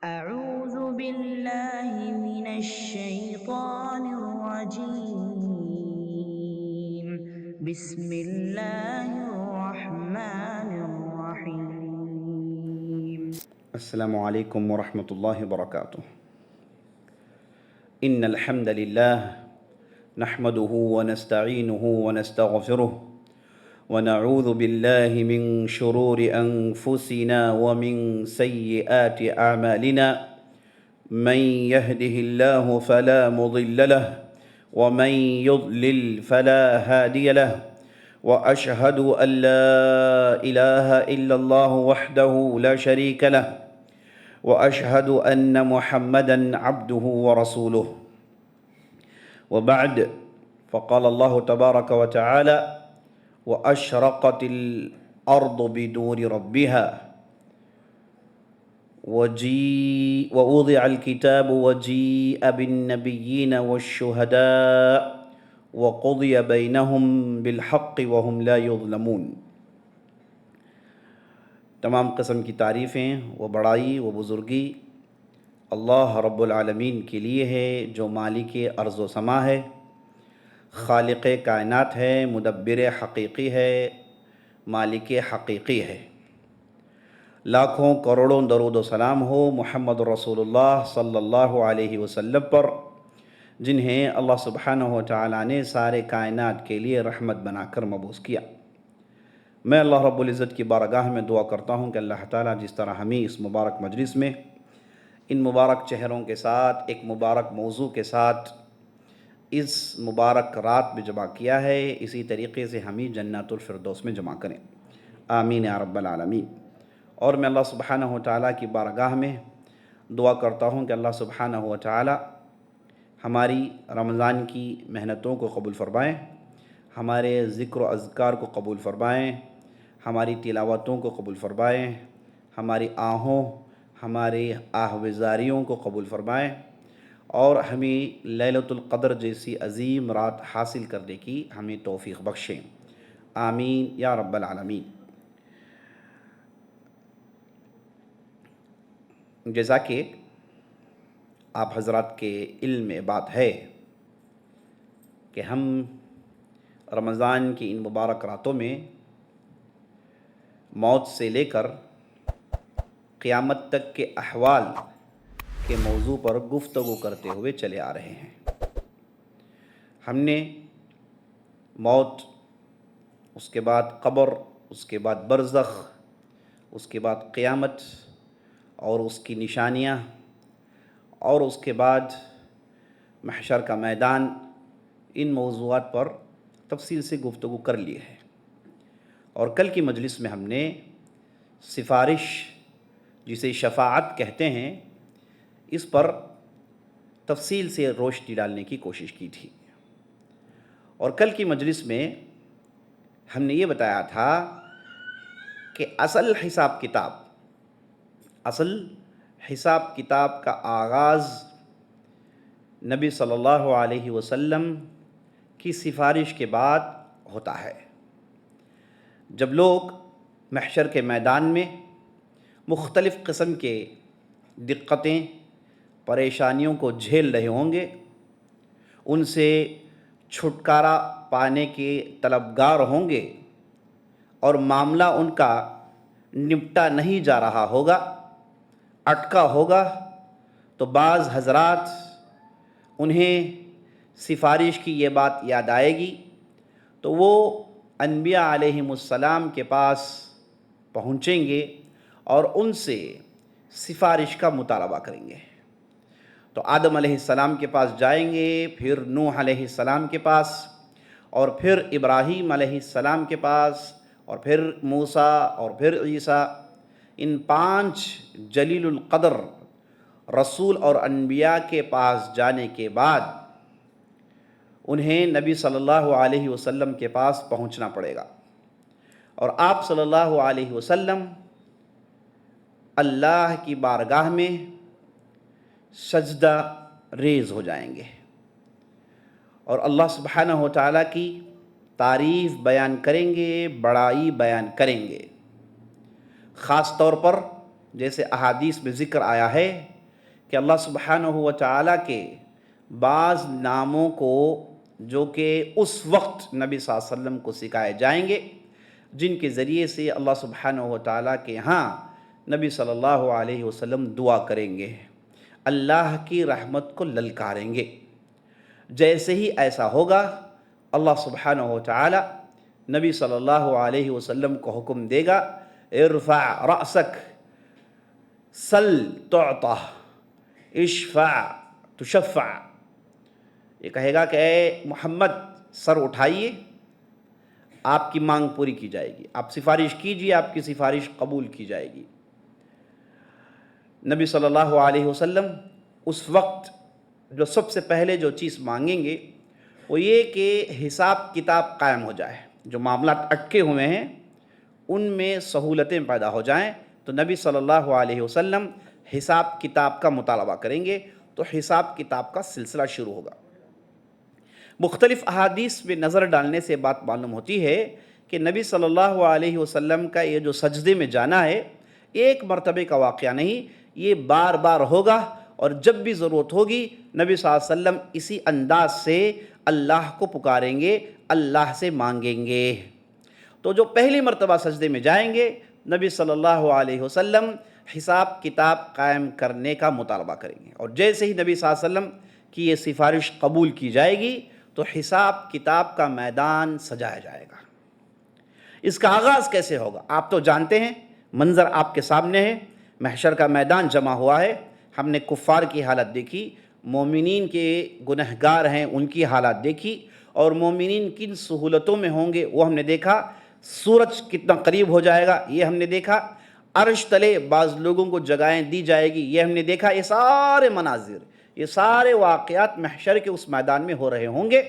أعوذ بالله من الشيطان الرجيم. بسم الله الرحمن الرحيم. السلام عليكم ورحمة الله وبركاته. إن الحمد لله نحمده ونستعينه ونستغفره ونعوذ بالله من شرور أنفسنا ومن سيئات أعمالنا. من يهده الله فلا مضل له ومن يضلل فلا هادي له، وأشهد أن لا إله إلا الله وحده لا شريك له، وأشهد أن محمدًا عبده ورسوله. وبعد، فقال الله تبارك وتعالى: وأشرقت الأرض بنور ربها ووضع الكتاب وجيء بالنبيين والشهداء وقضي بينهم بالحق وهم لا يظلمون۔ تمام قسم کی تعریفیں و بڑائی و بزرگی اللہ رب العالمین کے لیے ہے، جو مالک ارض و سما ہے، خالق کائنات ہے، مدبر حقیقی ہے، مالک حقیقی ہے۔ لاکھوں کروڑوں درود و سلام ہو محمد رسول اللہ صلی اللہ علیہ وسلم پر، جنہیں اللہ سبحانہ و تعالیٰ نے سارے کائنات کے لیے رحمت بنا کر مبعوث کیا۔ میں اللہ رب العزت کی بارگاہ میں دعا کرتا ہوں کہ اللہ تعالیٰ جس طرح ہمیں اس مبارک مجلس میں ان مبارک چہروں کے ساتھ ایک مبارک موضوع کے ساتھ اس مبارک رات میں جمع کیا ہے، اسی طریقے سے ہمیں جنت الفردوس میں جمع کریں، آمین یا رب العالمین۔ اور میں اللہ سبحانہ و تعالیٰ کی بارگاہ میں دعا کرتا ہوں کہ اللہ سبحانہ و تعالیٰ ہماری رمضان کی محنتوں کو قبول فرمائیں، ہمارے ذکر و اذکار کو قبول فرمائیں، ہماری تلاوتوں کو قبول فرمائیں، ہماری آہوں ہماری آہوزاریوں کو قبول فرمائیں، اور ہمیں لیلۃ القدر جیسی عظیم رات حاصل کرنے کی ہمیں توفیق بخشیں، آمین یا رب العالمین۔ جیسا کہ آپ حضرات کے علم میں بات ہے کہ ہم رمضان کی ان مبارک راتوں میں موت سے لے کر قیامت تک کے احوال کے موضوع پر گفتگو کرتے ہوئے چلے آ رہے ہیں۔ ہم نے موت، اس کے بعد قبر، اس کے بعد برزخ، اس کے بعد قیامت اور اس کی نشانیاں، اور اس کے بعد محشر کا میدان، ان موضوعات پر تفصیل سے گفتگو کر لی ہے۔ اور کل کی مجلس میں ہم نے سفارش، جسے شفاعت کہتے ہیں، اس پر تفصیل سے روشنی ڈالنے کی کوشش کی تھی۔ اور کل کی مجلس میں ہم نے یہ بتایا تھا کہ اصل حساب کتاب کا آغاز نبی صلی اللہ علیہ وسلم کی سفارش کے بعد ہوتا ہے۔ جب لوگ محشر کے میدان میں مختلف قسم کے دقتیں، پریشانیوں کو جھیل رہے ہوں گے، ان سے چھٹکارا پانے کے طلبگار ہوں گے، اور معاملہ ان کا نپٹا نہیں جا رہا ہوگا، اٹکا ہوگا، تو بعض حضرات انہیں سفارش کی یہ بات یاد آئے گی، تو وہ انبیاء علیہم السلام کے پاس پہنچیں گے اور ان سے سفارش کا مطالبہ کریں گے۔ تو آدم علیہ السلام کے پاس جائیں گے، پھر نوح علیہ السلام کے پاس، اور پھر ابراہیم علیہ السلام کے پاس، اور پھر موسیٰ، اور پھر عیسیٰ۔ ان 5 جلیل القدر رسول اور انبیاء کے پاس جانے کے بعد انہیں نبی صلی اللہ علیہ وسلم کے پاس پہنچنا پڑے گا، اور آپ صلی اللہ علیہ وسلم اللہ کی بارگاہ میں سجدہ ریز ہو جائیں گے، اور اللہ سبحانہ و تعالیٰ کی تعریف بیان کریں گے، بڑائی بیان کریں گے۔ خاص طور پر جیسے احادیث میں ذکر آیا ہے کہ اللہ سبحانہ و تعالیٰ کے بعض ناموں کو جو کہ اس وقت نبی صلی اللہ علیہ وسلم کو سکھائے جائیں گے، جن کے ذریعے سے اللہ سبحانہ و تعالیٰ کے ہاں نبی صلی اللہ علیہ وسلم دعا کریں گے، اللہ کی رحمت کو للکاریں گے۔ جیسے ہی ایسا ہوگا اللہ سبحانہ و تعالیٰ نبی صلی اللہ علیہ وسلم کو حکم دے گا، ارفع رأسک سل تعطا اشفع تشفع۔ یہ کہے گا کہ اے محمد سر اٹھائیے، آپ کی مانگ پوری کی جائے گی، آپ سفارش کیجئے، آپ کی سفارش قبول کی جائے گی۔ نبی صلی اللہ علیہ وسلم اس وقت جو سب سے پہلے جو چیز مانگیں گے وہ یہ کہ حساب کتاب قائم ہو جائے، جو معاملات اٹکے ہوئے ہیں ان میں سہولتیں پیدا ہو جائیں۔ تو نبی صلی اللہ علیہ وسلم حساب کتاب کا مطالبہ کریں گے، تو حساب کتاب کا سلسلہ شروع ہوگا۔ مختلف احادیث میں نظر ڈالنے سے بات معلوم ہوتی ہے کہ نبی صلی اللہ علیہ وسلم کا یہ جو سجدے میں جانا ہے ایک مرتبے کا واقعہ نہیں، یہ بار بار ہوگا، اور جب بھی ضرورت ہوگی نبی صلی اللہ علیہ وسلم اسی انداز سے اللہ کو پکاریں گے، اللہ سے مانگیں گے۔ تو جو پہلی مرتبہ سجدے میں جائیں گے نبی صلی اللہ علیہ وسلم حساب کتاب قائم کرنے کا مطالبہ کریں گے، اور جیسے ہی نبی صلی اللہ علیہ وسلم کی یہ سفارش قبول کی جائے گی تو حساب کتاب کا میدان سجایا جائے گا۔ اس کا آغاز کیسے ہوگا آپ تو جانتے ہیں، منظر آپ کے سامنے ہے، محشر کا میدان جمع ہوا ہے، ہم نے کفار کی حالت دیکھی، مومنین کے گنہگار ہیں ان کی حالت دیکھی، اور مومنین کن سہولتوں میں ہوں گے وہ ہم نے دیکھا، سورج کتنا قریب ہو جائے گا یہ ہم نے دیکھا، عرش تلے بعض لوگوں کو جگہیں دی جائے گی یہ ہم نے دیکھا۔ یہ سارے مناظر، یہ سارے واقعات محشر کے اس میدان میں ہو رہے ہوں گے۔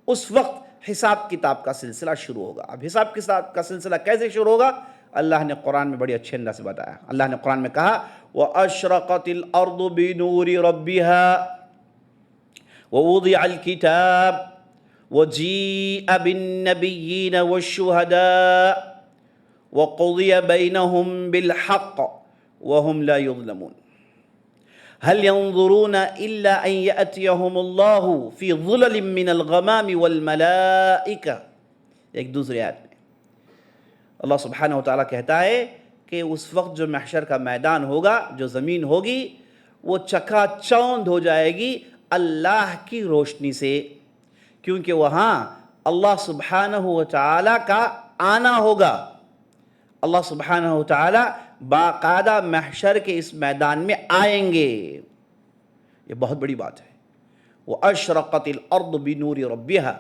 اس وقت حساب کتاب کا سلسلہ شروع ہوگا۔ اب حساب کتاب کا سلسلہ کیسے شروع ہوگا؟ اللہ نے قرآن میں بڑی اچھے انداز سے بتایا۔ اللہ نے قرآن میں کہا وَأَشْرَقَتِ الْأَرْضُ بِنُورِ رَبِّهَا وَوُضِعَ الْكِتَابُ وَجِيءَ بِالنَّبِيِّينَ وَالشُّهَدَاءِ وَقُضِيَ بَيْنَهُم بِالْحَقِّ وَهُمْ لَا يُظْلَمُونَ هل ينظرون إلا أن يأتيهم الله في ظلل من الغمام والملائكة۔ ایک دوسری آیت میں اللہ سبحانہ و تعالیٰ کہتا ہے کہ اس وقت جو محشر کا میدان ہوگا، جو زمین ہوگی وہ چکا چوند ہو جائے گی اللہ کی روشنی سے، کیونکہ وہاں اللہ سبحانہ و تعالیٰ کا آنا ہوگا۔ اللہ سبحانہ و تعالیٰ باقاعدہ محشر کے اس میدان میں آئیں گے۔ یہ بہت بڑی بات ہے۔ وَأَشْرَقَتِ الْأَرْضُ بِنُورِ رَبِّهَا،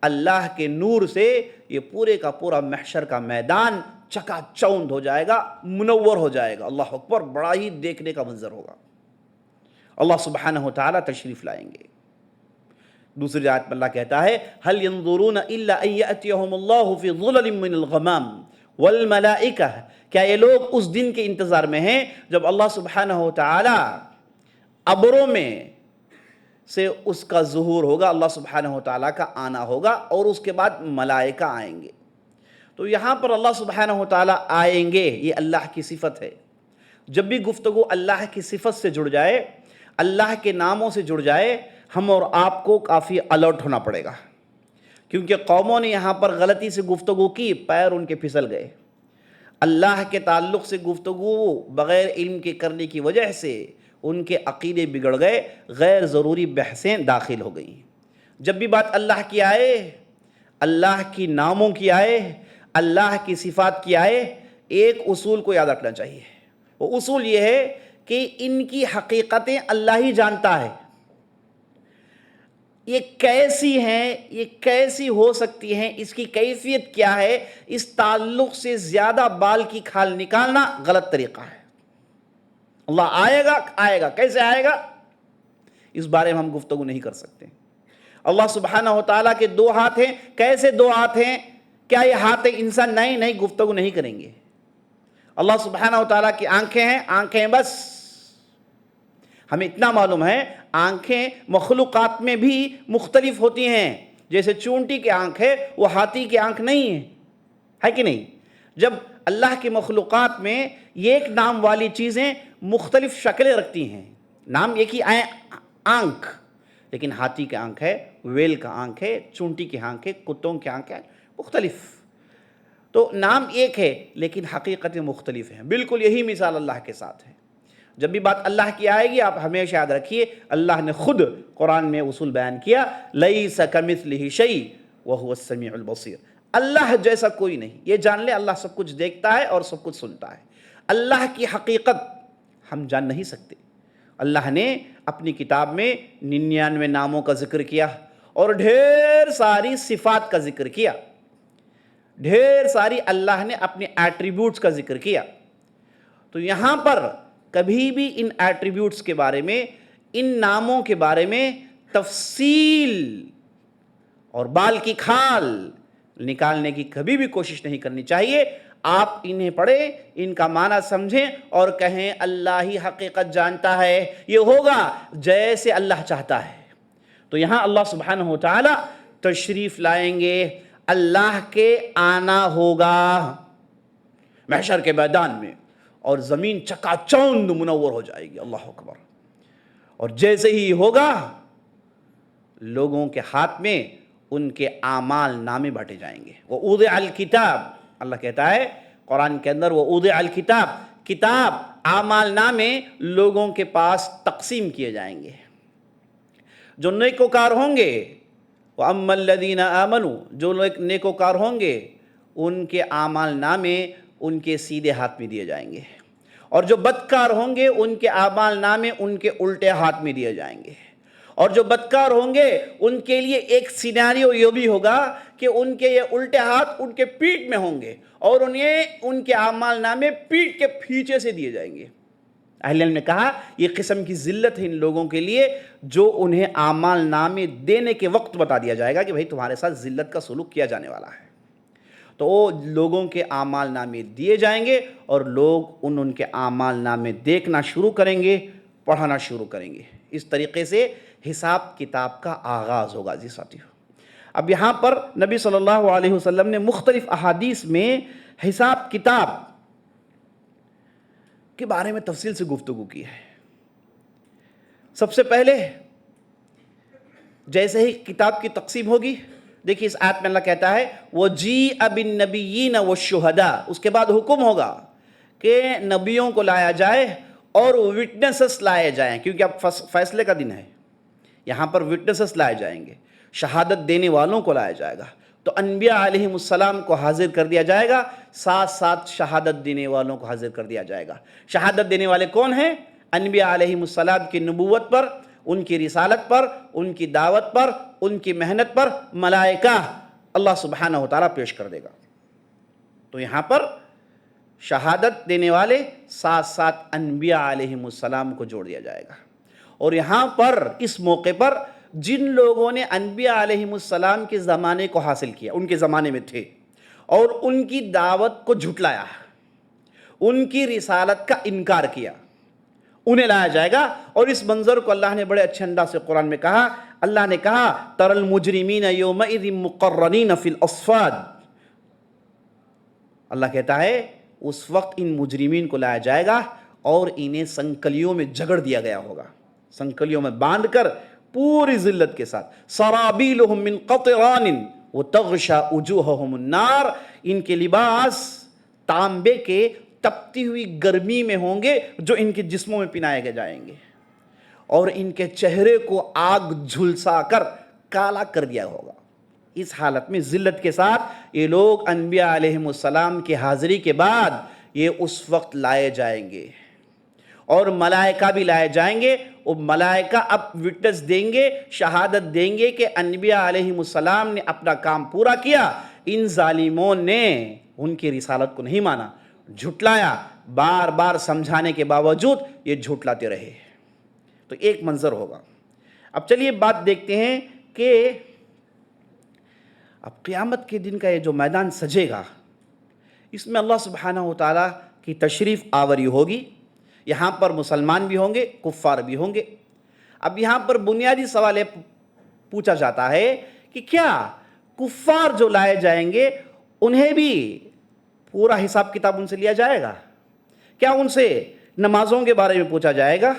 اللہ کے نور سے یہ پورے کا پورا محشر کا میدان چکا چوند ہو جائے گا، منور ہو جائے گا۔ اللہ اکبر، بڑا ہی دیکھنے کا منظر ہوگا۔ اللہ سبحانہ و تعالیٰ تشریف لائیں گے۔ دوسری آیت میں اللہ کہتا ہے هَلْ يَنظُرُونَ إِلَّا أَن يَأْتِيَهُمُ اللَّهُ فِي ظُلَلٍ مِّنَ الْغَمَامِ وَالْمَلَائِكَةِ، کیا یہ لوگ اس دن کے انتظار میں ہیں جب اللہ سبحانہ و تعالی ابروں میں سے اس کا ظہور ہوگا، اللہ سبحانہ و تعالیٰ کا آنا ہوگا، اور اس کے بعد ملائکہ آئیں گے۔ تو یہاں پر اللہ سبحانہ و تعالیٰ آئیں گے، یہ اللہ کی صفت ہے۔ جب بھی گفتگو اللہ کی صفت سے جڑ جائے، اللہ کے ناموں سے جڑ جائے، ہم اور آپ کو کافی الرٹ ہونا پڑے گا، کیونکہ قوموں نے یہاں پر غلطی سے گفتگو کی، پیر ان کے پھسل گئے۔ اللہ کے تعلق سے گفتگو بغیر علم کے کرنے کی وجہ سے ان کے عقیدے بگڑ گئے، غیر ضروری بحثیں داخل ہو گئیں۔ جب بھی بات اللہ کی آئے، اللہ کی ناموں کی آئے، اللہ کی صفات کی آئے، ایک اصول کو یاد رکھنا چاہیے۔ وہ اصول یہ ہے کہ ان کی حقیقتیں اللہ ہی جانتا ہے۔ یہ کیسی ہیں، یہ کیسی ہو سکتی ہیں، اس کی کیفیت کیا ہے، اس تعلق سے زیادہ بال کی کھال نکالنا غلط طریقہ ہے۔ اللہ آئے گا، کیسے آئے گا، اس بارے میں ہم گفتگو نہیں کر سکتے۔ اللہ سبحانہ و تعالیٰ کے دو ہاتھ ہیں، کیسے دو ہاتھ ہیں، کیا یہ ہاتھ انسان؟ نہیں، گفتگو نہیں کریں گے۔ اللہ سبحانہ و تعالیٰ کی آنکھیں ہیں، آنکھیں بس۔ ہمیں اتنا معلوم ہے آنکھیں مخلوقات میں بھی مختلف ہوتی ہیں، جیسے چونٹی کی آنکھ ہے وہ ہاتھی کی آنکھ نہیں ہے کہ نہیں؟ جب اللہ کی مخلوقات میں ایک نام والی چیزیں مختلف شکلیں رکھتی ہیں، نام ایک ہی آنکھ، لیکن ہاتھی کی آنکھ ہے، ویل کا آنکھ ہے، چونٹی کی آنکھ ہے، کتوں کی آنکھ ہے، مختلف، تو نام ایک ہے لیکن حقیقتیں مختلف ہیں۔ بالکل یہی مثال اللہ کے ساتھ ہے۔ جب بھی بات اللہ کی آئے گی آپ ہمیشہ یاد رکھیے اللہ نے خود قرآن میں اصول بیان کیا، لیس کمثلہ شیء وہو السمیع البصیر، اللہ جیسا کوئی نہیں، یہ جان لے اللہ سب کچھ دیکھتا ہے اور سب کچھ سنتا ہے۔ اللہ کی حقیقت ہم جان نہیں سکتے۔ اللہ نے اپنی کتاب میں 99 ناموں کا ذکر کیا اور ڈھیر ساری صفات کا ذکر کیا، ڈھیر ساری اللہ نے اپنے ایٹریبیوٹس کا ذکر کیا۔ تو یہاں پر کبھی بھی ان ایٹریبیوٹس کے بارے میں، ان ناموں کے بارے میں تفصیل اور بال کی کھال نکالنے کی کبھی بھی کوشش نہیں کرنی چاہیے۔ آپ انہیں پڑھیں، ان کا معنی سمجھیں اور کہیں اللہ ہی حقیقت جانتا ہے، یہ ہوگا جیسے اللہ چاہتا ہے۔ تو یہاں اللہ سبحانہ وتعالی تشریف لائیں گے، اللہ کے آنا ہوگا محشر کے میدان میں، اور زمین چکا چوند منور ہو جائے گی، اللہ اکبر۔ اور جیسے ہی ہوگا لوگوں کے ہاتھ میں ان کے اعمال نامے بانٹے جائیں گے۔ وَأُوضِعَ الْكِتَابِ، اللہ کہتا ہے قرآن کے اندر وَأُوضِعَ الْكِتَابِ، کتاب اعمال نامے لوگوں کے پاس تقسیم کیے جائیں گے۔ جو نیکوکار ہوں گے وَأَمَّا الَّذِينَ آمَنُوا، جو لوگ نیکوکار ہوں گے ان کے اعمال نامے ان کے سیدھے ہاتھ میں دیے جائیں گے، اور جو بدکار ہوں گے ان کے اعمال نامے ان کے الٹے ہاتھ میں دیے جائیں گے۔ اور جو بدکار ہوں گے ان کے لیے ایک سیناریو یہ بھی ہوگا کہ ان کے یہ الٹے ہاتھ ان کے پیٹھ میں ہوں گے اور انہیں ان کے اعمال نامے پیٹھ کے پیچھے سے دیے جائیں گے۔ اہل علم نے کہا یہ قسم کی ذلت ہے ان لوگوں کے لیے جو انہیں اعمال نامے دینے کے وقت بتا دیا جائے گا کہ بھائی تمہارے ساتھ ذلت کا سلوک کیا جانے والا ہے۔ تو وہ لوگوں کے اعمال نامے دیے جائیں گے اور لوگ ان کے اعمال نامے دیکھنا شروع کریں گے، پڑھنا شروع کریں گے۔ اس طریقے سے حساب کتاب کا آغاز ہوگا جی ساتھیو۔ اب یہاں پر نبی صلی اللہ علیہ وسلم نے مختلف احادیث میں حساب کتاب کے بارے میں تفصیل سے گفتگو کی ہے۔ سب سے پہلے جیسے ہی کتاب کی تقسیم ہوگی، دیکھیے اس آیت میں اللہ کہتا ہے وَجِیءَ بِالنَّبِیِّینَ وَالشُّہَدَاء، اس کے بعد حکم ہوگا کہ نبیوں کو لایا جائے اور وٹنسز لائے جائیں، کیونکہ اب فیصلے کا دن ہے۔ یہاں پر وٹنسز لائے جائیں گے، شہادت دینے والوں کو لایا جائے گا۔ تو انبیاء علیہم السلام کو حاضر کر دیا جائے گا، ساتھ ساتھ شہادت دینے والوں کو حاضر کر دیا جائے گا۔ شہادت دینے والے کون ہیں؟ انبیاء علیہم السلام کی نبوت پر، ان کی رسالت پر، ان کی دعوت پر، ان کی محنت پر ملائکہ اللہ سبحانہ وتعالیٰ پیش کر دے گا۔ تو یہاں پر شہادت دینے والے ساتھ ساتھ انبیاء علیہم السلام کو جوڑ دیا جائے گا۔ اور یہاں پر اس موقع پر جن لوگوں نے انبیاء علیہم السلام کے زمانے کو حاصل کیا، ان کے زمانے میں تھے اور ان کی دعوت کو جھٹلایا، ان کی رسالت کا انکار کیا، انہیں لایا جائے گا۔ اور اس منظر کو اللہ نے بڑے اچھے انداز سے قرآن میں کہا، اللہ نے کہا تَرَى الْمُجْرِمِينَ يَوْمَئِذٍ مُقَرَّنِينَ فِي الْأَصْفَادِ، اللہ کہتا ہے اس وقت ان مجرمین کو لایا جائے گا اور انہیں سنکلیوں میں جگڑ دیا گیا ہوگا، سنکلیوں میں باندھ کر پوری ذلت کے ساتھ۔ سرابیلہم من قطران وتغشى وجوہہم النار، ان کے لباس تانبے کے تپتی ہوئی گرمی میں ہوں گے جو ان کے جسموں میں پہنائے جائیں گے، اور ان کے چہرے کو آگ جھلسا کر کالا کر دیا ہوگا۔ اس حالت میں ذلت کے ساتھ یہ لوگ انبیاء علیہم السلام کی حاضری کے بعد یہ اس وقت لائے جائیں گے، اور ملائکہ بھی لائے جائیں گے۔ وہ ملائکہ اب وٹنس دیں گے، شہادت دیں گے کہ انبیاء علیہم السلام نے اپنا کام پورا کیا، ان ظالموں نے ان کی رسالت کو نہیں مانا، جھٹلایا، بار بار سمجھانے کے باوجود یہ جھٹلاتے رہے۔ تو ایک منظر ہوگا۔ اب چلیے بات دیکھتے ہیں کہ اب قیامت کے دن کا یہ جو میدان سجے گا، اس میں اللہ سبحانہ وتعالیٰ کی تشریف آوری ہوگی۔ یہاں پر مسلمان بھی ہوں گے، کفار بھی ہوں گے۔ اب یہاں پر بنیادی سوال یہ پوچھا جاتا ہے کہ کیا کفار جو لائے جائیں گے انہیں بھی پورا حساب کتاب ان سے لیا جائے گا؟ کیا ان سے نمازوں کے بارے میں پوچھا جائے گا؟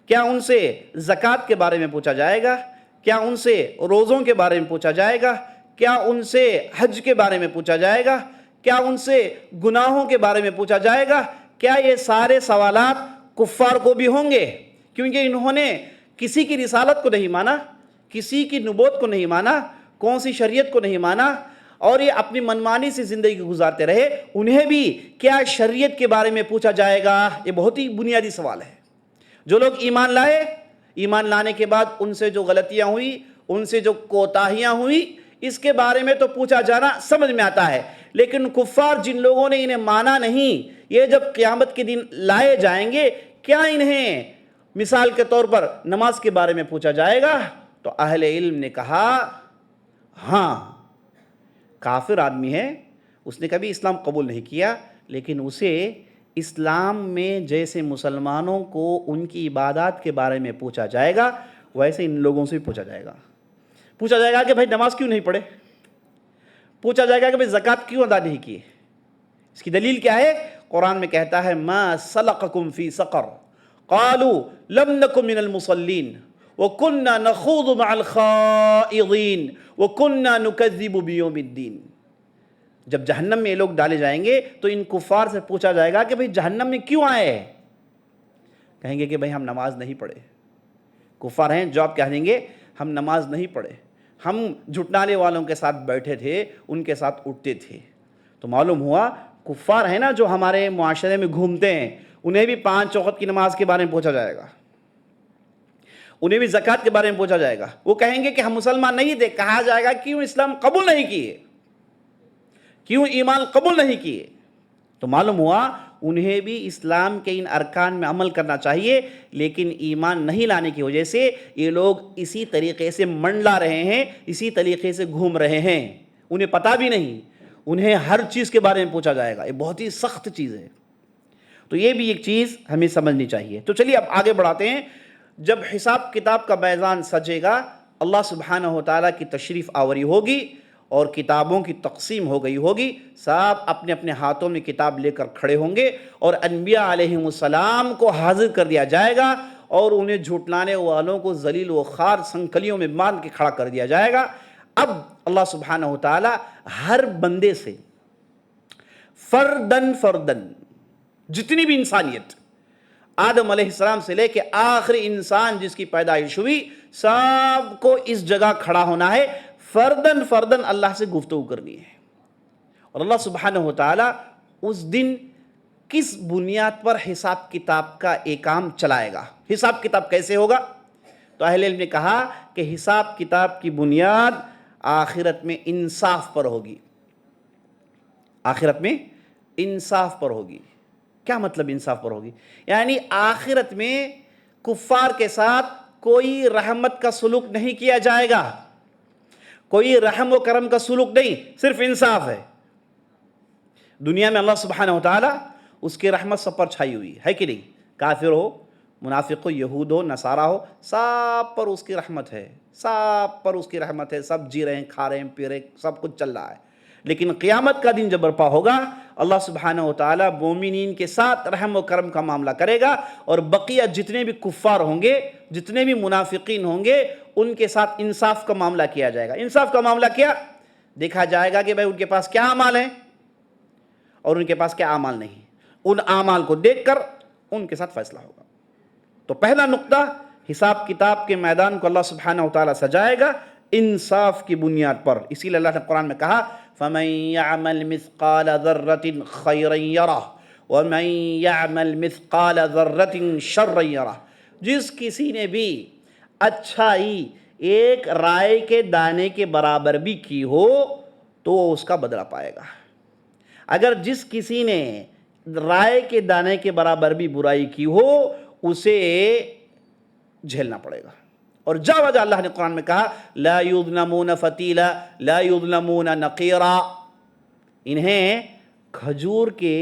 کیا ان سے زکوٰۃ کے بارے میں پوچھا جائے گا؟ کیا ان سے روزوں کے بارے میں پوچھا جائے گا؟ کیا ان سے حج کے بارے میں پوچھا جائے گا؟ کیا ان سے گناہوں کے بارے میں پوچھا جائے گا؟ کیا یہ سارے سوالات کفار کو بھی ہوں گے؟ کیونکہ انہوں نے کسی کی رسالت کو نہیں مانا، کسی کی نبوت کو نہیں مانا، کون سی شریعت کو نہیں مانا، اور یہ اپنی منمانی سے زندگی گزارتے رہے۔ انہیں بھی کیا شریعت کے بارے میں پوچھا جائے گا؟ یہ بہت ہی بنیادی سوال ہے۔ جو لوگ ایمان لائے، ایمان لانے کے بعد ان سے جو غلطیاں ہوئی، ان سے جو کوتاہیاں ہوئی، اس کے بارے میں تو پوچھا جانا سمجھ میں آتا ہے۔ لیکن کفار جن لوگوں نے انہیں مانا نہیں، یہ جب قیامت کے دن لائے جائیں گے، کیا انہیں مثال کے طور پر نماز کے بارے میں پوچھا جائے گا؟ تو اہل علم نے کہا ہاں، کافر آدمی ہے، اس نے کبھی اسلام قبول نہیں کیا، لیکن اسے اسلام میں جیسے مسلمانوں کو ان کی عبادات کے بارے میں پوچھا جائے گا، ویسے ان لوگوں سے بھی پوچھا جائے گا۔ پوچھا جائے گا کہ بھائی نماز کیوں نہیں پڑھے؟ پوچھا جائے گا کہ بھائی زکوٰۃ کیوں ادا نہیں کی؟ اس کی دلیل کیا ہے؟ قرآن میں کہتا ہے ما سلقکم فی سقر قالوا لم نکن من المصلین وکننا نخوض مع الخائضین وکننا نکذب بیوم الدین۔ جب جہنم میں یہ لوگ ڈالے جائیں گے تو ان کفار سے پوچھا جائے گا کہ بھئی جہنم میں کیوں آئے؟ کہیں گے کہ بھئی ہم نماز نہیں پڑھے۔ کفار ہیں، جواب کہہ دیں گے ہم نماز نہیں پڑھے، ہم جھٹلانے والوں کے ساتھ بیٹھے تھے، ان کے ساتھ اٹھتے تھے۔ تو معلوم ہوا کفار ہیں نا جو ہمارے معاشرے میں گھومتے ہیں، انہیں بھی 5 وقت کی نماز کے بارے میں پوچھا جائے گا، انہیں بھی زکوٰۃ کے بارے میں پوچھا جائے گا۔ وہ کہیں گے کہ ہم مسلمان نہیں تھے، کہا جائے گا کیوں اسلام قبول نہیں کیے، کیوں ایمان قبول نہیں کیے؟ تو معلوم ہوا انہیں بھی اسلام کے ان ارکان میں عمل کرنا چاہیے، لیکن ایمان نہیں لانے کی وجہ سے یہ لوگ اسی طریقے سے منڈلا رہے ہیں، اسی طریقے سے گھوم رہے ہیں، انہیں پتہ بھی نہیں، انہیں ہر چیز کے بارے میں پوچھا جائے گا۔ یہ بہت ہی سخت چیز ہے، تو یہ بھی ایک چیز ہمیں سمجھنی چاہیے۔ تو چلیے اب آگے بڑھاتے ہیں۔ جب حساب کتاب کا میدان سجے گا، اللہ سبحانہ و تعالیٰ کی تشریف آوری ہوگی اور کتابوں کی تقسیم ہو گئی ہوگی، سب اپنے اپنے ہاتھوں میں کتاب لے کر کھڑے ہوں گے اور انبیاء علیہم السلام کو حاضر کر دیا جائے گا اور انہیں جھٹلانے والوں کو ذلیل و خوار سنکلیوں میں باندھ کے کھڑا کر دیا جائے گا۔ اب اللہ سبحانہ و تعالیٰ ہر بندے سے فردن فردن، جتنی بھی انسانیت، آدم علیہ السلام سے لے کے آخری انسان جس کی پیدائش ہوئی، سب کو اس جگہ کھڑا ہونا ہے، فردن فردن اللہ سے گفتگو کرنی ہے۔ اور اللہ سبحانہ و تعالیٰ اس دن کس بنیاد پر حساب کتاب کا ایک کام چلائے گا؟ حساب کتاب کیسے ہوگا؟ تو اہل علم نے کہا کہ حساب کتاب کی بنیاد آخرت میں انصاف پر ہوگی۔ آخرت میں انصاف پر ہوگی۔ کیا مطلب انصاف پر ہوگی؟ یعنی آخرت میں کفار کے ساتھ کوئی رحمت کا سلوک نہیں کیا جائے گا، کوئی رحم و کرم کا سلوک نہیں، صرف انصاف ہے۔ دنیا میں اللہ سبحانہ و تعالیٰ اس کی رحمت سب پر چھائی ہوئی ہے کہ نہیں؟ کافر ہو، منافق ہو، یہود ہو، نصارہ ہو، سب پر اس کی رحمت ہے، سب پر اس کی رحمت ہے، سب جی رہے ہیں، کھا رہے ہیں، پی رہے ہیں، سب کچھ چل رہا ہے۔ لیکن قیامت کا دن جب برپا ہوگا، اللہ سبحانہ و تعالیٰ مومنین کے ساتھ رحم و کرم کا معاملہ کرے گا، اور بقیہ جتنے بھی کفار ہوں گے، جتنے بھی منافقین ہوں گے، ان کے ساتھ انصاف کا معاملہ کیا جائے گا۔ انصاف کا معاملہ کیا؟ دیکھا جائے گا کہ بھائی ان کے پاس کیا اعمال ہیں اور ان کے پاس کیا اعمال نہیں، ان اعمال کو دیکھ کر ان کے ساتھ فیصلہ ہوگا۔ تو پہلا نقطہ، حساب کتاب کے میدان کو اللہ سبحانہ و تعالیٰ سجائے گا انصاف کی بنیاد پر۔ اسی لیے اللہ نے قرآن میں کہا فَمَن يَعْمَلْ مِثْقَالَ ذَرَّةٍ خَيْرًا يَرَهُ وَمَن يَعْمَلْ مِثْقَالَ ذَرَّةٍ شَرًّا يَرَهُ۔ جس کسی نے بھی اچھائی ایک رائے کے دانے کے برابر بھی کی ہو تو وہ اس کا بدلہ پائے گا۔ اگر جس کسی نے رائے کے دانے کے برابر بھی برائی کی ہو، اسے جھیلنا پڑے گا۔ اور جا وجہ اللہ نے قرآن میں کہا لا یظلمون فتیلا لا یظلمون نقیرا۔ انہیں کھجور کے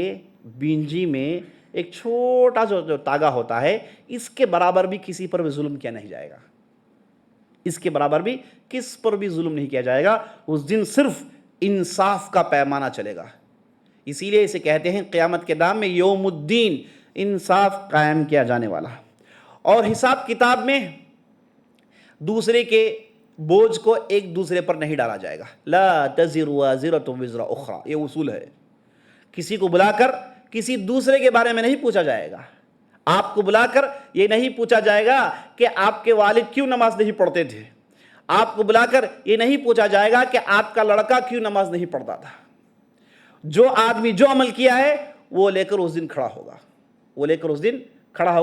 بینجی میں ایک چھوٹا جو تاگا ہوتا ہے، اس کے برابر بھی کسی پر بھی ظلم کیا نہیں جائے گا، اس کے برابر بھی کس پر بھی ظلم نہیں کیا جائے گا۔ اس دن صرف انصاف کا پیمانہ چلے گا، اسی لیے اسے کہتے ہیں قیامت کے دام میں یوم الدین، انصاف قائم کیا جانے والا۔ اور حساب کتاب میں دوسرے کے بوجھ کو ایک دوسرے پر نہیں ڈالا جائے گا۔ لا تزر وازرۃ وزر اخری، یہ اصول ہے۔ کسی کو بلا کر کسی دوسرے کے بارے میں نہیں پوچھا جائے گا۔ آپ کو بلا کر یہ نہیں پوچھا جائے گا کہ آپ کے والد کیوں نماز نہیں پڑھتے تھے۔ آپ کو بلا کر یہ نہیں پوچھا جائے گا کہ آپ کا لڑکا کیوں نماز نہیں پڑھتا تھا۔ جو آدمی جو عمل کیا ہے وہ لے کر اس دن کھڑا ہوگا۔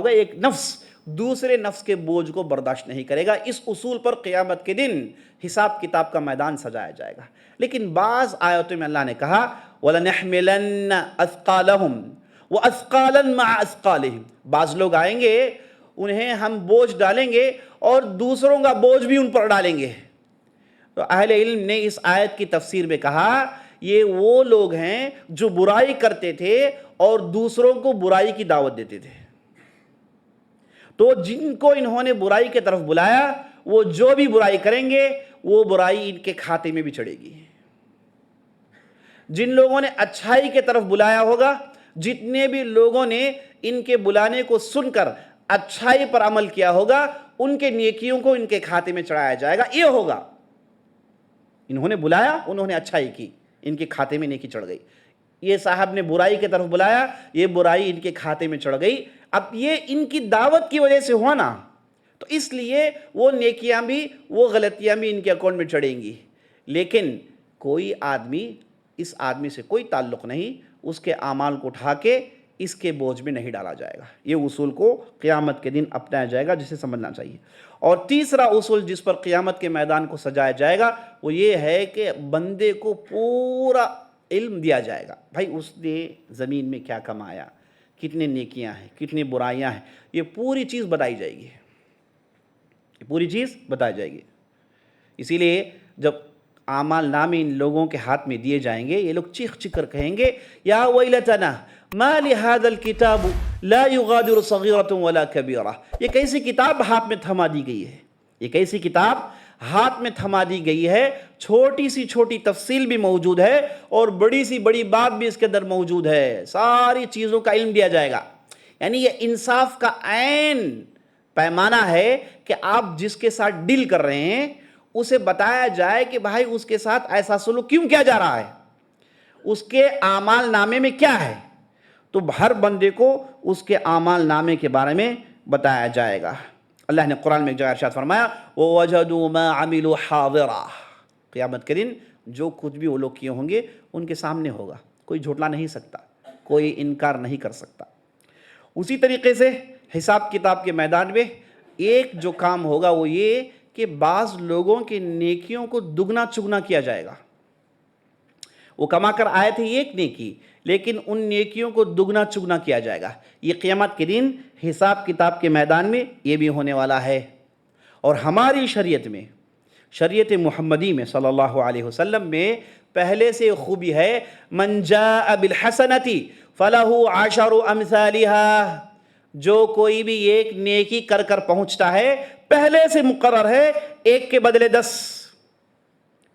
ایک نفس دوسرے نفس کے بوجھ کو برداشت نہیں کرے گا۔ اس اصول پر قیامت کے دن حساب کتاب کا میدان سجایا جائے گا۔ لیکن بعض آیتوں میں اللہ نے کہا وَلَنَحْمِلَنَّ أَثْقَالَهُمْ وَأَثْقَالًا مَعَ أَثْقَالِهِمْ، بعض لوگ آئیں گے انہیں ہم بوجھ ڈالیں گے اور دوسروں کا بوجھ بھی ان پر ڈالیں گے۔ تو اہل علم نے اس آیت کی تفسیر میں کہا یہ وہ لوگ ہیں جو برائی کرتے تھے اور دوسروں کو برائی کی دعوت دیتے تھے۔ تو جن کو انہوں نے برائی کی طرف بلایا وہ جو بھی برائی کریں گے وہ برائی ان کے کھاتے میں بھی چڑھے گی۔ جن لوگوں نے اچھائی کی طرف بلایا ہوگا، جتنے بھی لوگوں نے ان کے بلانے کو سن کر اچھائی پر عمل کیا ہوگا، ان کے نیکیوں کو ان کے کھاتے میں چڑھایا جائے گا۔ یہ ہوگا انہوں نے بلایا، انہوں نے اچھائی کی، ان کے کھاتے میں نیکی چڑھ گئی۔ یہ صاحب نے برائی کی طرف بلایا، یہ برائی ان کے کھاتے میں چڑھ گئی۔ اب یہ ان کی دعوت کی وجہ سے ہوا نا، تو اس لیے وہ نیکیاں بھی وہ غلطیاں بھی ان کے اکاؤنٹ میں چڑھیں گی۔ لیکن کوئی آدمی، اس آدمی سے کوئی تعلق نہیں، اس کے اعمال کو اٹھا کے اس کے بوجھ میں نہیں ڈالا جائے گا۔ یہ اصول کو قیامت کے دن اپنایا جائے گا، جسے سمجھنا چاہیے۔ اور تیسرا اصول جس پر قیامت کے میدان کو سجایا جائے گا وہ یہ ہے کہ بندے کو پورا علم دیا جائے گا۔ بھائی اس نے زمین میں کیا کمایا، کتنے نیکیاں ہیں، کتنی برائیاں ہیں، یہ پوری چیز بتائی جائے گی، اسی لیے جب اعمال نامے ان لوگوں کے ہاتھ میں دیے جائیں گے، یہ لوگ چیخ چیخ کر کہیں گے یا ویلتنا ما لهذا الكتاب لا يغادر صغيرة ولا كبيرة، یہ کیسی کتاب ہاتھ میں تھما دی گئی ہے، یہ کیسی کتاب ہاتھ میں تھما دی گئی ہے، چھوٹی سی چھوٹی تفصیل بھی موجود ہے اور بڑی سی بڑی بات بھی اس کے اندر موجود ہے، ساری چیزوں کا علم دیا جائے گا۔ یعنی یہ انصاف کا عین پیمانہ ہے کہ آپ جس کے ساتھ ڈیل کر رہے ہیں اسے بتایا جائے کہ بھائی اس کے ساتھ ایسا سلوک کیوں کیا جا رہا ہے، اس کے اعمال نامے میں کیا ہے، تو ہر بندے کو اس کے اعمال نامے کے بارے میں بتایا جائے گا۔ اللہ نے قرآن میں ایک جگہ ارشاد فرمایا وَوَجَدُوا مَا عَمِلُوا حَاضِرًا، قیامت کے دن جو کچھ بھی وہ لوگ کیے ہوں گے ان کے سامنے ہوگا، کوئی جھٹلا نہیں سکتا، کوئی انکار نہیں کر سکتا۔ اسی طریقے سے حساب کتاب کے میدان میں ایک جو کام ہوگا وہ یہ کہ بعض لوگوں کے نیکیوں کو دگنا چگنا کیا جائے گا۔ وہ کما کر آئے تھے ایک نیکی، لیکن ان نیکیوں کو دگنا چگنا کیا جائے گا۔ یہ قیامت کے دن حساب کتاب کے میدان میں یہ بھی ہونے والا ہے۔ اور ہماری شریعت میں، شریعت محمدی میں صلی اللہ علیہ وسلم میں پہلے سے خوبی ہے من جاء بالحسنۃ فلہ عشر امثالها، جو کوئی بھی ایک نیکی کر کر پہنچتا ہے پہلے سے مقرر ہے ایک کے بدلے 10،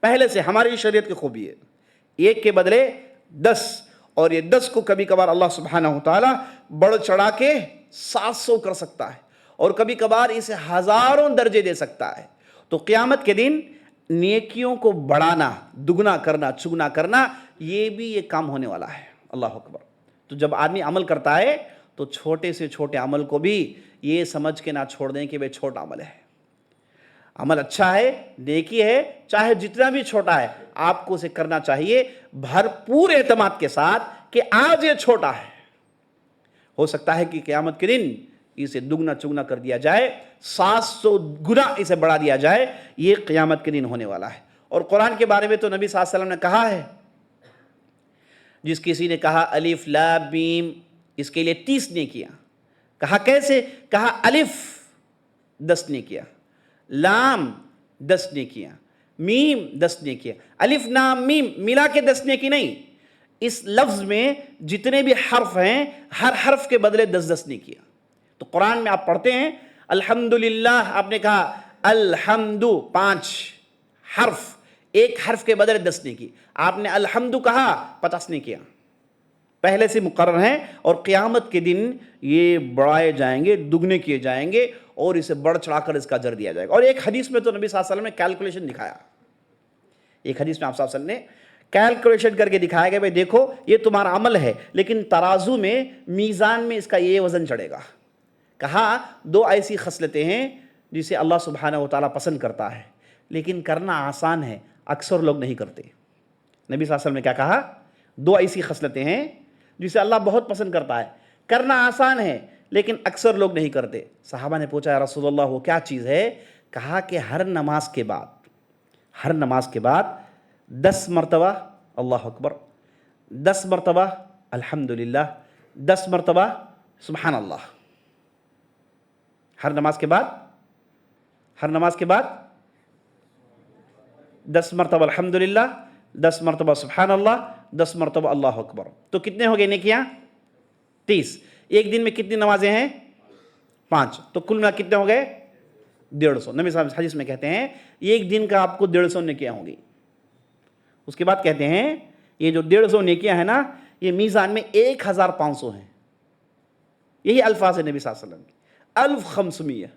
پہلے سے ہماری شریعت کی خوبی ہے ایک کے بدلے 10، اور یہ 10 کو کبھی کبھار اللہ سبحانہ وتعالی بڑھ چڑھا کے 700 کر سکتا ہے، اور کبھی کبھار اسے ہزاروں درجے دے سکتا ہے۔ تو قیامت کے دن نیکیوں کو بڑھانا، دگنا کرنا، چگنا کرنا، یہ بھی یہ کام ہونے والا ہے۔ اللہ اکبر۔ تو جب آدمی عمل کرتا ہے تو چھوٹے سے چھوٹے عمل کو بھی یہ سمجھ کے نہ چھوڑ دیں کہ بھئی چھوٹا عمل ہے، عمل اچھا ہے، نیکی ہے، چاہے جتنا بھی چھوٹا ہے آپ کو اسے کرنا چاہیے بھرپور اعتماد کے ساتھ کہ آج یہ چھوٹا ہے، ہو سکتا ہے کہ قیامت کے دن اسے دگنا چگنا کر دیا جائے، 700 گنا اسے بڑھا دیا جائے۔ یہ قیامت کے دن ہونے والا ہے۔ اور قرآن کے بارے میں تو نبی صلی اللہ علیہ وسلم نے کہا ہے، جس کسی نے کہا الف لام میم، اس کے لیے 30 نیکیاں، کہا کیسے؟ کہا الف 10 نیکیاں، لام 10 نیکیاں، میم 10 نیکیاں، الف لام میم ملا کے 10 نیکی نہیں، اس لفظ میں جتنے بھی حرف ہیں ہر حرف کے بدلے 10 نیکیاں۔ تو قرآن میں آپ پڑھتے ہیں الحمدللہ، آپ نے کہا الحمد 5 حرف، ایک حرف کے بدلے 10 نیکی، آپ نے الحمد کہا 50 نیکیاں۔ پہلے سے مقرر ہیں، اور قیامت کے دن یہ بڑھائے جائیں گے، دگنے کیے جائیں گے، اور اسے بڑھ چڑھا کر اس کا اجر دیا جائے گا۔ اور ایک حدیث میں تو نبی صلی اللہ علیہ وسلم نے کیلکولیشن دکھایا، ایک حدیث میں آپ صلی اللہ علیہ وسلم نے کیلکولیشن کر کے دکھایا کہ بھئی دیکھو یہ تمہارا عمل ہے، لیکن ترازو میں، میزان میں اس کا یہ وزن چڑھے گا۔ کہا دو ایسی خصلتیں ہیں جسے اللہ سبحانہ و تعالیٰ پسند کرتا ہے، لیکن کرنا آسان ہے، اکثر لوگ نہیں کرتے۔ نبی صلی اللہ علیہ وسلم نے کیا کہا؟ دو ایسی خصلتیں ہیں جسے اللہ بہت پسند کرتا ہے، کرنا آسان ہے لیکن اکثر لوگ نہیں کرتے۔ صحابہ نے پوچھا یا رسول اللہ وہ کیا چیز ہے؟ کہا کہ ہر نماز کے بعد 10 مرتبہ اللہ اکبر، 10 مرتبہ الحمدللہ، 10 مرتبہ سبحان اللہ۔ ہر نماز کے بعد 10 مرتبہ الحمدللہ، 10 مرتبہ سبحان اللہ، 10 مرتبہ اللہ اکبر۔ تو کتنے ہو گئے نیکیاں؟ 30۔ ایک دن میں کتنی نمازیں ہیں؟ 5۔ تو کل ملا کتنے ہو گئے؟ 150۔ نبی صاحب حدیث میں کہتے ہیں ایک دن کا آپ کو 150 نیکیاں ہوں گی۔ اس کے بعد کہتے ہیں یہ جو 150 نیکیاں ہیں نا، یہ میزان میں 1500 ہیں۔ یہی الفاظ ہے نبی صلی اللہ علیہ وسلم کی، 1500۔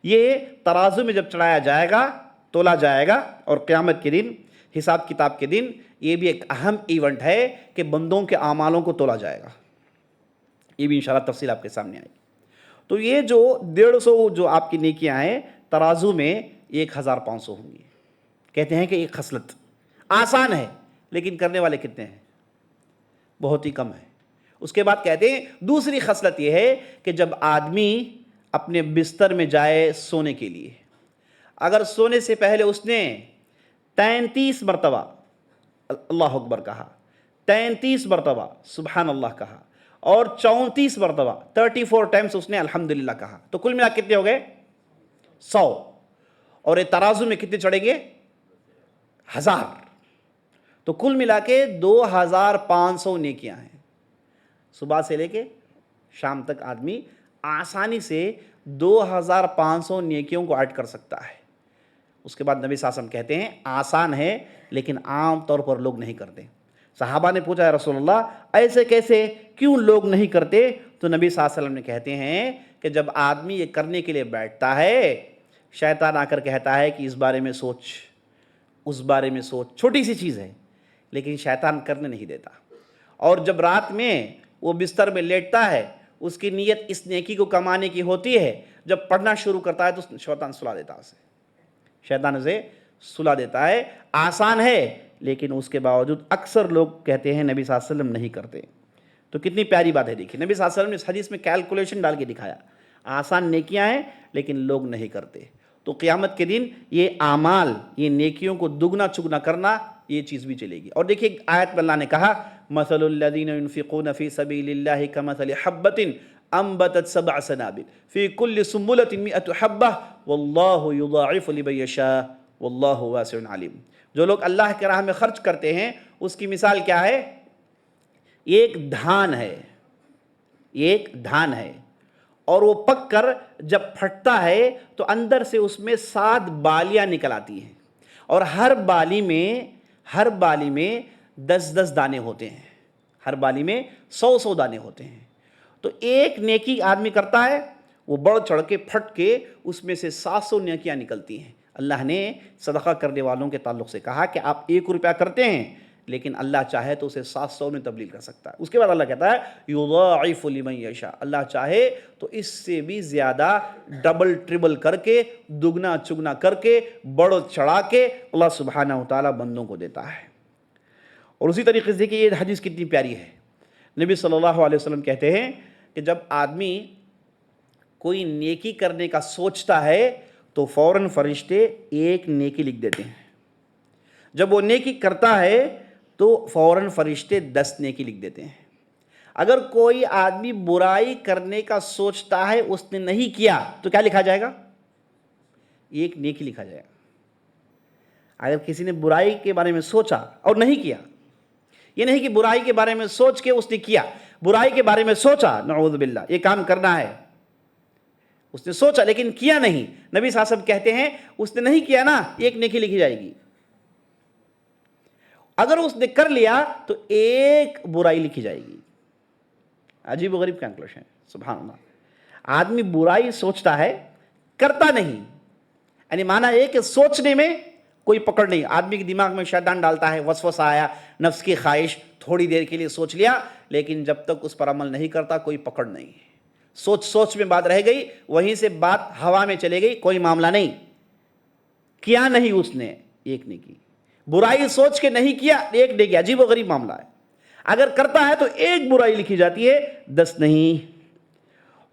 یہ ترازو میں جب چڑھایا جائے گا، تولا جائے گا، اور قیامت کے دن، حساب کتاب کے دن، یہ بھی ایک اہم ایونٹ ہے کہ بندوں کے اعمالوں کو تولا جائے گا۔ یہ بھی انشاءاللہ تفصیل آپ کے سامنے آئے گی۔ تو یہ جو 150 جو آپ کی نیکیاں ہیں، ترازو میں 1500 ہوں گی۔ کہتے ہیں کہ ایک خصلت آسان ہے لیکن کرنے والے کتنے ہیں؟ بہت ہی کم ہے۔ اس کے بعد کہتے ہیں دوسری خصلت یہ ہے کہ جب آدمی اپنے بستر میں جائے سونے کے لیے، اگر سونے سے پہلے اس نے 33 مرتبہ اللہ اکبر کہا، 33 مرتبہ سبحان اللہ کہا، اور 34 مرتبہ 34 ٹائمز اس نے الحمدللہ کہا، تو کل ملا کتنے ہو گئے؟ 100۔ اور یہ ترازو میں کتنے چڑھیں گے؟ 1000۔ تو کل ملا کے 2500 نیکیاں ہیں۔ صبح سے لے کے شام تک آدمی آسانی سے 2500 نیکیوں کو ایڈ کر سکتا ہے۔ اس کے بعد نبی صلی اللہ علیہ وسلم کہتے ہیں آسان ہے لیکن عام طور پر لوگ نہیں کرتے۔ صحابہ نے پوچھا یا رسول اللہ ایسے کیسے، کیوں لوگ نہیں کرتے؟ تو نبی صلی اللہ علیہ وسلم نے کہتے ہیں کہ جب آدمی یہ کرنے کے لیے بیٹھتا ہے، شیطان آ کر کہتا ہے کہ اس بارے میں سوچ، اس بارے میں سوچ، چھوٹی سی چیز ہے لیکن شیطان کرنے نہیں دیتا۔ اور جب رات میں وہ بستر میں لیٹتا ہے، اس کی نیت اس نیکی کو کمانے کی ہوتی ہے، جب پڑھنا شروع کرتا ہے تو شیطان سلا دیتا ہے اسے، شیطان اسے سلا دیتا ہے۔ آسان ہے لیکن اس کے باوجود اکثر لوگ کہتے ہیں نبی صلی اللہ علیہ وسلم نہیں کرتے۔ تو کتنی پیاری بات ہے، دیکھیے نبی صلی اللہ علیہ وسلم نے اس حدیث میں کیلکولیشن ڈال کے دکھایا، آسان نیکیاں ہیں لیکن لوگ نہیں کرتے۔ تو قیامت کے دن یہ اعمال، یہ نیکیوں کو دگنا چگنا کرنا، یہ چیز بھی چلے گی۔ اور دیکھیے ایک آیت میں اللہ نے کہا مثل الذین ينفقون فی سبیل اللہ کمثل حبۃ انبتت 7 سنابل فی کل سنبلۃ 100 حبۃ واللہ یضاعف لمن یشاء واللہ واسع علیم۔ جو لوگ اللہ کی راہ میں خرچ کرتے ہیں اس کی مثال کیا ہے؟ ایک دھان ہے، ایک دھان ہے، اور وہ پک کر جب پھٹتا ہے تو اندر سے اس میں 7 بالیاں نکل آتی ہیں، اور ہر بالی میں 10 دانے ہوتے ہیں، ہر بالی میں 100 دانے ہوتے ہیں۔ تو ایک نیکی آدمی کرتا ہے، وہ بڑھ چڑھ کے پھٹ کے اس میں سے 700 نیکیاں نکلتی ہیں۔ اللہ نے صدقہ کرنے والوں کے تعلق سے کہا کہ آپ 1 روپیہ کرتے ہیں لیکن اللہ چاہے تو اسے 700 میں تبدیل کر سکتا ہے۔ اس کے بعد اللہ کہتا ہے یضاعف لمن یشاء، اللہ چاہے تو اس سے بھی زیادہ ڈبل ٹربل کر کے، دگنا چگنا کر کے، بڑھ چڑھا کے اللہ سبحانہ و تعالیٰ بندوں کو دیتا ہے۔ اور اسی طریقے سے دیکھیے یہ حدیث کتنی پیاری ہے۔ نبی صلی اللہ علیہ وسلم کہتے ہیں کہ جب آدمی کوئی نیکی کرنے کا سوچتا ہے تو فوراً فرشتے ایک نیکی لکھ دیتے ہیں، جب وہ نیکی کرتا ہے تو فوراً فرشتے 10 نیکی لکھ دیتے ہیں۔ اگر کوئی آدمی برائی کرنے کا سوچتا ہے، اس نے نہیں کیا، تو کیا لکھا جائے گا؟ ایک نیکی لکھا جائے گا۔ اگر کسی نے برائی کے بارے میں سوچا اور نہیں کیا، یہ نہیں کہ برائی کے بارے میں سوچ کے اس نے کیا، برائی کے بارے میں سوچا نعوذ باللہ یہ کام کرنا ہے، اس نے سوچا لیکن کیا نہیں، نبی صلی اللہ علیہ وسلم کہتے ہیں اس نے نہیں کیا نا، ایک نیکی لکھی جائے گی۔ اگر اس نے کر لیا تو ایک برائی لکھی جائے گی۔ عجیب و غریب کیلکولیشن ہے، سبحان اللہ۔ آدمی برائی سوچتا ہے، کرتا نہیں، یعنی معنی یہ کہ سوچنے میں کوئی پکڑ نہیں۔ آدمی کے دماغ میں شیطان ڈالتا ہے، وسوسہ آیا، نفس کی خواہش، تھوڑی دیر کے لیے سوچ لیا، لیکن جب تک اس پر عمل نہیں کرتا کوئی پکڑ نہیں۔ سوچ میں بات رہ گئی، وہیں سے بات ہوا میں چلے گئی، کوئی معاملہ نہیں، کیا نہیں اس نے، ایک نہیں کی۔ برائی سوچ کے نہیں کیا، ایک نہیں کیا، عجیب و غریب معاملہ ہے۔ اگر کرتا ہے تو ایک برائی لکھی جاتی ہے، 10 نہیں۔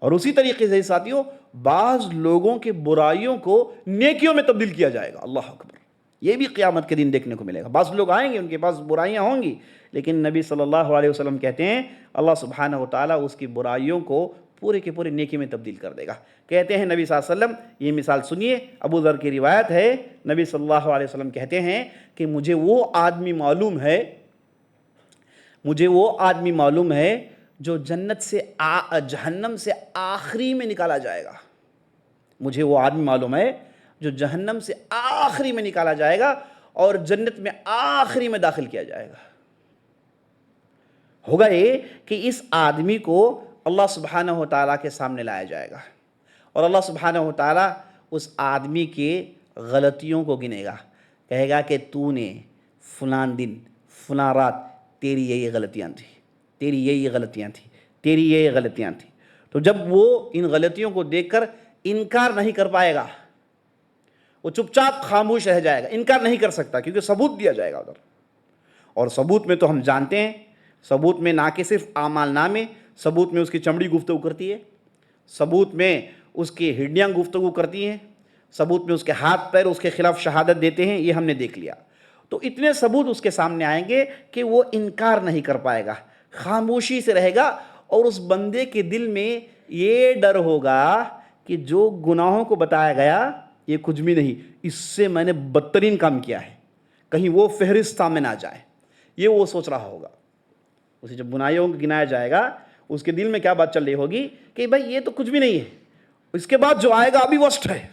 اور اسی طریقے سے ساتھیوں، بعض لوگوں کے برائیوں کو نیکیوں میں تبدیل کیا جائے گا، اللہ اکبر۔ یہ بھی قیامت کے دن دیکھنے کو ملے گا۔ بعض لوگ آئیں گے، ان کے پاس برائیاں ہوں گی، لیکن نبی صلی اللہ علیہ وسلم کہتے ہیں اللہ سبحانہ و تعالیٰ اس کی برائیوں کو پورے کے پورے نیکی میں تبدیل کر دے گا۔ کہتے ہیں نبی صلی اللہ علیہ وسلم، یہ مثال سنیے، ابو ذر کی روایت ہے، نبی صلی اللہ علیہ وسلم کہتے ہیں کہ مجھے وہ آدمی معلوم ہے جو جہنم سے آخری میں نکالا جائے گا۔ مجھے وہ آدمی معلوم ہے جو جہنم سے آخری میں نکالا جائے گا اور جنت میں آخری میں داخل کیا جائے گا۔ ہوگا یہ کہ اس آدمی کو اللہ سبحانہ و تعالیٰ کے سامنے لایا جائے گا، اور اللہ سبحانہ و تعالیٰ اس آدمی کے غلطیوں کو گنے گا، کہے گا کہ تو نے فلان دن فلان رات تیری یہ غلطیاں تھیں، تیری یہ غلطیاں تھیں، تیری یہ غلطیاں تھیں۔ تو جب وہ ان غلطیوں کو دیکھ کر انکار نہیں کر پائے گا، وہ چپ چاپ خاموش رہ جائے گا، انکار نہیں کر سکتا، کیونکہ ثبوت دیا جائے گا ادھر۔ اور ثبوت میں تو ہم جانتے ہیں، ثبوت میں نہ کہ صرف اعمال نامے، ثبوت میں اس کی چمڑی گفتگو کرتی ہے، ثبوت میں اس کی ہڈیاں گفتگو کرتی ہیں، ثبوت میں اس کے ہاتھ پیر اس کے خلاف شہادت دیتے ہیں، یہ ہم نے دیکھ لیا۔ تو اتنے ثبوت اس کے سامنے آئیں گے کہ وہ انکار نہیں کر پائے گا، خاموشی سے رہے گا، اور اس بندے کے دل میں یہ ڈر ہوگا کہ جو گناہوں کو بتایا گیا یہ کچھ بھی نہیں، اس سے میں نے بدترین کام کیا ہے، کہیں وہ فہرست میں نہ جائے، یہ وہ سوچ رہا ہوگا۔ اسے جب گناہوں کو گنایا جائے گا، اس کے دل میں کیا بات چل رہی ہوگی کہ بھائی یہ تو کچھ بھی نہیں ہے، اس کے بعد جو آئے گا ابھی ورسٹ ہے،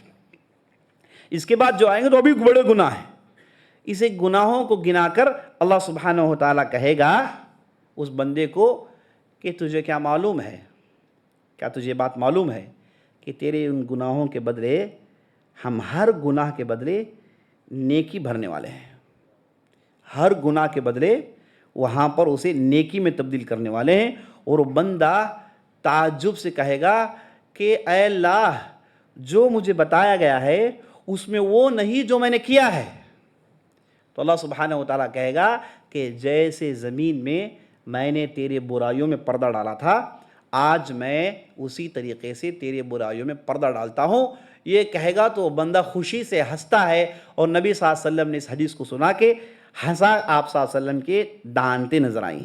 اس کے بعد جو آئیں گے تو ابھی بڑے گناہ ہیں۔ اسے گناہوں کو گنا کر اللہ سبحانہ و تعالیٰ کہے گا اس بندے کو کہ تجھے کیا معلوم ہے، کیا تجھے بات معلوم ہے کہ تیرے ان گناہوں کے بدلے ہم ہر گناہ کے بدلے نیکی بھرنے والے ہیں، ہر گناہ کے بدلے وہاں پر اسے نیکی میں تبدیل کرنے والے ہیں۔ اور وہ بندہ تعجب سے کہے گا کہ اے اللہ، جو مجھے بتایا گیا ہے اس میں وہ نہیں جو میں نے کیا ہے۔ تو اللہ سبحانہ و تعالیٰ کہے گا کہ جیسے زمین میں نے تیرے برائیوں میں پردہ ڈالا تھا، آج میں اسی طریقے سے تیرے برائیوں میں پردہ ڈالتا ہوں۔ یہ کہے گا تو بندہ خوشی سے ہنستا ہے، اور نبی صلی اللہ علیہ وسلم نے اس حدیث کو سنا کے ہنسا، آپ صلی اللہ علیہ وسلم کے دانتیں نظر آئیں،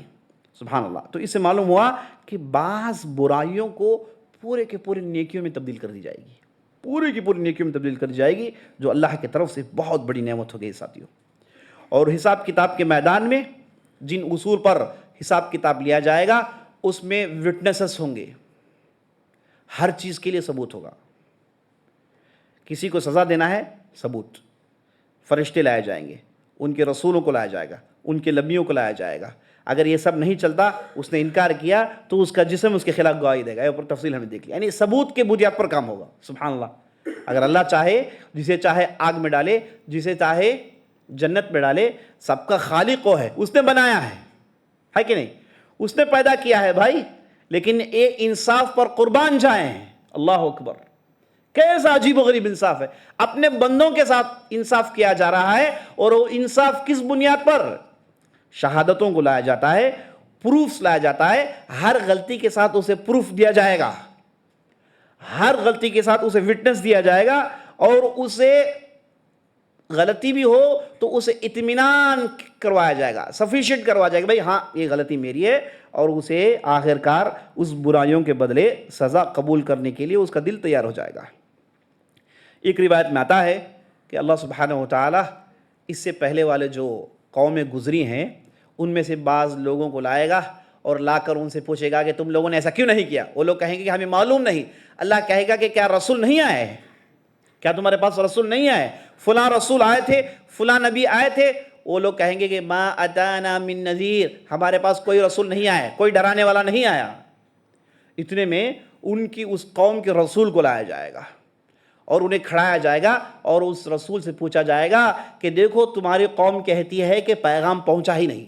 سبحان اللہ۔ تو اس سے معلوم ہوا کہ بعض برائیوں کو پورے کے پورے نیکیوں میں تبدیل کر دی جائے گی، پورے کی پوری نیکیوں میں تبدیل کر دی جائے گی، جو اللہ کی طرف سے بہت بڑی نعمت ہو گئی ساتھیوں۔ اور حساب کتاب کے میدان میں جن اصول پر حساب کتاب لیا جائے گا اس میں وٹنسز ہوں گے، ہر چیز کے لیے ثبوت ہوگا۔ کسی کو سزا دینا ہے، ثبوت، فرشتے لائے جائیں گے، ان کے رسولوں کو لایا جائے گا، ان کے نبیوں کو لایا جائے گا۔ اگر یہ سب نہیں چلتا، اس نے انکار کیا، تو اس کا جسم اس کے خلاف گواہی دے گا۔ یہ اوپر تفصیل ہمیں دیکھ لیا، یعنی ثبوت کے بنیاد پر کام ہوگا، سبحان اللہ۔ اگر اللہ چاہے، جسے چاہے آگ میں ڈالے، جسے چاہے جنت میں ڈالے، سب کا خالق وہ ہے، اس نے بنایا ہے کہ نہیں؟ اس نے پیدا کیا ہے بھائی، لیکن ایک انصاف پر قربان جائیں، اللہ اکبر، کیسا عجیب و غریب انصاف ہے۔ اپنے بندوں کے ساتھ انصاف کیا جا رہا ہے، اور وہ انصاف کس بنیاد پر؟ شہادتوں کو لایا جاتا ہے، پروفز لایا جاتا ہے، ہر غلطی کے ساتھ اسے پروف دیا جائے گا، ہر غلطی کے ساتھ اسے وٹنس دیا جائے گا، اور اسے غلطی بھی ہو تو اسے اطمینان کروایا جائے گا، سفیشینٹ کروایا جائے گا، بھائی ہاں یہ غلطی میری ہے، اور اسے آخرکار اس برائیوں کے بدلے سزا قبول کرنے کے لیے اس کا دل تیار ہو جائے گا۔ ایک روایت میں آتا ہے کہ اللہ سبحانہ و تعالیٰ اس سے پہلے والے جو قومیں گزری ہیں ان میں سے بعض لوگوں کو لائے گا، اور لا کر ان سے پوچھے گا کہ تم لوگوں نے ایسا کیوں نہیں کیا؟ وہ لوگ کہیں گے کہ ہمیں معلوم نہیں۔ اللہ کہے گا کہ کیا رسول نہیں آئے؟ کیا تمہارے پاس رسول نہیں آئے؟ فلاں رسول آئے تھے، فلاں نبی آئے تھے۔ وہ لوگ کہیں گے کہ ما اتانا من نذیر، ہمارے پاس کوئی رسول نہیں آیا، کوئی ڈرانے والا نہیں آیا۔ اتنے میں ان کی اس قوم کے رسول کو لایا جائے گا اور انہیں کھڑایا جائے گا اور اس رسول سے پوچھا جائے گا کہ دیکھو تمہاری قوم کہتی ہے کہ پیغام پہنچا ہی نہیں،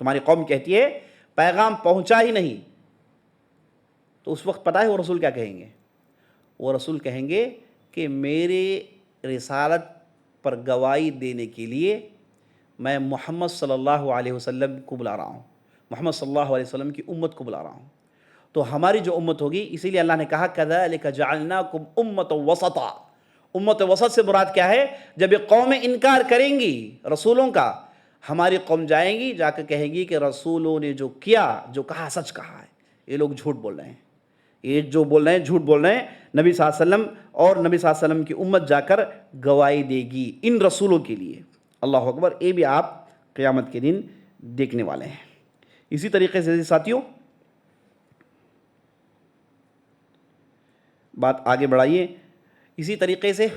تمہاری قوم کہتی ہے پیغام پہنچا ہی نہیں. تو اس وقت پتہ ہے وہ رسول کیا کہیں گے؟ وہ رسول کہیں گے کہ میرے رسالت پر گواہی دینے کے لیے میں محمد صلی اللہ علیہ وسلم کو بلا رہا ہوں، محمد صلی اللہ علیہ وسلم کی امت کو بلا رہا ہوں. تو ہماری جو امت ہوگی، اسی لیے اللہ نے کہا کذالک جعلناکم امۃ وسطا. امت وسط سے مراد کیا ہے؟ جب یہ قومیں انکار کریں گی رسولوں کا، ہماری قوم جائیں گی، جا کر کہیں گی کہ رسولوں نے جو کیا، جو کہا سچ کہا ہے، یہ لوگ جھوٹ بول رہے ہیں، یہ جو بول رہے ہیں جھوٹ بول رہے ہیں. نبی صلی اللہ علیہ وسلم اور نبی صلی اللہ علیہ وسلم کی امت جا کر گواہی دے گی ان رسولوں کے لیے. اللہ اکبر. یہ بھی آپ قیامت کے دن دیکھنے والے ہیں. اسی طریقے سے ساتھیوں بات آگے بڑھائیے. اسی طریقے سے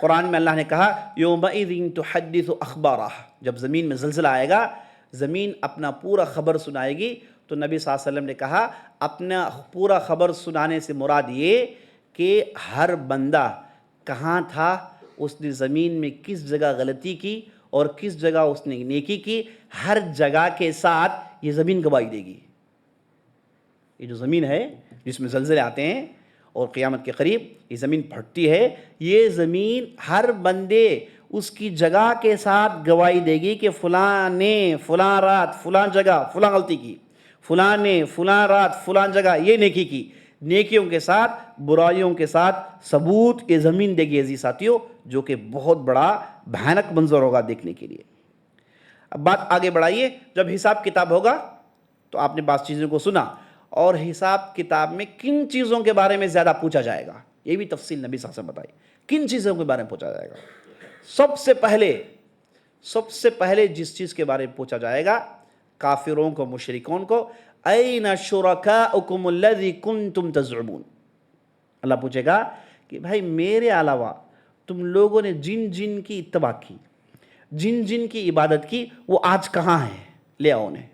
قرآن میں اللہ نے کہا یومئذ تحدث اخبارہ، جب زمین میں زلزلہ آئے گا زمین اپنا پورا خبر سنائے گی. تو نبی صلی اللہ علیہ وسلم نے کہا اپنا پورا خبر سنانے سے مراد یہ کہ ہر بندہ کہاں تھا، اس نے زمین میں کس جگہ غلطی کی اور کس جگہ اس نے نیکی کی، ہر جگہ کے ساتھ یہ زمین گواہی دے گی. یہ جو زمین ہے جس میں زلزلے آتے ہیں اور قیامت کے قریب یہ زمین پھٹتی ہے، یہ زمین ہر بندے اس کی جگہ کے ساتھ گواہی دے گی کہ فلاں نے فلاں رات فلاں جگہ فلاں غلطی کی، فلاں نے فلاں رات فلاں جگہ یہ نیکی کی. نیکیوں کے ساتھ برائیوں کے ساتھ ثبوت یہ زمین دے گی عزیز ساتھیوں، جو کہ بہت بڑا بھیانک منظر ہوگا دیکھنے کے لیے. اب بات آگے بڑھائیے. جب حساب کتاب ہوگا تو آپ نے بعض چیزوں کو سنا، اور حساب کتاب میں کن چیزوں کے بارے میں زیادہ پوچھا جائے گا یہ بھی تفصیل نبی صلی اللہ علیہ وسلم بتائی. کن چیزوں کے بارے میں پوچھا جائے گا؟ سب سے پہلے جس چیز کے بارے میں پوچھا جائے گا کافروں کو، مشرکون کو، این شرکاؤکم الذی کنتم تزعمون. اللہ پوچھے گا کہ بھائی میرے علاوہ تم لوگوں نے جن جن کی اتباع کی، جن جن کی عبادت کی، وہ آج کہاں ہیں؟ لے آؤ انہیں.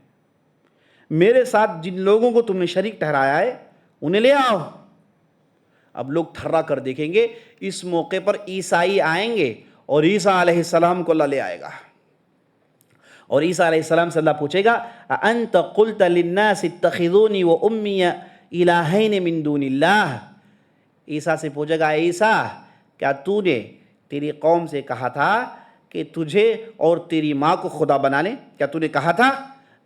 میرے ساتھ جن لوگوں کو تم نے شریک ٹھہرایا ہے انہیں لے آؤ. اب لوگ تھرا کر دیکھیں گے. اس موقع پر عیسائی آئیں گے اور عیسیٰ علیہ السلام کو اللہ لے آئے گا، اور عیسیٰ علیہ السلام سے اللہ پوچھے گا اَأَنْتَ قُلْتَ لِلنَّاسِ اتَّخِذُونِي وَأُمِّيَ إِلَٰهَيْنِ مِن دُونِ اللَّهِ. عیسیٰ سے پوچھے گا عیسیٰ کیا تو نے تیری قوم سے کہا تھا کہ تجھے اور تیری ماں کو خدا بنا لیں؟ کیا تو نے کہا تھا؟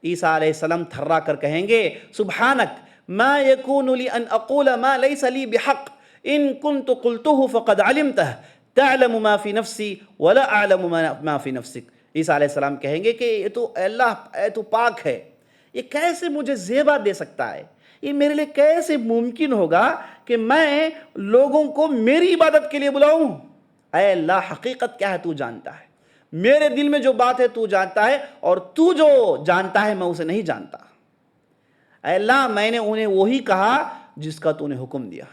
عیسیٰ علیہ السلام تھرا کر کہیں گے سبحانک ما یکون لی ان اقول ما لیس لی بحق ان کنت قلته فقد علمته تعلم ما فی نفسی ولا اعلم ما فی نفسک. عیسیٰ علیہ السلام کہیں گے کہ یہ تو اللہ اے تو پاک ہے، یہ کیسے مجھے زیبا دے سکتا ہے؟ یہ میرے لیے کیسے ممکن ہوگا کہ میں لوگوں کو میری عبادت کے لیے بلاؤں؟ اے اللہ حقیقت کیا ہے تو جانتا ہے، میرے دل میں جو بات ہے تو جانتا ہے، اور تو جو جانتا ہے میں اسے نہیں جانتا. اے اللہ میں نے انہیں وہی کہا جس کا تو نے حکم دیا،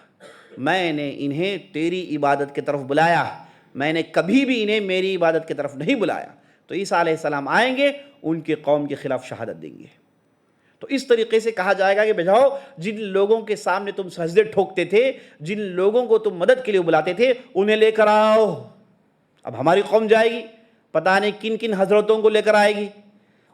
میں نے انہیں تیری عبادت کی طرف بلایا، میں نے کبھی بھی انہیں میری عبادت کی طرف نہیں بلایا. تو عیسیٰ علیہ السلام آئیں گے، ان کے قوم کے خلاف شہادت دیں گے. تو اس طریقے سے کہا جائے گا کہ بھجاؤ جن لوگوں کے سامنے تم سجدے ٹھوکتے تھے، جن لوگوں کو تم مدد کے لیے بلاتے تھے، انہیں لے کر آؤ. اب ہماری قوم جائے گی، پتہ نہیں کن کن حضرتوں کو لے کر آئے گی.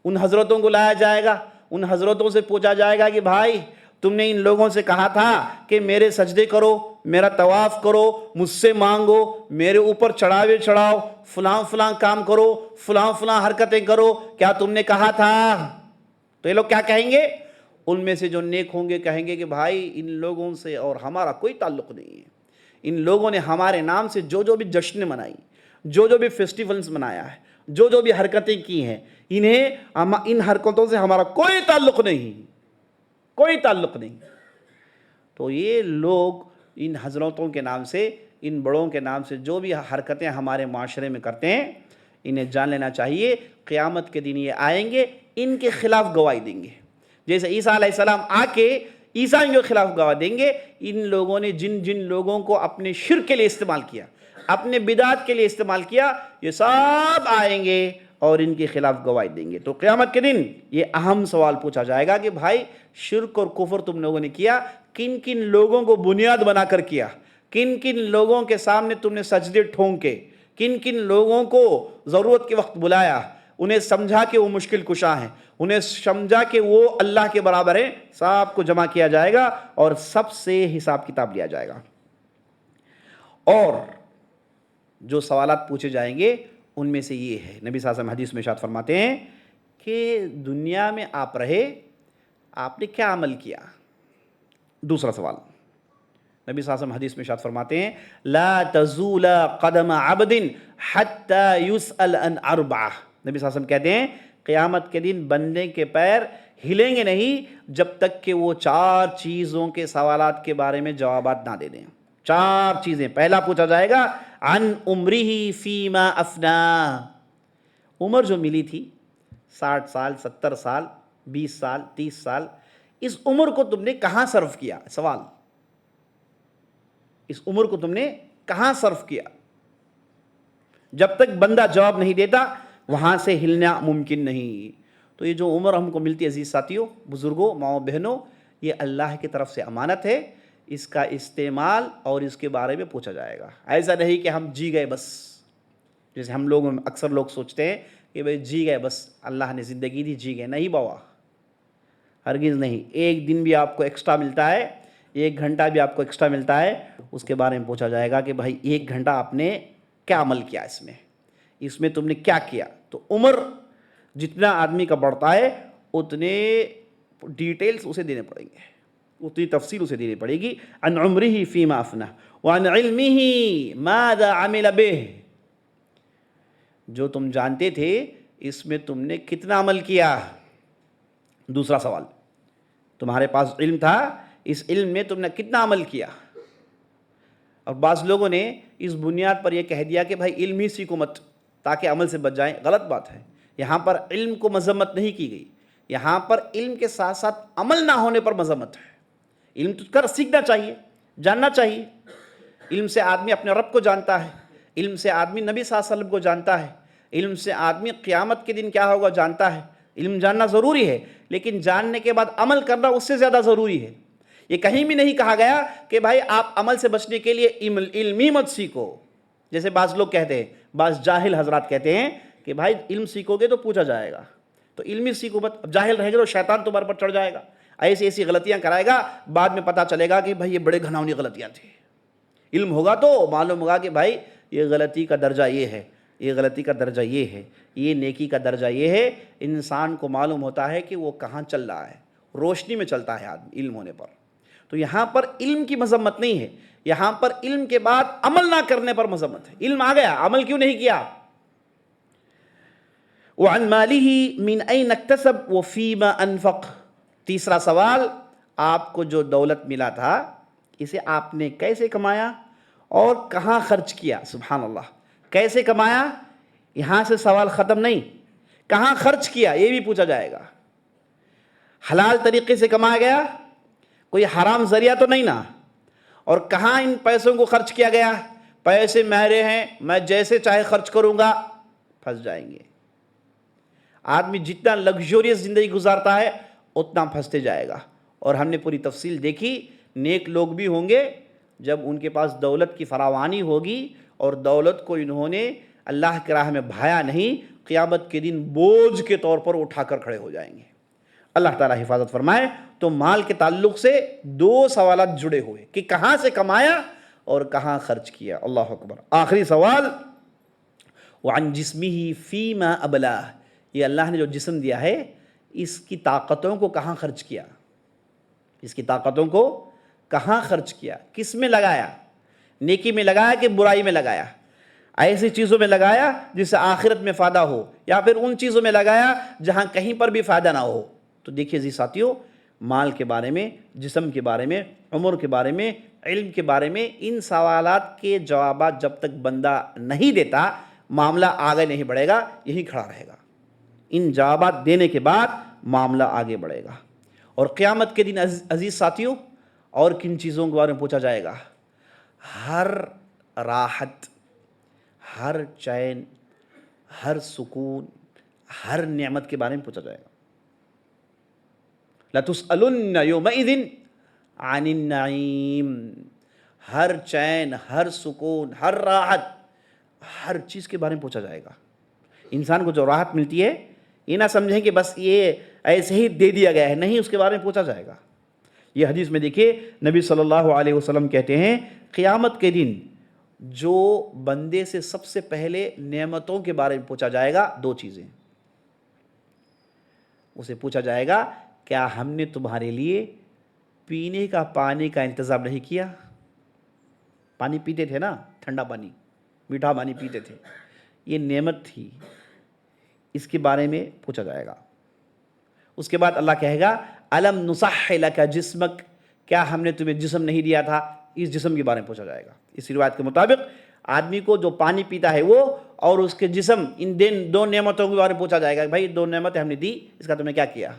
ان حضرتوں کو لایا جائے گا، ان حضرتوں سے پوچھا جائے گا کہ بھائی تم نے ان لوگوں سے کہا تھا کہ میرے سجدے کرو، میرا طواف کرو، مجھ سے مانگو، میرے اوپر چڑھاوے چڑھاؤ، فلاں فلاں کام کرو، فلاں فلاں حرکتیں کرو، کیا تم نے کہا تھا؟ تو یہ لوگ کیا کہیں گے؟ ان میں سے جو نیک ہوں گے کہیں گے کہ بھائی ان لوگوں سے اور ہمارا کوئی تعلق نہیں ہے. ان لوگوں نے ہمارے نام سے جو جو بھی جشن منائی، جو جو بھی فیسٹیولز منایا ہے، جو جو بھی حرکتیں کی ہیں، ان حرکتوں سے ہمارا کوئی تعلق نہیں، کوئی تعلق نہیں. تو یہ لوگ ان حضرتوں کے نام سے، ان بڑوں کے نام سے جو بھی حرکتیں ہمارے معاشرے میں کرتے ہیں، انہیں جان لینا چاہیے قیامت کے دن یہ آئیں گے، ان کے خلاف گواہی دیں گے. جیسے عیسیٰ علیہ السلام آ کے عیسائیوں کے خلاف گواہی دیں گے. ان لوگوں نے جن جن لوگوں کو اپنے شرک کے لیے استعمال کیا، اپنے بدعت کے لیے استعمال کیا، یہ سب آئیں گے اور ان کے خلاف گواہی دیں گے۔ تو قیامت کے دن یہ اہم سوال پوچھا جائے گا کہ بھائی شرک اور کفر تم لوگوں نے کیا، کن کن لوگوں کو بنیاد بنا کر کیا، کن کن لوگوں کے سامنے تم نے سجدے ٹھونکے، کن کن لوگوں کو ضرورت کے وقت بلایا، انہیں سمجھا کہ وہ مشکل کشا ہیں، انہیں سمجھا کہ وہ اللہ کے برابر ہیں۔ سب کو جمع کیا جائے گا اور سب سے حساب کتاب لیا جائے گا۔ اور جو سوالات پوچھے جائیں گے ان میں سے یہ ہے، نبی صلی اللہ علیہ وسلم حدیث میں ارشاد فرماتے ہیں کہ دنیا میں آپ رہے، آپ نے کیا عمل کیا؟ دوسرا سوال، نبی صلی اللہ علیہ وسلم حدیث میں ارشاد فرماتے ہیں لا تزول قدم عبد حتی یسأل عن اربعہ۔ نبی صلی اللہ علیہ وسلم کہتے ہیں قیامت کے دن بندے کے پیر ہلیں گے نہیں جب تک کہ وہ 4 چیزوں کے سوالات کے بارے میں جوابات نہ دے دیں۔ 4 چیزیں۔ پہلا پوچھا جائے گا عن عمرہ فیما افنا، عمر جو ملی تھی 60 سال، 70 سال، 20 سال، 30 سال، اس عمر کو تم نے کہاں صرف کیا؟ سوال، اس عمر کو تم نے کہاں صرف کیا؟ جب تک بندہ جواب نہیں دیتا وہاں سے ہلنا ممکن نہیں۔ تو یہ جو عمر ہم کو ملتی ہے عزیز ساتھیوں، بزرگوں، ماؤں بہنوں، یہ اللہ کی طرف سے امانت ہے، اس کا استعمال اور اس کے بارے میں پوچھا جائے گا۔ ایسا نہیں کہ ہم جی گئے بس، جیسے ہم لوگ اکثر لوگ سوچتے ہیں کہ بھئی جی گئے بس، اللہ نے زندگی دی جی گئے۔ نہیں بابا، ہرگز نہیں۔ ایک دن بھی آپ کو ایکسٹرا ملتا ہے، 1 گھنٹہ بھی آپ کو ایکسٹرا ملتا ہے، اس کے بارے میں پوچھا جائے گا کہ بھائی 1 گھنٹہ آپ نے کیا عمل کیا، اس میں تم نے کیا کیا؟ تو عمر جتنا آدمی کا بڑھتا ہے اتنے ڈیٹیلز اسے دینے پڑیں گے، اتنی تفصیل اسے دینی پڑے گی۔ عن عمرہ فیما افنہ وعن علمہ ماذا عمل بہ، جو تم جانتے تھے اس میں تم نے کتنا عمل کیا؟ دوسرا سوال، تمہارے پاس علم تھا، اس علم میں تم نے کتنا عمل کیا؟ اور بعض لوگوں نے اس بنیاد پر یہ کہہ دیا کہ بھائی علم ہی سیکھو مت تاکہ عمل سے بچ جائیں۔ غلط بات ہے۔ یہاں پر علم کو مذمت نہیں کی گئی، یہاں پر علم کے ساتھ ساتھ عمل نہ ہونے پر مذمت ہے۔ علم تو سیکھنا چاہیے، جاننا چاہیے۔ علم سے آدمی اپنے رب کو جانتا ہے، علم سے آدمی نبی صلی اللہ علیہ وسلم کو جانتا ہے، علم سے آدمی قیامت کے دن کیا ہوگا جانتا ہے۔ علم جاننا ضروری ہے، لیکن جاننے کے بعد عمل کرنا اس سے زیادہ ضروری ہے۔ یہ کہیں بھی نہیں کہا گیا کہ بھائی آپ عمل سے بچنے کے لیے علم ہی مت سیکھو، جیسے بعض لوگ کہتے ہیں، بعض جاہل حضرات کہتے ہیں کہ بھائی علم سیکھو گے تو پوچھا جائے گا، تو علم ہی سیکھو مت۔ اب جاہل رہے گا تو شیطان تمہارے پر چڑھ جائے گا، ایسی غلطیاں کرائے گا، بعد میں پتہ چلے گا کہ بھائی یہ بڑے گھناؤنی غلطیاں تھیں۔ علم ہوگا تو معلوم ہوگا کہ بھائی یہ غلطی کا درجہ یہ ہے، یہ غلطی کا درجہ یہ ہے، یہ نیکی کا درجہ یہ ہے۔ انسان کو معلوم ہوتا ہے کہ وہ کہاں چل رہا ہے، روشنی میں چلتا ہے آدمی علم ہونے پر۔ تو یہاں پر علم کی مذمت نہیں ہے، یہاں پر علم کے بعد عمل نہ کرنے پر مذمت ہے۔ علم آ گیا، عمل کیوں نہیں کیا؟ وعن مالہ من این اکتسب وفیما انفق، تیسرا سوال، آپ کو جو دولت ملا تھا اسے آپ نے کیسے کمایا اور کہاں خرچ کیا؟ سبحان اللہ، کیسے کمایا؟ یہاں سے سوال ختم نہیں، کہاں خرچ کیا یہ بھی پوچھا جائے گا۔ حلال طریقے سے کمایا گیا، کوئی حرام ذریعہ تو نہیں نا؟ اور کہاں ان پیسوں کو خرچ کیا گیا؟ پیسے میرے ہیں، میں جیسے چاہے خرچ کروں گا، پھنس جائیں گے۔ آدمی جتنا لگژریس زندگی گزارتا ہے اتنا پھنستے جائے گا۔ اور ہم نے پوری تفصیل دیکھی، نیک لوگ بھی ہوں گے جب ان کے پاس دولت کی فراوانی ہوگی اور دولت کو انہوں نے اللہ کی راہ میں بھایا نہیں، قیامت کے دن بوجھ کے طور پر اٹھا کر کھڑے ہو جائیں گے۔ اللہ تعالیٰ حفاظت فرمائے۔ تو مال کے تعلق سے 2 سوالات جڑے ہوئے کہ کہاں سے کمایا اور کہاں خرچ کیا۔ اللہ اکبر۔ آخری سوال، وعن جسمہ فیما ابلاہ، یہ اللہ نے جو جسم دیا ہے اس کی طاقتوں کو کہاں خرچ کیا؟ اس کی طاقتوں کو کہاں خرچ کیا؟ کس میں لگایا؟ نیکی میں لگایا کہ برائی میں لگایا؟ ایسی چیزوں میں لگایا جس سے آخرت میں فائدہ ہو، یا پھر ان چیزوں میں لگایا جہاں کہیں پر بھی فائدہ نہ ہو؟ تو دیکھیے عزیز ساتھیوں، مال کے بارے میں، جسم کے بارے میں، عمر کے بارے میں، علم کے بارے میں، ان سوالات کے جوابات جب تک بندہ نہیں دیتا معاملہ آگے نہیں بڑھے گا، یہی کھڑا رہے گا۔ ان جوابات دینے کے بعد معاملہ آگے بڑھے گا۔ اور قیامت کے دن عزیز ساتھیوں اور کن چیزوں کے بارے میں پوچھا جائے گا؟ ہر راحت، ہر چین، ہر سکون، ہر نعمت کے بارے میں پوچھا جائے گا. لَتُسْأَلُنَّ يَوْمَئِذٍ عَنِ النَّعِيمِ. ہر چین، ہر سکون، ہر راحت، ہر چیز کے بارے میں پوچھا جائے گا. انسان کو جو راحت ملتی ہے یہ نہ سمجھیں کہ بس یہ ایسے ہی دے دیا گیا ہے، نہیں، اس کے بارے میں پوچھا جائے گا. یہ حدیث میں دیکھیے نبی صلی اللہ علیہ وسلم کہتے ہیں قیامت کے دن جو بندے سے سب سے پہلے نعمتوں کے بارے میں پوچھا جائے گا، دو چیزیں. اسے پوچھا جائے گا کیا ہم نے تمہارے لیے پینے کا پانی کا انتظام نہیں کیا؟ پانی پیتے تھے نا، ٹھنڈا پانی، میٹھا پانی پیتے تھے، یہ نعمت تھی، اس کے بارے میں پوچھا جائے گا. اس کے بعد اللہ کہے گا الم نصح لک جسمک، کیا ہم نے تمہیں جسم نہیں دیا تھا؟ اس جسم کے بارے میں پوچھا جائے گا. اس روایت کے مطابق آدمی کو جو پانی پیتا ہے وہ اور اس کے جسم، ان دو نعمتوں کے بارے میں پوچھا جائے گا. بھائی دو نعمتیں ہم نے دی، اس کا تم نے کیا کیا؟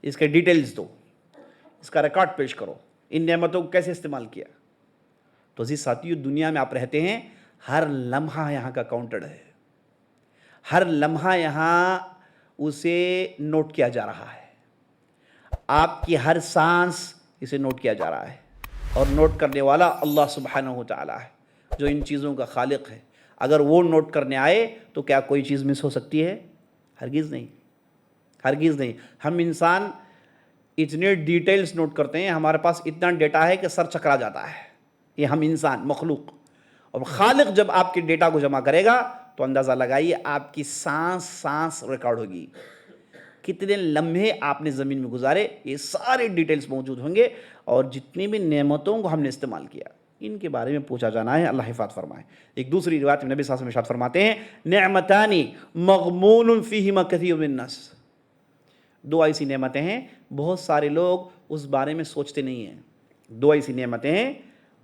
اس کے ڈیٹیلز دو، اس کا ریکارڈ پیش کرو، ان نعمتوں کو کیسے استعمال کیا. تو عزیز ساتھیو، دنیا میں آپ رہتے ہیں، ہر لمحہ یہاں کا کاؤنٹڈ ہے، ہر لمحہ یہاں اسے نوٹ کیا جا رہا ہے. آپ کی ہر سانس اسے نوٹ کیا جا رہا ہے، اور نوٹ کرنے والا اللہ سبحانہ و تعالیٰ ہے جو ان چیزوں کا خالق ہے. اگر وہ نوٹ کرنے آئے تو کیا کوئی چیز مس ہو سکتی ہے؟ ہرگز نہیں، ہرگز نہیں. ہم انسان اتنے ڈیٹیلز نوٹ کرتے ہیں، ہمارے پاس اتنا ڈیٹا ہے کہ سر چکرا جاتا ہے. یہ ہم انسان مخلوق، اور خالق جب آپ کے ڈیٹا کو جمع کرے گا تو اندازہ لگائیے آپ کی سانس ریکارڈ ہوگی، کتنے لمحے آپ نے زمین میں گزارے، یہ سارے ڈیٹیلز موجود ہوں گے. اور جتنی بھی نعمتوں کو ہم نے استعمال کیا ان کے بارے میں پوچھا جانا ہے. اللہ حفاظت فرمائے. ایک دوسری روایت میں نبی صلی اللہ علیہ وسلم ارشاد فرماتے ہیں نعمتان مغمون فیہما کثیر من الناس. دو ایسی نعمتیں ہیں بہت سارے لوگ اس بارے میں سوچتے نہیں ہیں. دو ایسی نعمتیں ہیں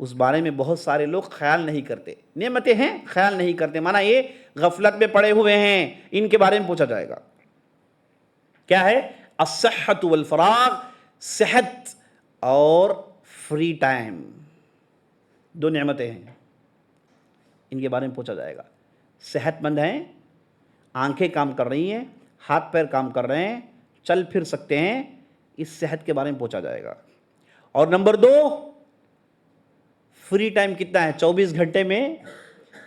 اس بارے میں بہت سارے لوگ خیال نہیں کرتے. نعمتیں ہیں، خیال نہیں کرتے، مانا یہ غفلت میں پڑے ہوئے ہیں. ان کے بارے میں پوچھا جائے گا. کیا ہے؟ الصحت والفراغ، صحت اور فری ٹائم، دو نعمتیں ہیں، ان کے بارے میں پوچھا جائے گا. صحت مند ہیں، آنکھیں کام کر رہی ہیں، ہاتھ پیر کام کر رہے ہیں، چل پھر سکتے ہیں، اس صحت کے بارے میں پوچھا جائے گا. اور نمبر دو، فری ٹائم کتنا ہے، 24 گھنٹے میں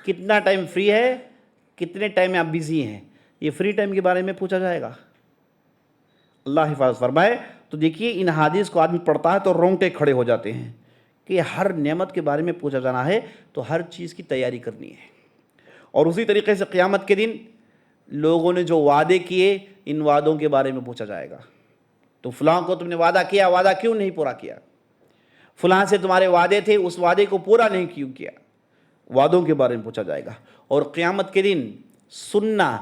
کتنا ٹائم فری ہے، کتنے ٹائم میں آپ بیزی ہیں، یہ فری ٹائم کے بارے میں پوچھا جائے گا. اللہ حفاظت فرمائے. تو دیکھیے ان حدیث کو آدمی پڑھتا ہے تو رونگٹے کھڑے ہو جاتے ہیں کہ ہر نعمت کے بارے میں پوچھا جانا ہے تو ہر چیز کی تیاری کرنی ہے. اور اسی طریقے سے قیامت کے دن لوگوں نے جو وعدے کیے ان وعدوں کے بارے میں پوچھا جائے گا. تو فلاں کو تم نے وعدہ کیا، وعدہ کیوں نہیں پورا کیا؟ فلاں سے تمہارے وعدے تھے، اس وعدے کو پورا نہیں کیوں کیا؟ وعدوں کے بارے میں پوچھا جائے گا. اور قیامت کے دن سننا،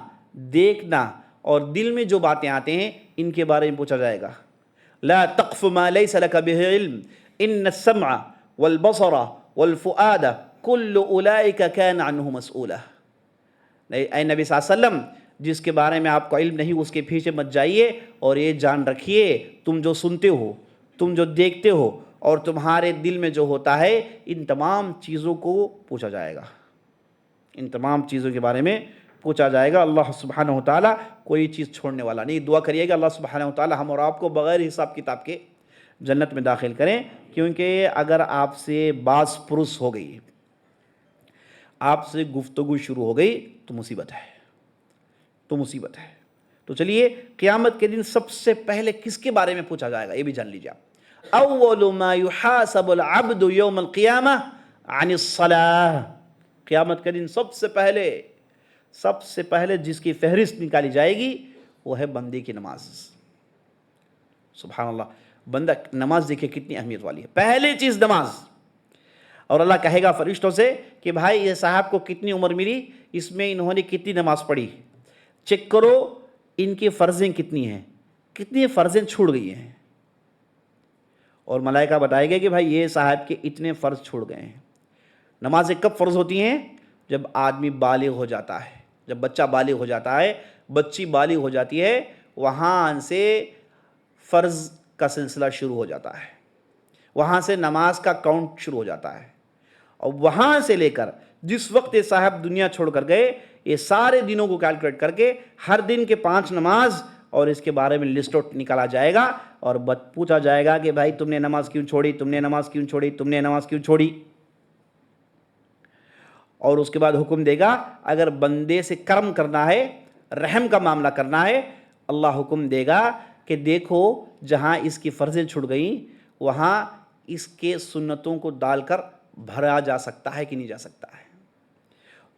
دیکھنا اور دل میں جو باتیں آتے ہیں ان کے بارے میں پوچھا جائے گا. لا تقف ما ليس لك به علم ان السمع والبصر والفؤاد كل اولئك كان عنه مسؤولا. اے نبی صلی اللہ علیہ وسلم، جس کے بارے میں آپ کو علم نہیں اس کے پیچھے مت جائیے، اور یہ جان رکھیے تم جو سنتے ہو، تم جو دیکھتے ہو اور تمہارے دل میں جو ہوتا ہے ان تمام چیزوں کو پوچھا جائے گا. ان تمام چیزوں کے بارے میں پوچھا جائے گا. اللہ سبحانہ و تعالیٰ کوئی چیز چھوڑنے والا نہیں. دعا کریے گا اللہ سبحانہ و تعالیٰ ہم اور آپ کو بغیر حساب کتاب کے جنت میں داخل کریں. کیونکہ اگر آپ سے باز پرس ہو گئی، آپ سے گفتگو شروع ہو گئی تو مصیبت ہے، تو مصیبت ہے. تو چلیے قیامت کے دن سب سے پہلے کس کے بارے میں پوچھا جائے گا یہ بھی جان لیجیے. اول ما يحاسب العبد يوم القیامہ عن الصلاة. قیامت کے دن سب سے پہلے جس کی فہرست نکالی جائے گی وہ ہے بندے کی نماز. سبحان اللہ، بندہ نماز دیکھے کتنی اہمیت والی ہے. پہلی چیز نماز. اور اللہ کہے گا فرشتوں سے کہ بھائی یہ صاحب کو کتنی عمر ملی، اس میں انہوں نے کتنی نماز پڑھی، چیک کرو ان کی فرضیں کتنی ہیں، کتنی فرضیں چھوڑ گئی ہیں. اور ملائکہ بتائے گے کہ بھائی یہ صاحب کے اتنے فرض چھوڑ گئے ہیں. نمازیں کب فرض ہوتی ہیں؟ جب آدمی بالغ ہو جاتا ہے، جب بچہ بالغ ہو جاتا ہے، بچی بالغ ہو جاتی ہے، وہاں سے فرض کا سلسلہ شروع ہو جاتا ہے، وہاں سے نماز کا کاؤنٹ شروع ہو جاتا ہے. اور وہاں سے لے کر جس وقت یہ صاحب دنیا چھوڑ کر گئے یہ سارے دنوں کو کیلکولیٹ کر کے ہر دن کے 5 نماز اور اس کے بارے میں لسٹ آؤٹ نکالا جائے گا اور پوچھا جائے گا کہ بھائی تم نے نماز کیوں چھوڑی، تم نے نماز کیوں چھوڑی، تم نے نماز کیوں چھوڑی. اور اس کے بعد حکم دے گا اگر بندے سے کرم کرنا ہے، رحم کا معاملہ کرنا ہے، اللہ حکم دے گا کہ دیکھو جہاں اس کی فرضیں چھوڑ گئیں وہاں اس کے سنتوں کو ڈال کر بھرا جا سکتا ہے کہ نہیں جا سکتا ہے.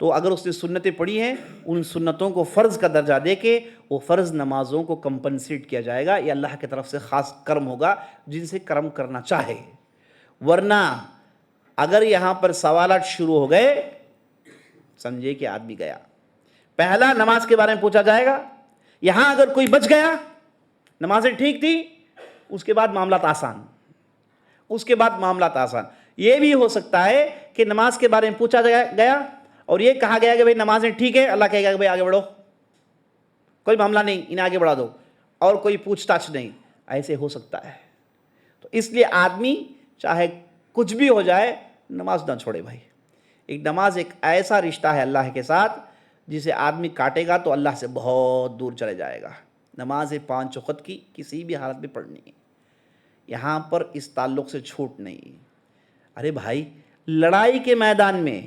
تو اگر اس نے سنتیں پڑھی ہیں ان سنتوں کو فرض کا درجہ دے کے وہ فرض نمازوں کو کمپنسیٹ کیا جائے گا. یہ اللہ کی طرف سے خاص کرم ہوگا جن سے کرم کرنا چاہے. ورنہ اگر یہاں پر سوالات شروع ہو گئے سمجھے کہ آدمی گیا. پہلا نماز کے بارے میں پوچھا جائے گا. یہاں اگر کوئی بچ گیا، نمازیں ٹھیک تھی، اس کے بعد معاملات آسان، اس کے بعد معاملات آسان. یہ بھی ہو سکتا ہے کہ نماز کے بارے میں پوچھا گیا اور یہ کہا گیا کہ بھئی نمازیں ٹھیک ہے، اللہ کہے گا کہ بھئی آگے بڑھو، کوئی معاملہ نہیں، انہیں آگے بڑھا دو اور کوئی پوچھ تاچھ نہیں. ایسے ہو سکتا ہے. تو اس لیے آدمی چاہے کچھ بھی ہو جائے نماز نہ چھوڑے بھائی. ایک نماز ایک ایسا رشتہ ہے اللہ کے ساتھ جسے آدمی کاٹے گا تو اللہ سے بہت دور چلے جائے گا. نماز 5 وقت کی کسی بھی حالت میں پڑھنی ہے، یہاں پر اس تعلق سے چھوٹ نہیں. ارے بھائی لڑائی کے میدان میں،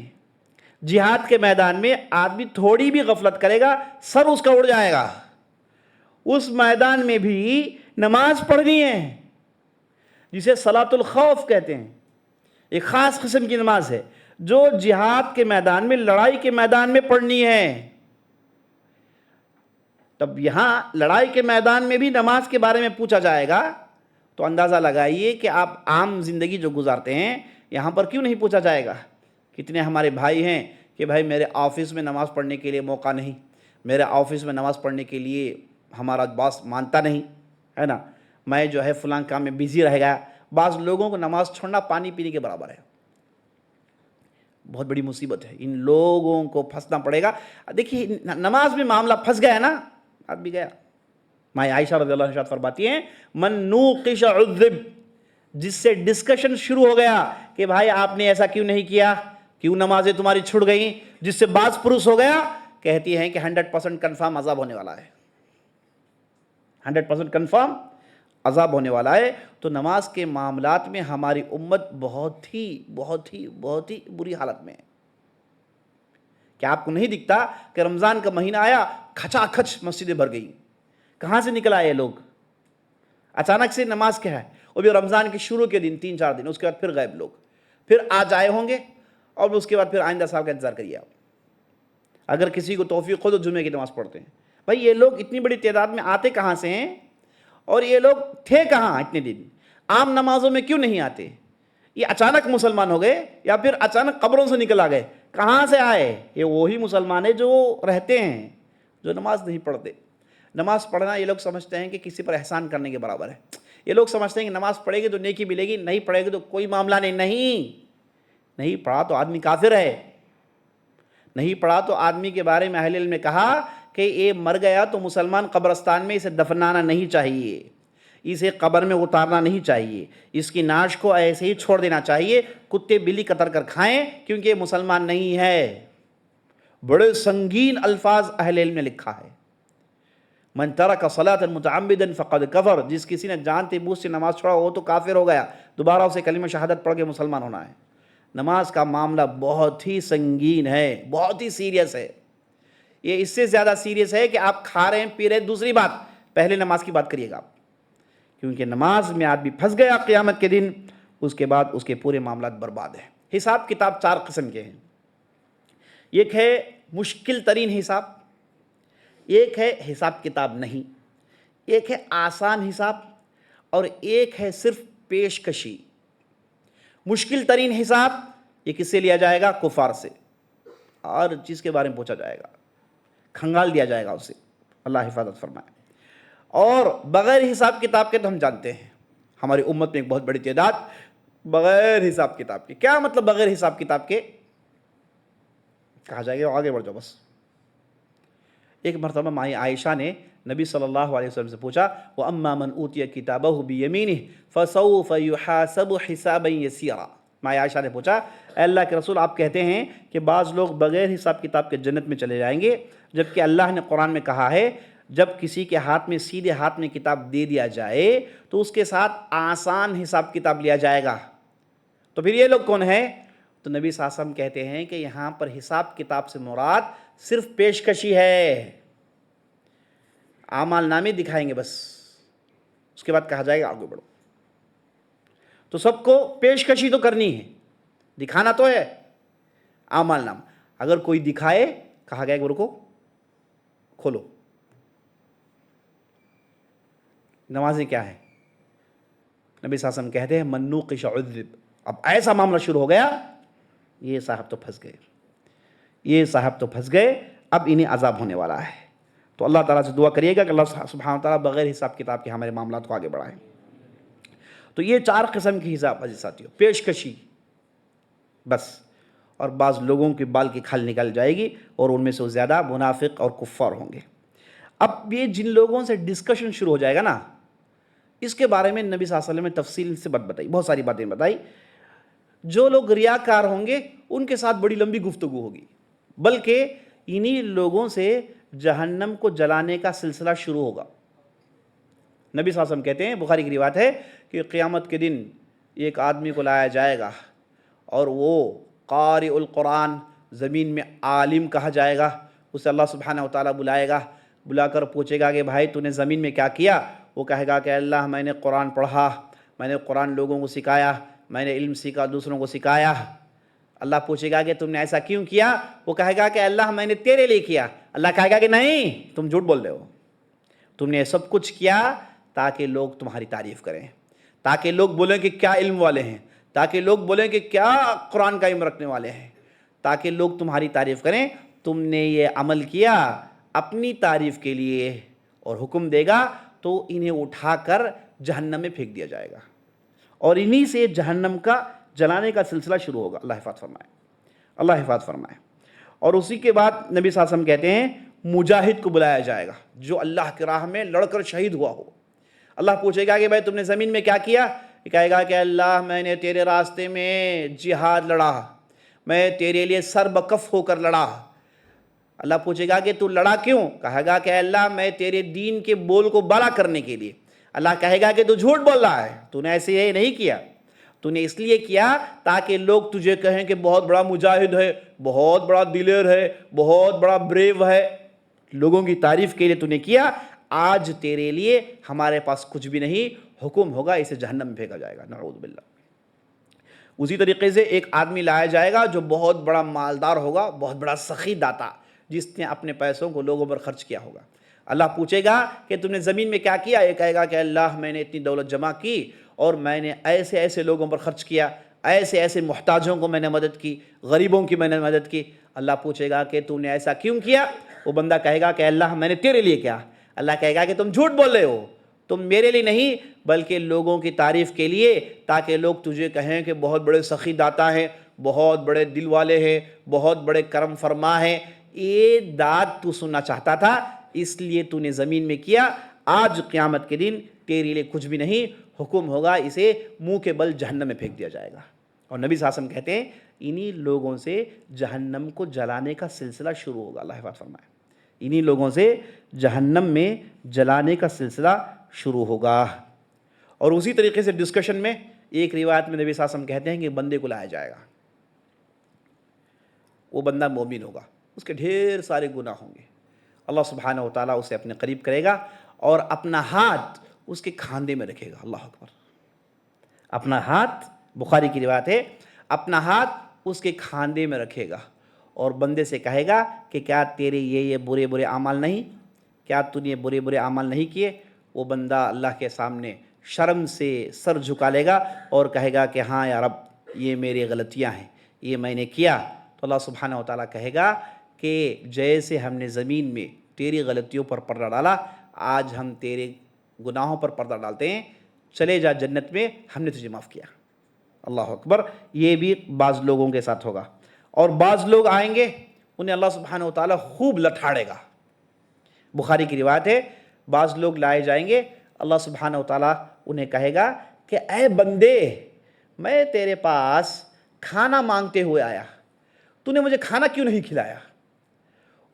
جہاد کے میدان میں آدمی تھوڑی بھی غفلت کرے گا سر اس کا اڑ جائے گا. اس میدان میں بھی نماز پڑھنی ہے جسے صلاۃ الخوف کہتے ہیں. ایک خاص قسم کی نماز ہے جو جہاد کے میدان میں، لڑائی کے میدان میں پڑھنی ہے. تب یہاں لڑائی کے میدان میں بھی نماز کے بارے میں پوچھا جائے گا تو اندازہ لگائیے کہ آپ عام زندگی جو گزارتے ہیں یہاں پر کیوں نہیں پوچھا جائے گا. کتنے ہمارے بھائی ہیں کہ بھائی میرے آفس میں نماز پڑھنے کے لیے موقع نہیں، میرے آفس میں نماز پڑھنے کے لیے ہمارا باس مانتا نہیں ہے نا، میں جو ہے فلاں کام میں بیزی رہ گیا. بعض لوگوں کو نماز چھوڑنا پانی پینے کے برابر ہے. بہت بڑی مصیبت ہے، ان لوگوں کو پھنسنا پڑے گا. دیکھیے نماز میں معاملہ پھنس گیا نا، آدمی گیا. ماں عائشہ رضی اللہ عنہا فرماتی ہیں من نوقش عذب، جس سے ڈسکشن شروع ہو گیا کہ بھائی آپ نے ایسا کیوں نہیں کیا، کیوں نمازیں تمہاری چھوٹ گئیں، جس سے باز پرس ہو گیا، کہتی ہیں کہ 100% کنفرم عذاب ہونے والا ہے. 100% کنفرم عذاب ہونے والا ہے. تو نماز کے معاملات میں ہماری امت بہت ہی بری حالت میں ہے. کیا آپ کو نہیں دکھتا کہ رمضان کا مہینہ آیا کھچا کھچ مسجدیں بھر گئی؟ کہاں سے نکل آئے لوگ؟ اچانک سے نماز کیا ہے، وہ بھی رمضان کے شروع کے دن 3-4 دن، اس کے بعد پھر غائب لوگ، پھر آج آئے ہوں گے اور اس کے بعد پھر آئندہ سال کا انتظار کریے آپ. اگر کسی کو توفیق ہو تو جمعے کی نماز پڑھتے ہیں. بھائی یہ لوگ اتنی بڑی تعداد میں آتے کہاں سے ہیں اور یہ لوگ تھے کہاں اتنے دن؟ عام نمازوں میں کیوں نہیں آتے؟ یہ اچانک مسلمان ہو گئے یا پھر اچانک قبروں سے نکل آ گئے؟ کہاں سے آئے؟ یہ وہی مسلمان ہیں جو رہتے ہیں، جو نماز نہیں پڑھتے. نماز پڑھنا یہ لوگ سمجھتے ہیں کہ کسی پر احسان کرنے کے برابر ہے. یہ لوگ سمجھتے ہیں کہ نماز پڑھے گی تو نیکی ملے گی، نہیں پڑھے گی تو کوئی معاملہ نہیں پڑھا تو آدمی کافر ہے. نہیں پڑھا تو آدمی کے بارے میں اہل علم نے کہا کہ یہ مر گیا تو مسلمان قبرستان میں اسے دفنانا نہیں چاہیے، اسے قبر میں اتارنا نہیں چاہیے، اس کی نعش کو ایسے ہی چھوڑ دینا چاہیے، کتے بلی قتل کر کھائیں کیونکہ یہ مسلمان نہیں ہے. بڑے سنگین الفاظ اہل علم نے لکھا ہے. من ترک صلاة متعمدا فقد کفر، جس کسی نے جانتے بوجھ سے نماز چھوڑا وہ تو کافر ہو گیا، دوبارہ اسے کلمہ شہادت پڑھ کے مسلمان ہونا ہے. نماز کا معاملہ بہت ہی سنگین ہے، بہت ہی سیریس ہے. یہ اس سے زیادہ سیریس ہے کہ آپ کھا رہے ہیں پی رہے ہیں. دوسری بات، پہلے نماز کی بات کریے گا آپ، کیونکہ نماز میں آدمی پھنس گیا قیامت کے دن، اس کے بعد اس کے پورے معاملات برباد ہیں. حساب کتاب 4 قسم کے ہیں. ایک ہے مشکل ترین حساب، ایک ہے حساب کتاب نہیں، ایک ہے آسان حساب، اور ایک ہے صرف پیشکشی. مشکل ترین حساب یہ کس سے لیا جائے گا؟ کفار سے. اور چیز کے بارے میں پوچھا جائے گا، کھنگال دیا جائے گا اسے، اللہ حفاظت فرمائے. اور بغیر حساب کتاب کے تو ہم جانتے ہیں ہماری امت میں ایک بہت بڑی تعداد بغیر حساب کتاب کے. کیا مطلب بغیر حساب کتاب کے؟ کہا جائے گا آگے بڑھ جاؤ بس. ایک مرتبہ ماں عائشہ نے نبی صلی اللہ علیہ وسلم سے پوچھا وَأَمَّا مَنْ أُوتِيَ كِتَابَهُ بِيَمِينِهِ فَسَوْفَ يُحَاسَبُ حِسَابًا يَسِيرًا. ماں عائشہ نے پوچھا اے اللہ کے رسول آپ کہتے ہیں کہ بعض لوگ بغیر حساب کتاب کے جنت میں چلے جائیں گے، جبکہ اللہ نے قرآن میں کہا ہے جب کسی کے ہاتھ میں سیدھے ہاتھ میں کتاب دے دیا جائے تو اس کے ساتھ آسان حساب کتاب لیا جائے گا، تو پھر یہ لوگ کون ہیں؟ تو نبی صلی اللہ علیہ وسلم کہتے ہیں کہ یہاں پر حساب کتاب سے مراد صرف پیشکشی ہے، اعمال نامے دکھائیں گے بس، اس کے بعد کہا جائے گا آگے بڑھو۔ تو سب کو پیشکشی تو کرنی ہے، دکھانا تو ہے اعمال نامہ، اگر کوئی دکھائے کہا گیا کہ رکو کھولو۔ نمازیں کیا ہے؟ نبی صلی اللہ علیہ وسلم کہتے ہیں من نوقش عذب، اب ایسا معاملہ شروع ہو گیا، یہ صاحب تو پھنس گئے، یہ صاحب تو پھنس گئے، اب انہیں عذاب ہونے والا ہے۔ تو اللہ تعالیٰ سے دعا کریے گا کہ اللہ سبحانہ وتعالیٰ بغیر حساب کتاب کے ہمارے معاملات کو آگے بڑھائیں۔ تو یہ 4 قسم کی حساب عزیز ساتھیوں، پیشکشی بس، اور بعض لوگوں کے بال کی کھال نکل جائے گی اور ان میں سے زیادہ منافق اور کفار ہوں گے۔ اب یہ جن لوگوں سے ڈسکشن شروع ہو جائے گا نا، اس کے بارے میں نبی صلی اللہ علیہ وسلم نے تفصیل سے بات بتائی، بہت ساری باتیں بتائی۔ جو لوگ ریاکار ہوں گے ان کے ساتھ بڑی لمبی گفتگو ہوگی، بلکہ انہی لوگوں سے جہنم کو جلانے کا سلسلہ شروع ہوگا۔ نبی صلی اللہ علیہ وسلم کہتے ہیں، بخاری کی روایت ہے کہ قیامت کے دن ایک آدمی کو لایا جائے گا اور وہ قارئ القرآن، زمین میں عالم کہا جائے گا، اسے اللہ سبحانہ وتعالیٰ بلائے گا، بلا کر پوچھے گا کہ بھائی تو نے زمین میں کیا کیا؟ وہ کہے گا کہ اللہ میں نے قرآن پڑھا، میں نے قرآن لوگوں کو سکھایا، میں نے علم سیکھا دوسروں کو سکھایا۔ اللہ پوچھے گا کہ تم نے ایسا کیوں کیا؟ وہ کہے گا کہ اللہ میں نے تیرے لیے کیا۔ اللہ کہے گا کہ نہیں، تم جھوٹ بول رہے ہو، تم نے سب کچھ کیا تاکہ لوگ تمہاری تعریف کریں، تاکہ لوگ بولیں کہ کیا علم والے ہیں، تاکہ لوگ بولیں کہ کیا قرآن کا علم رکھنے والے ہیں، تاکہ لوگ تمہاری تعریف کریں۔ تم نے یہ عمل کیا اپنی تعریف کے لیے، اور حکم دے گا تو انہیں اٹھا کر جہنم میں پھینک دیا جائے گا، اور انہی سے جہنم کا جلانے کا سلسلہ شروع ہوگا۔ اللہ حفاظت فرمائے، اللہ حفاظت فرمائے۔ اور اسی کے بعد نبی صلی اللہ علیہ وسلم کہتے ہیں مجاہد کو بلایا جائے گا جو اللہ کی راہ میں لڑ کر شہید ہوا ہو۔ اللہ پوچھے گا کہ بھائی تم نے زمین میں کیا کیا؟ یہ کہے گا کہ اللہ میں نے تیرے راستے میں جہاد لڑا، میں تیرے لیے سر بکف ہو کر لڑا۔ اللہ پوچھے گا کہ تو لڑا کیوں؟ کہے گا کہ اللہ میں تیرے دین کے بول کو بالا کرنے کے لیے۔ اللہ کہے گا کہ تو جھوٹ بول رہا ہے، تو نے ایسے یہ نہیں کیا، تو نے اس لیے کیا تاکہ لوگ تجھے کہیں کہ بہت بڑا مجاہد ہے، بہت بڑا دلیر ہے، بہت بڑا بریو ہے، لوگوں کی تعریف کے لیے تو نے کیا۔ آج تیرے لیے ہمارے پاس کچھ بھی نہیں، حکم ہوگا اسے جہنم میں پھینکا جائے گا، نعوذ باللہ۔ اسی طریقے سے ایک آدمی لایا جائے گا جو بہت بڑا مالدار ہوگا، بہت بڑا سخی داتا، جس نے اپنے پیسوں کو لوگوں پر خرچ کیا ہوگا۔ اللہ پوچھے گا کہ تم نے زمین میں کیا کیا؟ یہ کہے گا کہ اللہ میں نے اتنی دولت جمع کی اور میں نے ایسے ایسے لوگوں پر خرچ کیا، ایسے ایسے محتاجوں کو میں نے مدد کی، غریبوں کی میں نے مدد کی۔ اللہ پوچھے گا کہ تم نے ایسا کیوں کیا؟ وہ بندہ کہے گا کہ اللہ میں نے تیرے لیے کیا۔ اللہ کہے گا کہ تم جھوٹ بول رہے ہو، تم میرے لیے نہیں بلکہ لوگوں کی تعریف کے لیے، تاکہ لوگ تجھے کہیں کہ بہت بڑے سخی داتا ہیں، بہت بڑے دل والے ہیں، بہت بڑے کرم فرما ہیں۔ یہ داد تو سننا چاہتا تھا، اس لیے تو نے زمین میں کیا۔ آج قیامت کے دن تیرے لیے کچھ بھی نہیں، حکم ہوگا اسے منہ کے بل جہنم میں پھینک دیا جائے گا۔ اور نبی صلی اللہ علیہ وسلم کہتے ہیں انہی لوگوں سے جہنم کو جلانے کا سلسلہ شروع ہوگا، اللہ حفاظت فرمائے، انہی لوگوں سے جہنم میں جلانے کا سلسلہ شروع ہوگا۔ اور اسی طریقے سے ڈسکشن میں ایک روایت میں نبی صلی اللہ علیہ وسلم کہتے ہیں کہ بندے کو لایا جائے گا، وہ بندہ مومن ہوگا، اس کے ڈھیر سارے گناہ ہوں گے، اللہ سبحانہ و تعالیٰ اسے اپنے قریب کرے گا اور اپنا ہاتھ اس کے کھاندے میں رکھے گا، اللہ اکبر، اپنا ہاتھ، بخاری کی روایت ہے، اپنا ہاتھ اس کے کھاندے میں رکھے گا اور بندے سے کہے گا کہ کیا تیرے یہ برے برے اعمال نہیں، کیا تو نے یہ برے برے اعمال نہیں کیے؟ وہ بندہ اللہ کے سامنے شرم سے سر جھکا لے گا اور کہے گا کہ ہاں یا رب یہ میری غلطیاں ہیں، یہ میں نے کیا۔ تو اللہ سبحانہ و تعالیٰ کہے گا کہ جیسے ہم نے زمین میں تیری غلطیوں پر پردہ ڈالا، آج ہم تیرے گناہوں پر پردہ ڈالتے ہیں، چلے جا جنت میں، ہم نے تجھے معاف کیا۔ اللہ اکبر۔ یہ بھی بعض لوگوں کے ساتھ ہوگا، اور بعض لوگ آئیں گے انہیں اللہ سبحانہ و تعالیٰ خوب لٹھاڑے گا۔ بخاری کی روایت ہے بعض لوگ لائے جائیں گے، اللہ سبحانہ و تعالیٰ انہیں کہے گا کہ اے بندے، میں تیرے پاس کھانا مانگتے ہوئے آیا, تو نے مجھے کھانا کیوں نہیں کھلایا؟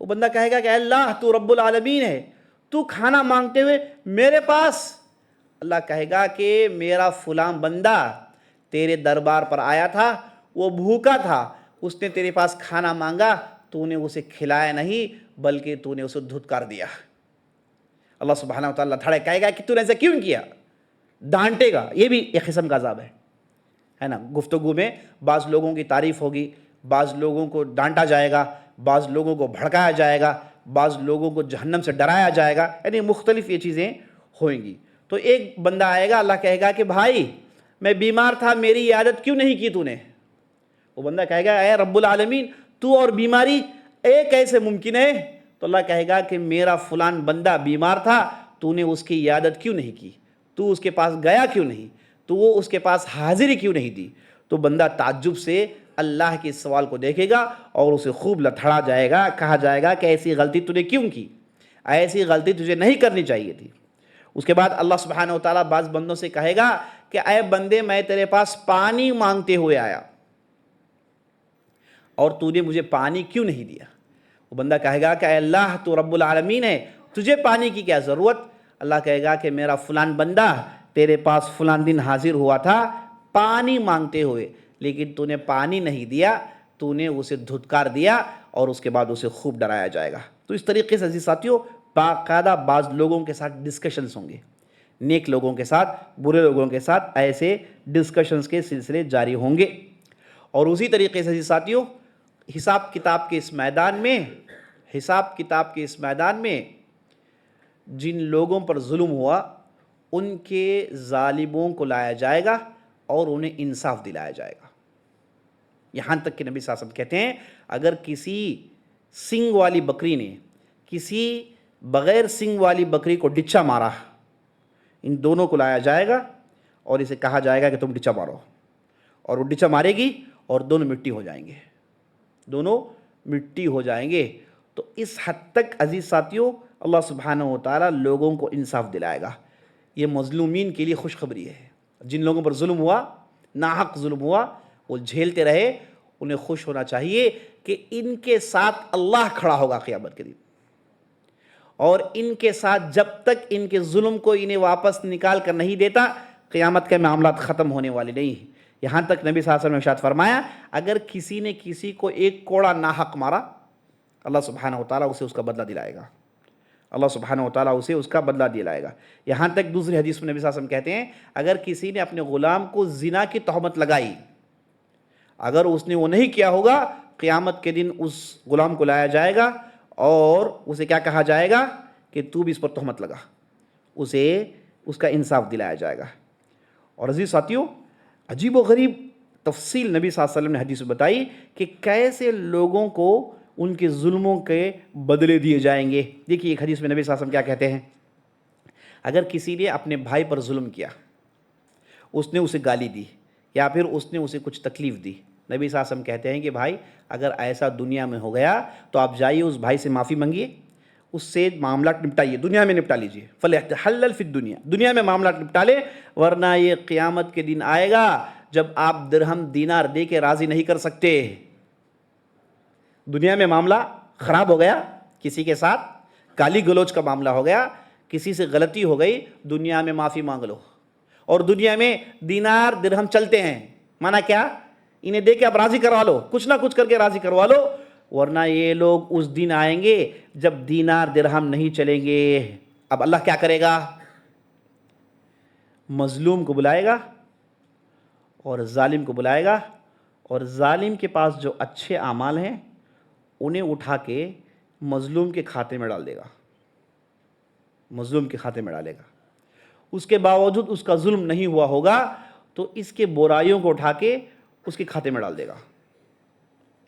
وہ بندہ کہے گا کہ اللہ تو رب العالمین ہے, تو کھانا مانگتے ہوئے میرے پاس. اللہ کہے گا کہ میرا فلاں بندہ تیرے دربار پر آیا تھا, وہ بھوکا تھا, اس نے تیرے پاس کھانا مانگا, تو نے اسے کھلایا نہیں بلکہ تو نے اسے دھتکار دیا. اللہ سبحانہ و تعالیٰ دھڑے کہے گا کہ تو نے ایسا کیوں کیا, ڈانٹے گا. یہ بھی ایک قسم کا عذاب ہے نا. گفتگو میں بعض لوگوں کی تعریف ہوگی, بعض لوگوں کو ڈانٹا جائے گا, بعض لوگوں کو بھڑکایا جائے گا, بعض لوگوں کو جہنم سے ڈرایا جائے گا, یعنی مختلف یہ چیزیں ہوئیں گی. تو ایک بندہ آئے گا, اللہ کہے گا کہ بھائی میں بیمار تھا, میری عیادت کیوں نہیں کی تو نے؟ وہ بندہ کہے گا اے رب العالمین تو اور بیماری ایک کیسے ممکن ہے؟ تو اللہ کہے گا کہ میرا فلان بندہ بیمار تھا, تو نے اس کی عیادت کیوں نہیں کی, تو اس کے پاس گیا کیوں نہیں, تو وہ اس کے پاس حاضری کیوں نہیں دی؟ تو بندہ تعجب سے اللہ کے اس سوال کو دیکھے گا اور اسے خوب لتھڑا جائے گا, کہا جائے گا کہ ایسی غلطی تو نے کیوں کی, ایسی غلطی تجھے نہیں کرنی چاہیے تھی. اس کے بعد اللہ سبحانہ و تعالیٰ بعض بندوں سے کہے گا کہ اے بندے میں تیرے پاس پانی مانگتے ہوئے آیا اور تو نے مجھے پانی کیوں نہیں دیا؟ وہ بندہ کہے گا کہ اے اللہ تو رب العالمین ہے, تجھے پانی کی کیا ضرورت؟ اللہ کہے گا کہ میرا فلان بندہ تیرے پاس فلان دن حاضر ہوا تھا پانی مانگتے ہوئے, لیکن تو نے پانی نہیں دیا, تو نے اسے دھتکار دیا اور اس کے بعد اسے خوب ڈرایا جائے گا. تو اس طریقے سے عزیز ساتھیوں باقاعدہ بعض لوگوں کے ساتھ ڈسکشنز ہوں گے, نیک لوگوں کے ساتھ, برے لوگوں کے ساتھ ایسے ڈسکشنز کے سلسلے جاری ہوں گے. اور اسی طریقے سے عزیز ساتھیوں حساب کتاب کے اس میدان میں جن لوگوں پر ظلم ہوا ان کے ظالموں کو لایا جائے گا اور انہیں انصاف دلایا جائے گا. یہاں تک کہ نبی صلی اللہ علیہ وسلم کہتے ہیں اگر کسی سنگ والی بکری نے کسی بغیر سنگ والی بکری کو ڈچا مارا, ان دونوں کو لایا جائے گا اور اسے کہا جائے گا کہ تم ڈچا مارو, اور وہ ڈچا مارے گی اور دونوں مٹی ہو جائیں گے. تو اس حد تک عزیز ساتھیوں اللہ سبحانہ و تعالیٰ لوگوں کو انصاف دلائے گا. یہ مظلومین کے لیے خوشخبری ہے. جن لوگوں پر ظلم ہوا, ناحق ظلم ہوا, وہ جھیلتے رہے, انہیں خوش ہونا چاہیے کہ ان کے ساتھ اللہ کھڑا ہوگا قیامت کے دن, اور ان کے ساتھ جب تک ان کے ظلم کو انہیں واپس نکال کر نہیں دیتا قیامت کے معاملات ختم ہونے والے نہیں ہیں. یہاں تک نبی صلی اللہ علیہ وسلم نے ارشاد فرمایا اگر کسی نے کسی کو ایک کوڑا ناحق مارا, اللہ سبحانہ و تعالیٰ اسے اس کا بدلہ دلائے گا. یہاں تک دوسری حدیث میں نبی صلی اللہ علیہ وسلم کہتے ہیں اگر کسی نے اپنے غلام کو زنا کی تہمت لگائی, اگر اس نے وہ نہیں کیا ہوگا, قیامت کے دن اس غلام کو لایا جائے گا اور اسے کیا کہا جائے گا کہ تو بھی اس پر تہمت لگا, اسے اس کا انصاف دلایا جائے گا. اور عزیز ساتھیوں عجیب و غریب تفصیل نبی صلی اللہ علیہ وسلم نے حدیث میں بتائی کہ کیسے لوگوں کو ان کے ظلموں کے بدلے دیے جائیں گے. دیکھیے ایک حدیث میں نبی صلی اللہ علیہ وسلم کیا کہتے ہیں, اگر کسی نے اپنے بھائی پر ظلم کیا, اس نے اسے گالی دی یا پھر اس نے اسے کچھ تکلیف دی, نبی صلی اللہ علیہ وسلم کہتے ہیں کہ بھائی اگر ایسا دنیا میں ہو گیا تو آپ جائیے اس بھائی سے معافی منگیے, اس سے معاملات نپٹائیے, دنیا میں نپٹا لیجیے. فَلْيَحْتَحَلَّلْ فِي الدُّنْيَا, دنیا میں معاملات نپٹا لے, ورنہ یہ قیامت کے دن آئے گا جب آپ درہم دینار دے کے راضی نہیں کر سکتے. دنیا میں معاملہ خراب ہو گیا, کسی کے ساتھ گالی گلوچ کا معاملہ ہو گیا, کسی سے غلطی ہو گئی, دنیا میں معافی مانگ لو. اور دنیا میں دینار درہم چلتے ہیں, مانا کیا, انہیں دے کے آپ راضی کروا لو, کچھ نہ کچھ کر کے راضی کروا لو, ورنہ یہ لوگ اس دن آئیں گے جب دینار درہم نہیں چلیں گے. اب اللہ کیا کرے گا, مظلوم کو بلائے گا اور ظالم کو بلائے گا, اور ظالم کے پاس جو اچھے اعمال ہیں انہیں اٹھا کے مظلوم کے کھاتے میں ڈال دے گا, مظلوم کے کھاتے میں ڈالے گا. اس کے باوجود اس کا ظلم نہیں ہوا ہوگا تو اس کے برائیوں کو اٹھا کے اس کے کھاتے میں ڈال دے گا.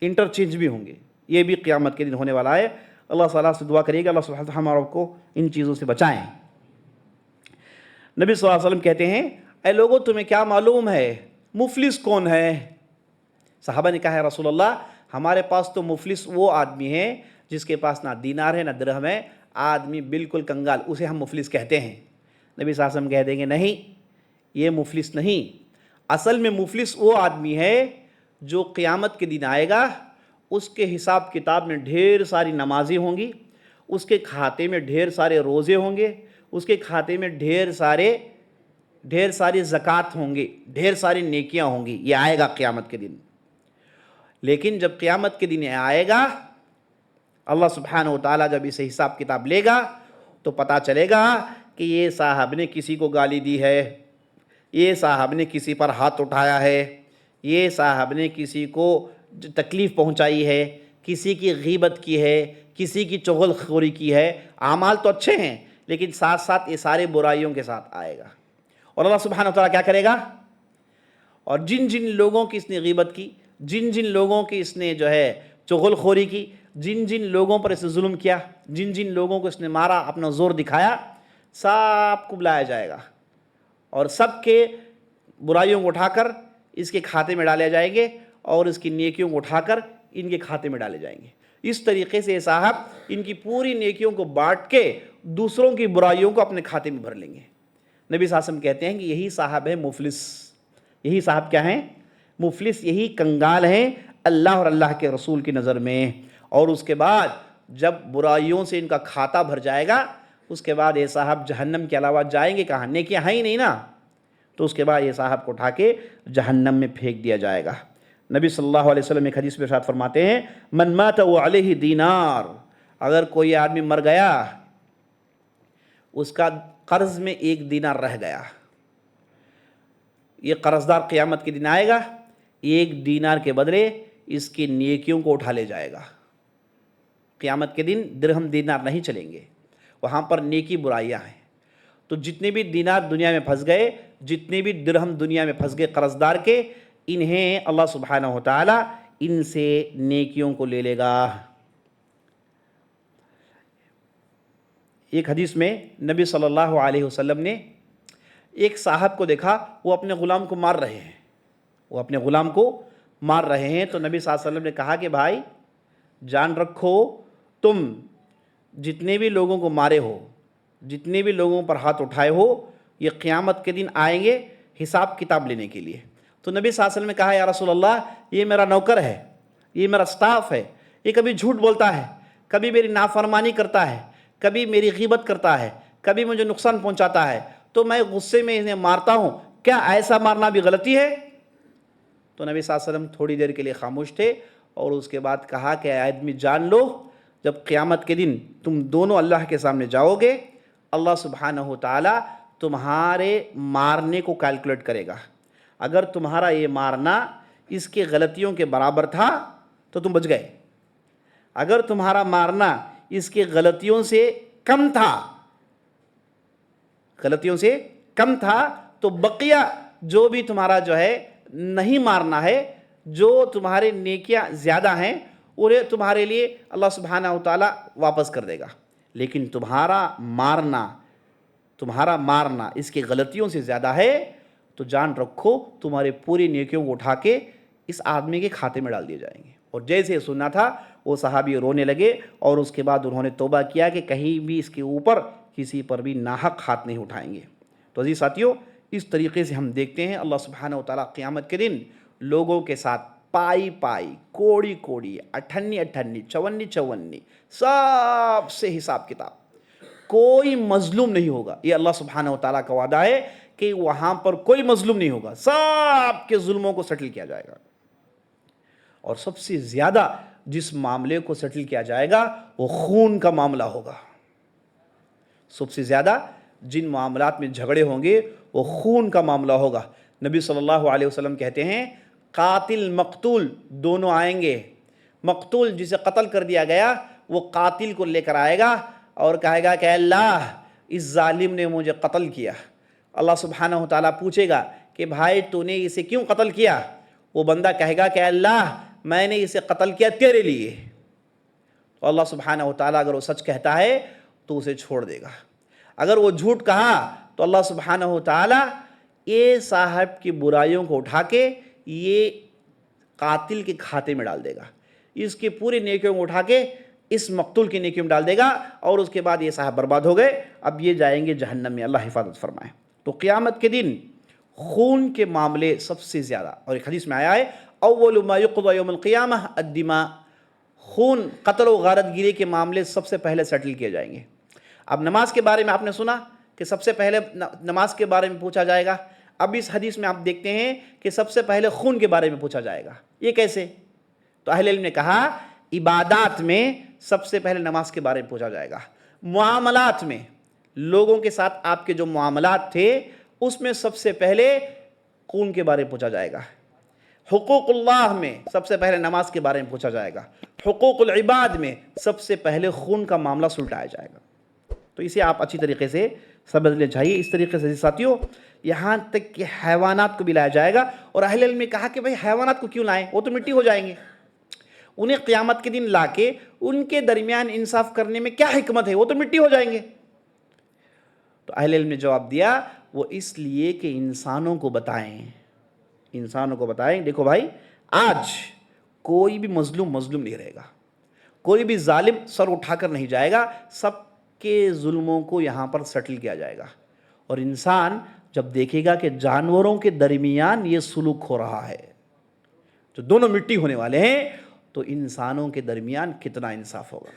انٹرچینج بھی ہوں گے, یہ بھی قیامت کے دن ہونے والا ہے. اللہ تعالیٰ سے دعا کریے گا اللہ سبحانہ وتعالیٰ ہماروں کو ان چیزوں سے بچائیں. نبی صلی اللہ علیہ وسلم کہتے ہیں اے لوگوں تمہیں کیا معلوم ہے مفلس کون ہے؟ صحابہ نے کہا ہے رسول اللہ ہمارے پاس تو مفلس وہ آدمی ہے جس کے پاس نہ دینار ہے نہ درہم ہے, آدمی بالکل کنگال, اسے ہم مفلس کہتے ہیں. نبی صلی اللہ علیہ وسلم کہہ دیں گے نہیں, یہ مفلس نہیں, اصل میں مفلس وہ آدمی ہے جو قیامت کے دن آئے گا اس کے حساب کتاب میں ڈھیر ساری نمازیں ہوں گی، اس کے کھاتے میں ڈھیر سارے روزے ہوں گے، اس کے کھاتے میں ڈھیر ساری زکوٰۃ ہوں گی، ڈھیر ساری نیکیاں ہوں گی. یہ آئے گا قیامت کے دن. لیکن جب قیامت کے دن یہ آئے گا، اللہ سبحانہ و تعالیٰ جب اسے حساب کتاب لے گا تو پتہ چلے گا کہ یہ صاحب نے کسی کو گالی دی ہے، یہ صاحب نے کسی پر ہاتھ اٹھایا ہے، یہ صاحب نے کسی کو تکلیف پہنچائی ہے، کسی کی غیبت کی ہے، کسی کی چغل خوری کی ہے. اعمال تو اچھے ہیں لیکن ساتھ ساتھ یہ سارے برائیوں کے ساتھ آئے گا. اور اللہ سبحانہ و تعالیٰ کیا کرے گا؟ اور جن جن لوگوں کی اس نے غیبت کی، جن جن لوگوں کی اس نے چغل خوری کی، جن جن لوگوں پر اس نے ظلم کیا، جن جن لوگوں کو اس نے مارا، اپنا زور دکھایا، سب کو بلایا جائے گا اور سب کے برائیوں کو اٹھا کر اس کے کھاتے میں ڈالے جائیں گے اور اس کی نیکیوں کو اٹھا کر ان کے کھاتے میں ڈالے جائیں گے. اس طریقے سے یہ صاحب ان کی پوری نیکیوں کو بانٹ کے دوسروں کی برائیوں کو اپنے کھاتے میں بھر لیں گے. نبی صلی اللہ علیہ وسلم کہتے ہیں کہ یہی صاحب ہے مفلس. یہی صاحب کیا ہیں؟ مفلس. یہی کنگال ہیں اللہ اور اللہ کے رسول کی نظر میں. اور اس کے بعد جب برائیوں سے ان کا کھاتا بھر جائے گا اس کے بعد یہ صاحب جہنم کے علاوہ جائیں گے کہاں؟ نیکیاں ہیں ہی نہیں نا. تو اس کے بعد یہ صاحب کو اٹھا کے جہنم میں پھینک دیا جائے گا. نبی صلی اللہ علیہ وسلم ایک حدیث میں ارشاد فرماتے ہیں من مات وعلیہ دینار، اگر کوئی آدمی مر گیا اس کا قرض میں 1 دینار رہ گیا، یہ قرضدار قیامت کے دن آئے گا، 1 دینار کے بدلے اس کی نیکیوں کو اٹھا لے جائے گا. قیامت کے دن درہم دینار نہیں چلیں گے، وہاں پر نیکی برائیاں ہیں. تو جتنے بھی دینار دنیا میں پھنس گئے، جتنے بھی درہم دنیا میں پھنس گئے قرضدار کے، انہیں اللہ سبحانہ و تعالیٰ ان سے نیکیوں کو لے لے گا. ایک حدیث میں نبی صلی اللہ علیہ وسلم نے ایک صاحب کو دیکھا، وہ اپنے غلام کو مار رہے ہیں. تو نبی صلی اللہ علیہ وسلم نے کہا کہ بھائی جان رکھو، تم جتنے بھی لوگوں کو مارے ہو، جتنے بھی لوگوں پر ہاتھ اٹھائے ہو، یہ قیامت کے دن آئیں گے حساب کتاب لینے کے لیے. تو نبی صلی اللہ علیہ وسلم نے کہا یا رسول اللہ، یہ میرا نوکر ہے، یہ میرا سٹاف ہے، یہ کبھی جھوٹ بولتا ہے، کبھی میری نافرمانی کرتا ہے، کبھی میری غیبت کرتا ہے، کبھی مجھے نقصان پہنچاتا ہے، تو میں غصے میں انہیں مارتا ہوں، کیا ایسا مارنا بھی غلطی ہے؟ تو نبی صلی اللہ علیہ وسلم تھوڑی دیر کے لیے خاموش تھے اور اس کے بعد کہا کہ اے آدمی جان لو، جب قیامت کے دن تم دونوں اللہ کے سامنے جاؤ گے، اللہ سبحانہ و تعالیٰ تمہارے مارنے کو کیلکولیٹ کرے گا. اگر تمہارا یہ مارنا اس کے غلطیوں کے برابر تھا تو تم بچ گئے، اگر تمہارا مارنا اس کے غلطیوں سے کم تھا تو بقیہ جو بھی تمہارا نہیں مارنا ہے، جو تمہارے نیکیاں زیادہ ہیں انہیں تمہارے لیے اللہ سبحانہ و تعالیٰ واپس کر دے گا. لیکن تمہارا مارنا اس کی غلطیوں سے زیادہ ہے تو جان رکھو تمہارے پوری نیکیوں کو اٹھا کے اس آدمی کے کھاتے میں ڈال دیے جائیں گے. اور جیسے سننا تھا وہ صحابی رونے لگے اور اس کے بعد انہوں نے توبہ کیا کہ کہیں بھی اس کے اوپر کسی پر بھی ناحق ہاتھ نہیں اٹھائیں گے. تو عزیز ساتھیوں، اس طریقے سے ہم دیکھتے ہیں اللہ سبحانہ و تعالیٰ قیامت کے دن لوگوں کے ساتھ پائی کوڑی اٹھنی چونی سب سے حساب کتاب. کوئی مظلوم نہیں ہوگا. یہ اللہ سبحانہ و تعالیٰ کا وعدہ ہے کہ وہاں پر کوئی مظلوم نہیں ہوگا، سب کے ظلموں کو سیٹل کیا جائے گا. اور سب سے زیادہ جس معاملے کو سیٹل کیا جائے گا وہ خون کا معاملہ ہوگا. سب سے زیادہ جن معاملات میں جھگڑے ہوں گے وہ خون کا معاملہ ہوگا. نبی صلی اللہ علیہ وسلم کہتے ہیں قاتل مقتول دونوں آئیں گے. مقتول جسے قتل کر دیا گیا وہ قاتل کو لے کر آئے گا اور کہے گا کہ اللہ اس ظالم نے مجھے قتل کیا. اللہ سبحانہ و تعالیٰ پوچھے گا کہ بھائی تو نے اسے کیوں قتل کیا؟ وہ بندہ کہے گا کہ اللہ میں نے اسے قتل کیا تیرے لیے. تو اللہ سبحانہ و تعالیٰ اگر وہ سچ کہتا ہے تو اسے چھوڑ دے گا. اگر وہ جھوٹ کہا تو اللہ سبحانہ و تعالیٰ یہ صاحب کی برائیوں کو اٹھا کے یہ قاتل کے کھاتے میں ڈال دے گا. اس کے پورے نیکیوں کو اٹھا کے اس مقتول کی نیکیوں میں ڈال دے گا اور اس کے بعد یہ صاحب برباد ہو گئے. اب یہ جائیں گے جہنم میں، اللہ حفاظت فرمائے. تو قیامت کے دن خون کے معاملے سب سے زیادہ، اور ایک حدیث میں آیا ہے اول ما یقضى یوم القیامہ الدماء، خون، قتل و غارت گیری کے معاملے سب سے پہلے سیٹل کیے جائیں گے۔ اب نماز کے بارے میں آپ نے سنا کہ سب سے پہلے نماز کے بارے میں پوچھا جائے گا، اب اس حدیث میں آپ دیکھتے ہیں کہ سب سے پہلے خون کے بارے میں پوچھا جائے گا۔ یہ کیسے؟ تو اہل علم نے کہا عبادات میں سب سے پہلے نماز کے بارے میں پوچھا جائے گا، معاملات میں، لوگوں کے ساتھ آپ کے جو معاملات تھے اس میں سب سے پہلے خون کے بارے میں پوچھا جائے گا، حقوق اللہ میں سب سے پہلے نماز کے بارے میں پوچھا جائے گا، حقوق العباد میں سب سے پہلے خون کا معاملہ سلٹایا جائے گا۔ تو اسے آپ اچھی طریقے سے سمجھ لینا چاہیے۔ اس طریقے سے ساتھیوں یہاں تک کہ حیوانات کو بھی لایا جائے گا، اور اہل علم نے کہا کہ بھائی حیوانات کو کیوں لائیں، وہ تو مٹی ہو جائیں گے، انہیں قیامت کے دن لا کے ان کے درمیان انصاف کرنے میں کیا حکمت ہے، وہ تو مٹی ہو جائیں گے۔ تو اہل علم نے جواب دیا وہ اس لیے کہ انسانوں کو بتائیں، انسانوں کو بتائیں دیکھو بھائی آج کوئی بھی مظلوم نہیں رہے گا، کوئی بھی ظالم سر اٹھا کر نہیں جائے گا، سب کے ظلموں کو یہاں پر سیٹل کیا جائے گا، اور انسان جب دیکھے گا کہ جانوروں کے درمیان یہ سلوک ہو رہا ہے، جو دونوں مٹی ہونے والے ہیں، تو انسانوں کے درمیان کتنا انصاف ہوگا۔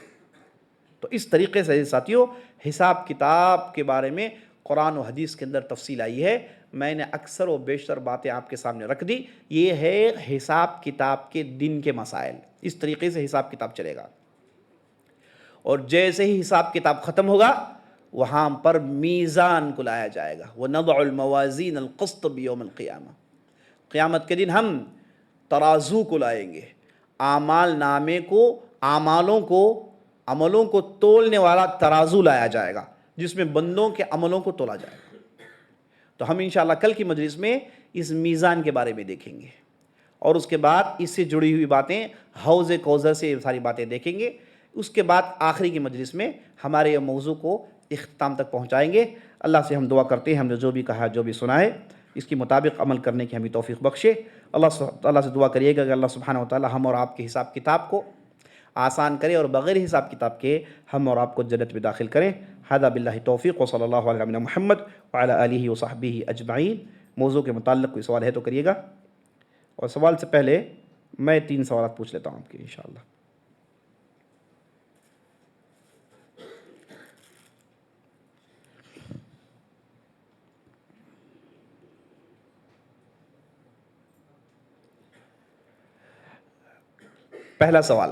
تو اس طریقے سے ساتھیوں حساب کتاب کے بارے میں قرآن و حدیث کے اندر تفصیل آئی ہے، میں نے اکثر و بیشتر باتیں آپ کے سامنے رکھ دی۔ یہ ہے حساب کتاب کے دن کے مسائل، اس طریقے سے حساب کتاب چلے گا، اور جیسے ہی حساب کتاب ختم ہوگا وہاں پر میزان کو لایا جائے گا، وَنَضَعُ الْمَوَازِينَ الْقِسْطَ بِيَوْمِ الْقِيَامَةِ، قیامت کے دن ہم ترازو کو لائیں گے، اعمال نامے کو، عملوں کو تولنے والا ترازو لایا جائے گا جس میں بندوں کے عملوں کو تولا جائے گا۔ تو ہم انشاءاللہ کل کی مجلس میں اس میزان کے بارے میں دیکھیں گے، اور اس کے بعد اس سے جڑی ہوئی باتیں، حوض کوثر سے یہ ساری باتیں دیکھیں گے۔ اس کے بعد آخری کی مجلس میں ہمارے یہ موضوع کو اختتام تک پہنچائیں گے۔ اللہ سے ہم دعا کرتے ہیں ہم نے جو بھی کہا، جو بھی سنا ہے، اس کے مطابق عمل کرنے کی ہمیں توفیق بخشے۔ اللہ سے دعا کریے گا کہ اللہ سبحانہ وتعالی ہم اور آپ کے حساب کتاب کو آسان کرے، اور بغیر حساب کتاب کے ہم اور آپ کو جنت میں داخل کریں۔ ھذا باللہ توفیق، وصلی اللہ علی نبینا محمد وعلی آلہ وصحبہ اجمعین۔ موضوع کے متعلق کوئی سوال ہے تو کریے گا، اور سوال سے پہلے میں 3 سوالات پوچھ لیتا ہوں آپ کے انشاءاللہ۔ پہلا سوال،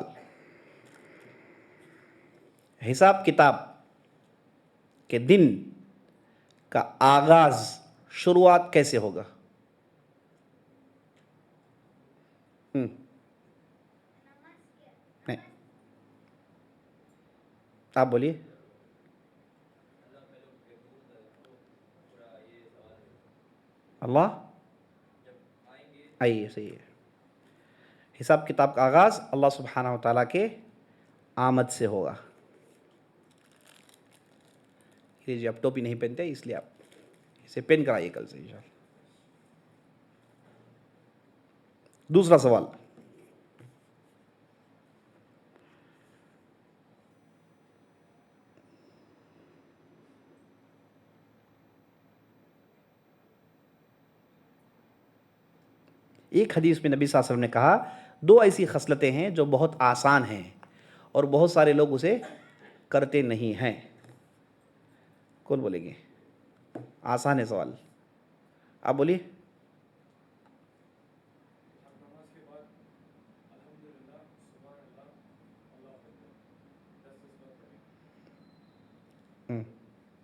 حساب کتاب کے دن کا آغاز، شروعات کیسے ہوگا؟ نہیں، آپ بولیے۔ اللہ آئیے، صحیح ہے۔ حساب کتاب کا آغاز اللہ سبحانہ وتعالیٰ کے آمد سے ہوگا۔ جی آپ ٹوپی نہیں پہنتے اس لیے آپ اسے پہن کر آئیے کل سے انشاءاللہ۔ دوسرا سوال، ایک حدیث میں نبی صلی اللہ علیہ وسلم نے کہا 2 ایسی خصلتیں ہیں جو بہت آسان ہیں اور بہت سارے لوگ اسے کرتے نہیں ہیں۔ کون بولیں گے؟ آسان ہے سوال، آپ بولیے۔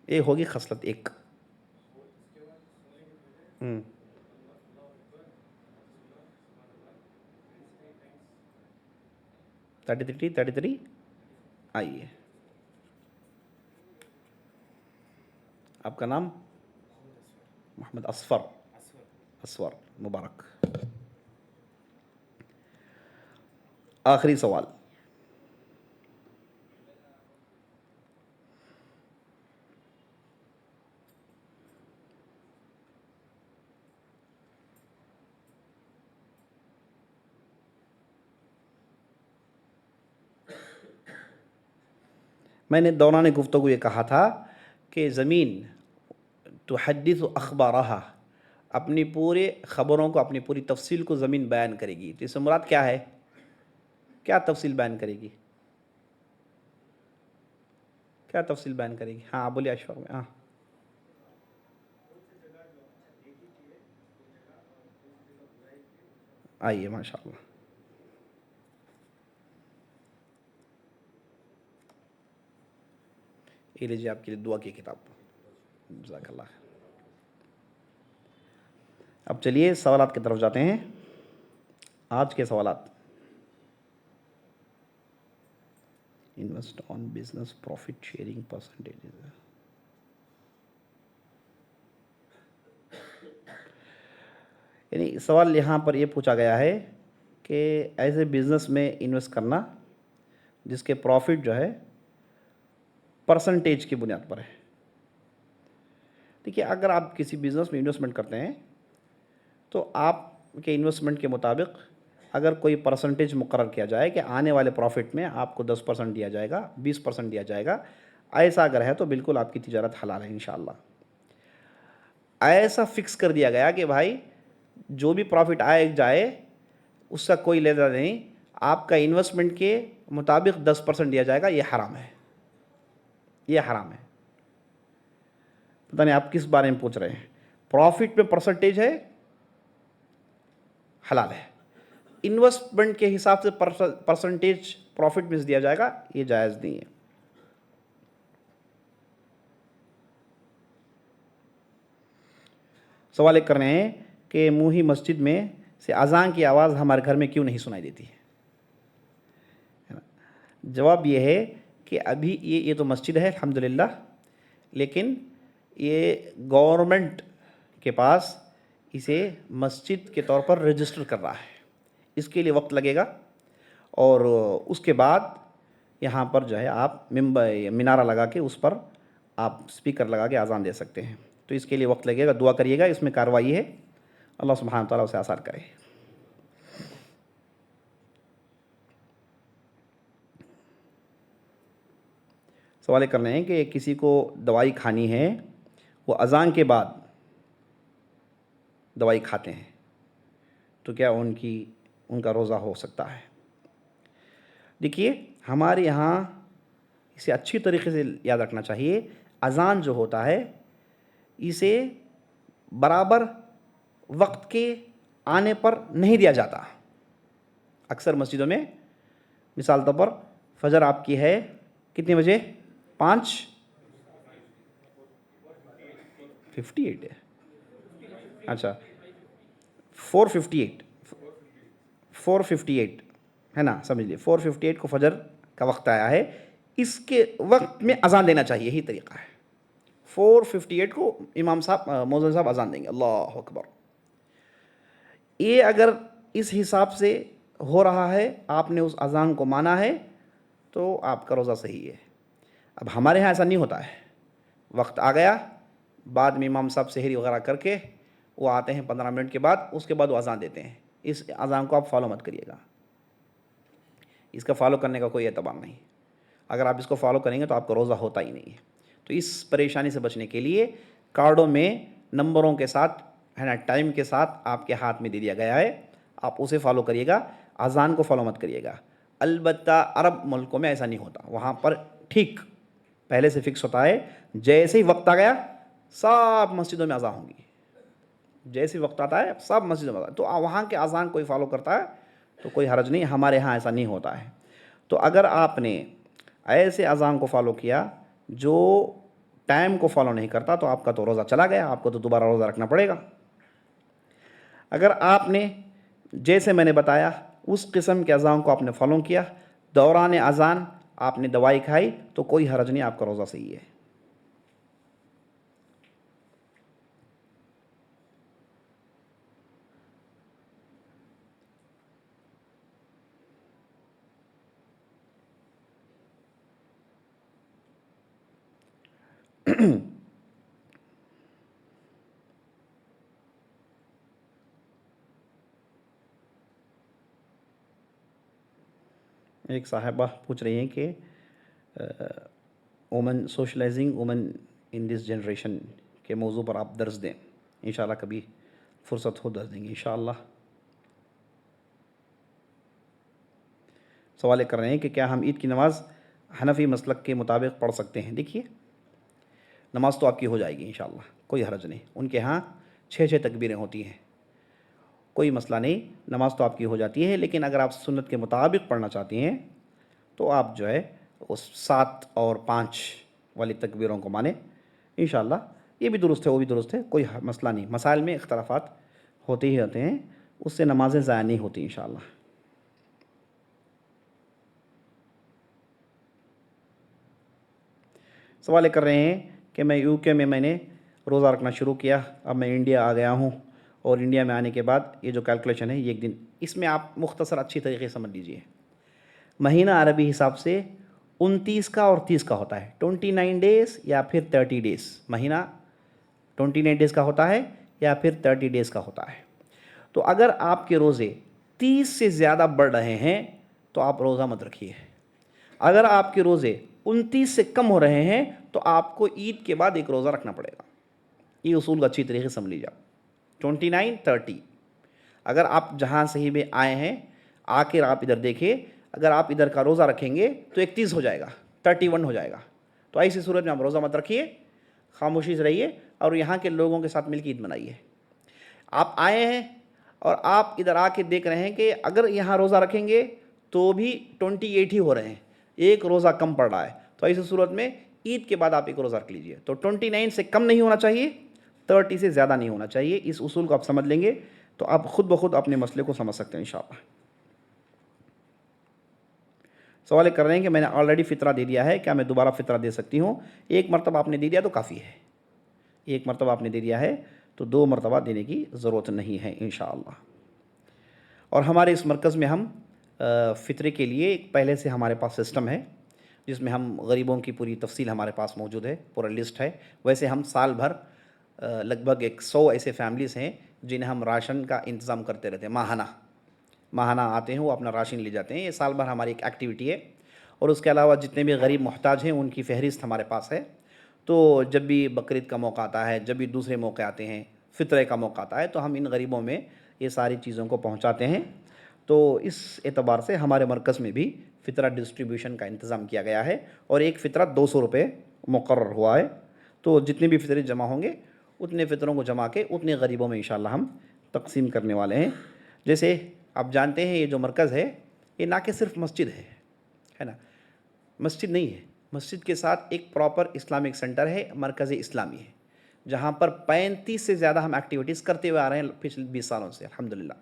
یہ ہوگی خصلت 1۔ 33 آئیے۔ آپ کا نام؟ محمد اسور، مبارک۔ آخری سوال، میں نے دوران گفتگو یہ کہا تھا کہ زمین تحدث اخبارها اپنی پورے خبروں کو، اپنی پوری تفصیل کو زمین بیان کرے گی. تو اس سے مراد کیا ہے؟ کیا تفصیل بیان کرے گی؟ کیا تفصیل بیان کرے گی؟ ہاں بولیے اشفاق میں. ہاں آئیے ماشاء اللہ. یہ لیجیے آپ کے لیے دعا کی کتاب. جزاک اللہ خیر. اب چلیے سوالات کی طرف جاتے ہیں. آج کے سوالات: invest on business profit sharing percentage. یعنی سوال یہاں پر یہ پوچھا گیا ہے کہ ایسے بزنس میں انویسٹ کرنا جس کے پروفٹ جو ہے پرسنٹیج کی بنیاد پر ہے. دیکھیے اگر آپ کسی بزنس میں انویسٹمنٹ کرتے ہیں تو آپ کے انویسٹمنٹ کے مطابق اگر کوئی پرسنٹیج مقرر کیا جائے کہ آنے والے پروفٹ میں آپ کو 10% دیا جائے گا، 20% دیا جائے گا، ایسا اگر ہے تو بالکل آپ کی تجارت حلال ہے انشاءاللہ. ایسا فکس کر دیا گیا کہ بھائی جو بھی پروفٹ آئے جائے اس کا کوئی لینا نہیں، آپ کا انویسٹمنٹ کے مطابق 10% دیا جائے گا، یہ حرام ہے. یہ حرام ہے. پتہ نہیں آپ کس بارے میں پوچھ رہے ہیں. پروفٹ پہ پرسنٹیج ہے، حلال ہے. انویسٹمنٹ کے حساب سے پرسنٹیج پروفٹ میں سے دیا جائے گا، یہ جائز نہیں ہے. سوال ایک کر رہے ہیں کہ موہی مسجد میں سے اذان کی آواز ہمارے گھر میں کیوں نہیں سنائی دیتی ہے؟ جواب یہ ہے کہ ابھی یہ تو مسجد ہے الحمدللہ، لیکن یہ گورنمنٹ کے پاس اسے مسجد کے طور پر رجسٹر کر رہا ہے. اس کے لیے وقت لگے گا، اور اس کے بعد یہاں پر جو ہے آپ منارہ لگا کے اس پر آپ اسپیکر لگا کے اذان دے سکتے ہیں. تو اس کے لیے وقت لگے گا. دعا کریے گا، اس میں کارروائی ہے. اللہ سبحانہ تعالیٰ اسے آسان کرے. سوال کر رہے ہیں کہ کسی کو دوائی کھانی ہے، وہ اذان کے بعد دوائی کھاتے ہیں، تو کیا ان کا روزہ ہو سکتا ہے؟ دیکھیے ہمارے یہاں اسے اچھی طریقے سے یاد رکھنا چاہیے. اذان جو ہوتا ہے اسے برابر وقت کے آنے پر نہیں دیا جاتا. اکثر مسجدوں میں مثال طور پر فجر آپ کی ہے کتنے بجے؟ 5:58 ہے. اچھا 4:58 ہے نا، سمجھ لیے 4:58 کو فجر کا وقت آیا ہے. اس کے وقت میں اذان دینا چاہیے، یہی طریقہ ہے. 4:58 کو امام صاحب مؤذن صاحب اذان دیں گے، اللہ اکبر. یہ اگر اس حساب سے ہو رہا ہے، آپ نے اس اذان کو مانا ہے، تو آپ کا روزہ صحیح ہے. اب ہمارے ہاں ایسا نہیں ہوتا ہے. وقت آ گیا، بعد میں امام صاحب سحری وغیرہ کر کے وہ آتے ہیں 15 منٹ کے بعد، اس کے بعد وہ اذان دیتے ہیں. اس اذان کو آپ فالو مت کریے گا. اس کا فالو کرنے کا کوئی اعتبار نہیں. اگر آپ اس کو فالو کریں گے تو آپ کا روزہ ہوتا ہی نہیں ہے. تو اس پریشانی سے بچنے کے لیے کارڈوں میں نمبروں کے ساتھ ہے نا، ٹائم کے ساتھ آپ کے ہاتھ میں دے دیا گیا ہے، آپ اسے فالو کریے گا. اذان کو فالو مت کریے گا. البتہ عرب ملکوں میں ایسا نہیں ہوتا. وہاں پر ٹھیک پہلے سے فکس ہوتا ہے، جیسے ہی وقت آ گیا سب مسجدوں میں اذان ہوں گی. جیسے وقت آتا ہے سب مسجدوں میں اذان. تو وہاں کے اذان کوئی فالو کرتا ہے تو کوئی حرج نہیں. ہمارے ہاں ایسا نہیں ہوتا ہے. تو اگر آپ نے ایسے اذان کو فالو کیا جو ٹائم کو فالو نہیں کرتا، تو آپ کا تو روزہ چلا گیا، آپ کو تو دوبارہ روزہ رکھنا پڑے گا. اگر آپ نے جیسے میں نے بتایا اس قسم کے اذان کو آپ نے فالو کیا، دوران اذان آپ نے دوائی کھائی، تو کوئی حرج نہیں، آپ کا روزہ صحیح ہے. ایک صاحبہ پوچھ رہی ہیں کہ women socialising women in this generation کے موضوع پر آپ درس دیں. انشاءاللہ کبھی فرصت ہو دس دیں گے انشاءاللہ. سوال کر رہے ہیں کہ کیا ہم عید کی نماز حنفی مسلک کے مطابق پڑھ سکتے ہیں؟ دیکھیے نماز تو آپ کی ہو جائے گی انشاءاللہ، کوئی حرج نہیں. ان کے ہاں 6 تکبیریں ہوتی ہیں، کوئی مسئلہ نہیں، نماز تو آپ کی ہو جاتی ہے. لیکن اگر آپ سنت کے مطابق پڑھنا چاہتی ہیں تو آپ جو ہے اس 7 اور 5 والی تکبیروں کو مانیں انشاءاللہ. یہ بھی درست ہے، وہ بھی درست ہے، کوئی مسئلہ نہیں. مسائل میں اختلافات ہوتے ہی ہوتے ہیں، اس سے نمازیں ضائع نہیں ہوتی انشاءاللہ. سوال کر رہے ہیں کہ میں UK میں نے روزہ رکھنا شروع کیا، اب میں انڈیا آ گیا ہوں، اور انڈیا میں آنے کے بعد یہ جو کیلکولیشن ہے یہ ایک دن، اس میں آپ مختصر اچھی طریقے سے سمجھ لیجئے. مہینہ عربی حساب سے 29 کا اور 30 کا ہوتا ہے، 29 ڈیز یا پھر 30 ڈیز. مہینہ 29 ڈیز کا ہوتا ہے یا پھر 30 ڈیز کا ہوتا ہے. تو اگر آپ کے روزے 30 سے زیادہ بڑھ رہے ہیں تو آپ روزہ مت رکھیے. اگر آپ کے روزے 29 سے کم ہو رہے ہیں تو آپ کو عید کے بعد ایک روزہ رکھنا پڑے گا. یہ اصول کو اچھی طریقے سے سمجھ لیجیے. 29 30 اگر آپ جہاں سے بھی آئے ہیں آ کے آپ ادھر دیکھیے، اگر آپ ادھر کا روزہ رکھیں گے تو 31 ہو جائے گا، 31 ہو جائے گا. تو ایسی صورت میں آپ روزہ مت رکھیے، خاموشی سے رہیے اور یہاں کے لوگوں کے ساتھ مل کے عید منائیے. آپ آئے ہیں اور آپ ادھر آ کے دیکھ رہے ہیں کہ اگر یہاں روزہ رکھیں گے تو بھی 28 ہی ہو رہے ہیں، ایک روزہ کم پڑ رہا ہے. تو ایسی صورت میں عید کے بعد آپ ایک روزہ رکھ لیجئے. تو 29 سے کم نہیں ہونا چاہیے، 30 سے زیادہ نہیں ہونا چاہیے. اس اصول کو آپ سمجھ لیں گے تو آپ خود بخود اپنے مسئلے کو سمجھ سکتے ہیں انشاءاللہ. سوال کر رہے ہیں کہ میں نے آلریڈی فطرہ دے دیا ہے، کیا میں دوبارہ فطرہ دے سکتی ہوں؟ ایک مرتبہ آپ نے دے دیا تو کافی ہے، ایک مرتبہ آپ نے دے دیا ہے تو 2 مرتبہ دینے کی ضرورت نہیں ہے انشاءاللہ. اور ہمارے اس مرکز میں ہم فطرے کے لیے ایک پہلے سے ہمارے پاس سسٹم ہے جس میں ہم غریبوں کی پوری تفصیل ہمارے پاس موجود ہے، پورا لسٹ ہے. ویسے ہم سال بھر لگ بھگ 100 ایسے فیملیز ہیں جنہیں ہم راشن کا انتظام کرتے رہتے ہیں. ماہانہ آتے ہیں، وہ اپنا راشن لے جاتے ہیں. یہ سال بھر ہماری ایک ایکٹیویٹی ہے. اور اس کے علاوہ جتنے بھی غریب محتاج ہیں ان کی فہرست ہمارے پاس ہے. تو جب بھی بقرعید کا موقع آتا ہے، جب بھی دوسرے موقع آتے ہیں، فطرے کا موقع آتا ہے، تو ہم ان غریبوں میں یہ ساری چیزوں کو پہنچاتے ہیں. تو اس اعتبار سے ہمارے مرکز میں بھی فطرہ ڈسٹریبیوشن کا انتظام کیا گیا ہے، اور ایک فطرہ 200 روپے مقرر ہوا ہے. تو جتنے بھی فطرے جمع ہوں گے اتنے فطروں کو جمع کے اتنے غریبوں میں انشاءاللہ ہم تقسیم کرنے والے ہیں. جیسے آپ جانتے ہیں یہ جو مرکز ہے یہ نہ کہ صرف مسجد ہے نا، مسجد نہیں ہے، مسجد کے ساتھ ایک پراپر اسلامک سینٹر ہے، مرکز اسلامی ہے، جہاں پر 35 سے زیادہ ہم ایکٹیویٹیز کرتے ہوئے آ رہے ہیں پچھلے 20 سالوں سے الحمدللہ.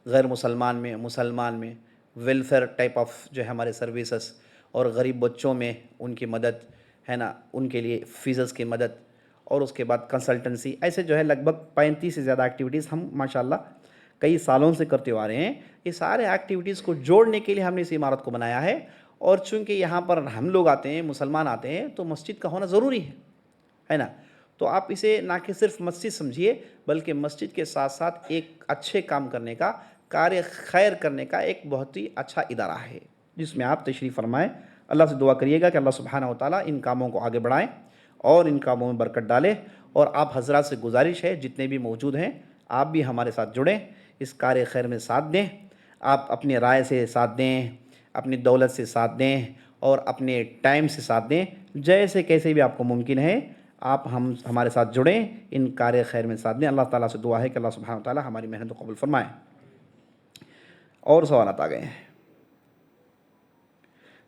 غیر مسلمان میں، مسلمان میں، ویلفیئر ٹائپ آف جو ہے ہمارے سروسز، اور غریب بچوں میں ان کی مدد ہے نا، ان کے لیے فیسز کی مدد، اور اس کے بعد کنسلٹنسی. ایسے جو ہے لگ بھگ 35 سے زیادہ ایکٹیویٹیز ہم ماشاءاللہ کئی سالوں سے کرتے ہوئے آ رہے ہیں. یہ سارے ایکٹیویٹیز کو جوڑنے کے لیے ہم نے اس عمارت کو بنایا ہے. اور چونکہ یہاں پر ہم لوگ آتے ہیں، مسلمان آتے ہیں، تو مسجد کا ہونا ضروری ہے نا. تو آپ اسے نہ کہ صرف مسجد سمجھیے بلکہ مسجد کے ساتھ ساتھ ایک اچھے کام کرنے کا، کار خیر کرنے کا ایک بہت ہی اچھا ادارہ ہے جس میں آپ تشریف فرمائیں. اللہ سے دعا کریے گا کہ اللہ سبحانہ و تعالیٰ ان کاموں کو آگے بڑھائیں اور ان کاموں میں برکت ڈالے. اور آپ حضرات سے گزارش ہے جتنے بھی موجود ہیں آپ بھی ہمارے ساتھ جڑیں، اس کار خیر میں ساتھ دیں. آپ اپنی رائے سے ساتھ دیں، اپنی دولت سے ساتھ دیں، اور اپنے ٹائم سے ساتھ دیں. جیسے کیسے بھی آپ کو ممکن ہے آپ ہمارے ساتھ جڑیں، ان کار خیر میں ساتھ دیں. اللہ تعالیٰ سے دعا ہے کہ اللہ سبحانہ و تعالیٰ ہماری محنت کو قبول فرمائے. اور سوالات آ گئے ہیں.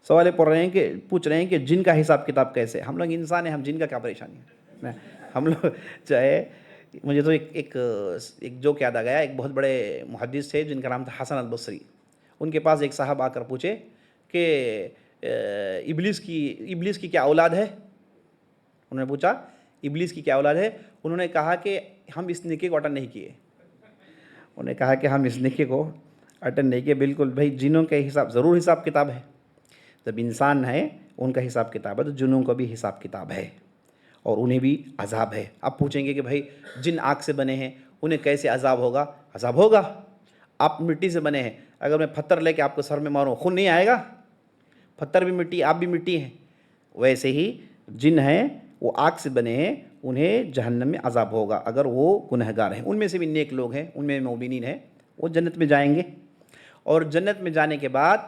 سوال پوچھ رہے ہیں کہ جن کا حساب کتاب کیسے؟ ہم لوگ انسان ہیں، ہم جن کا کیا پریشانی ہے. ہم لوگ جو ہے، مجھے تو ایک جوک یاد آ گیا. ایک بہت بڑے محدث تھے جن کا نام تھا حسن البصری. ان کے پاس ایک صاحب آ کر پوچھے کہ ابلیس کی کیا اولاد ہے؟ انہوں نے پوچھا ابلیس کی کیا اولاد ہے؟ انہوں نے کہا کہ ہم اس نکے کو اٹینڈ نہیں کیے. انہوں نے کہا کہ ہم اس نکے کو اٹینڈ نہیں کیے. بالکل بھائی، جنوں کے حساب ضرور حساب کتاب ہے. جب انسان ہے ان کا حساب کتاب ہے تو جنوں کا بھی حساب کتاب ہے، اور انہیں بھی عذاب ہے. آپ پوچھیں گے کہ بھائی جن آگ سے بنے ہیں انہیں کیسے عذاب ہوگا؟ عذاب ہوگا. آپ مٹی سے بنے ہیں، اگر میں پتھر لے کے آپ کو سر میں ماروں خون نہیں آئے گا؟ پتھر بھی مٹی، آپ بھی مٹی ہیں. ویسے ہی جن ہیں وہ آگ سے بنے ہیں، انہیں جہنم میں عذاب ہوگا اگر وہ گنہگار ہیں۔ ان میں سے بھی نیک لوگ ہیں، ان میں مومنین ہیں، وہ جنت میں جائیں گے، اور جنت میں جانے کے بعد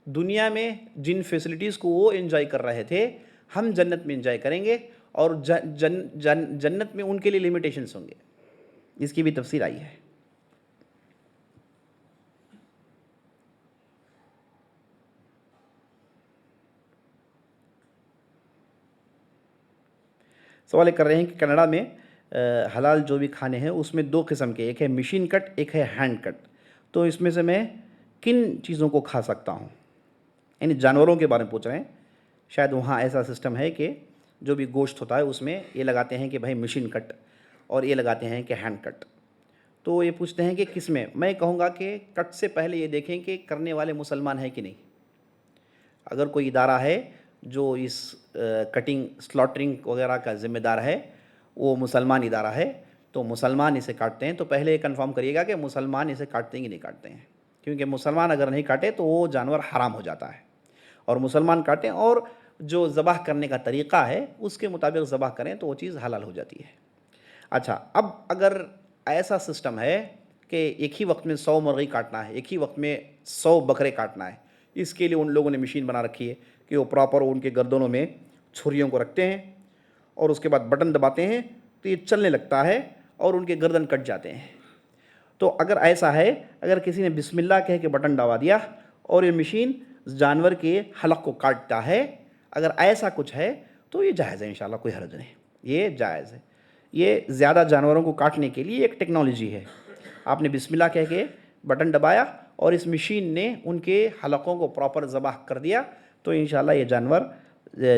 دنیا میں جن فیسلٹیز کو وہ انجوائے کر رہے تھے ہم جنت میں انجوائے کریں گے، اور جنت میں ان کے لیے لمیٹیشنز ہوں گے، اس کی بھی تفصیل آئی ہے۔ سوال کر رہے ہیں کہ کینیڈا میں حلال جو بھی کھانے ہیں اس میں دو قسم کے، ایک ہے مشین کٹ، ایک ہے ہینڈ کٹ، تو اس میں سے میں کن چیزوں کو کھا سکتا ہوں؟ یعنی جانوروں کے بارے میں پوچھ رہے ہیں۔ شاید وہاں ایسا سسٹم ہے کہ جو بھی گوشت ہوتا ہے اس میں یہ لگاتے ہیں کہ بھائی مشین کٹ، اور یہ لگاتے ہیں کہ ہینڈ کٹ، تو یہ پوچھتے ہیں کہ کس میں کہوں گا کہ کٹ سے پہلے یہ دیکھیں کہ کرنے والے مسلمان ہیں کہ نہیں۔ اگر کوئی ادارہ ہے جو اس کٹنگ سلاٹرنگ وغیرہ کا ذمہ دار ہے، وہ مسلمان ادارہ ہے، تو مسلمان اسے کاٹتے ہیں، تو پہلے یہ کنفرم کریے گا کہ مسلمان اسے کاٹتے ہیں کہ نہیں کاٹتے ہیں، کیونکہ مسلمان اگر نہیں کاٹے تو وہ جانور حرام ہو جاتا ہے، اور مسلمان کاٹیں اور جو ذبح کرنے کا طریقہ ہے اس کے مطابق ذبح کریں تو وہ چیز حلال ہو جاتی ہے۔ اچھا، اب اگر ایسا سسٹم ہے کہ ایک ہی وقت میں 100 مرغی کاٹنا ہے، ایک ہی وقت میں 100 بکرے کاٹنا ہے، اس کے لیے ان لوگوں نے مشین بنا رکھی ہے کہ وہ پراپر ان کے گردنوں میں چھریوں کو رکھتے ہیں اور اس کے بعد بٹن دباتے ہیں تو یہ چلنے لگتا ہے اور ان کے گردن کٹ جاتے ہیں۔ تو اگر ایسا ہے، اگر کسی نے بسم اللہ کہہ کے بٹن دبا دیا اور یہ مشین جانور کے حلق کو کاٹتا ہے، اگر ایسا کچھ ہے تو یہ جائز ہے، انشاءاللہ کوئی حرج نہیں، یہ جائز ہے۔ یہ زیادہ جانوروں کو کاٹنے کے لیے ایک ٹیکنالوجی ہے، آپ نے بسم اللہ کہہ کے بٹن دبایا اور اس مشین نے ان کے حلقوں کو پراپر ذبح کر دیا تو انشاءاللہ یہ جانور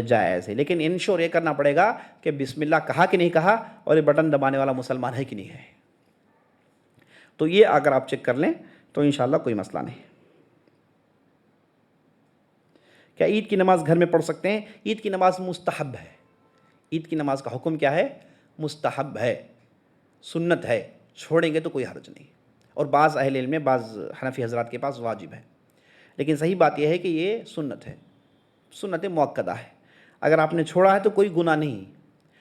جائز ہے، لیکن انشور یہ کرنا پڑے گا کہ بسم اللہ کہا کہ نہیں کہا اور یہ بٹن دبانے والا مسلمان ہے کہ نہیں ہے۔ تو یہ اگر آپ چیک کر لیں تو انشاءاللہ کوئی مسئلہ نہیں۔ کیا عید کی نماز گھر میں پڑھ سکتے ہیں؟ عید کی نماز مستحب ہے۔ عید کی نماز کا حکم کیا ہے؟ مستحب ہے، سنت ہے، چھوڑیں گے تو کوئی حرج نہیں، اور بعض اہل علم میں، بعض حنفی حضرات کے پاس واجب ہے، لیکن صحیح بات یہ ہے کہ یہ سنت ہے، سنت مؤکدہ ہے۔ اگر آپ نے چھوڑا ہے تو کوئی گناہ نہیں،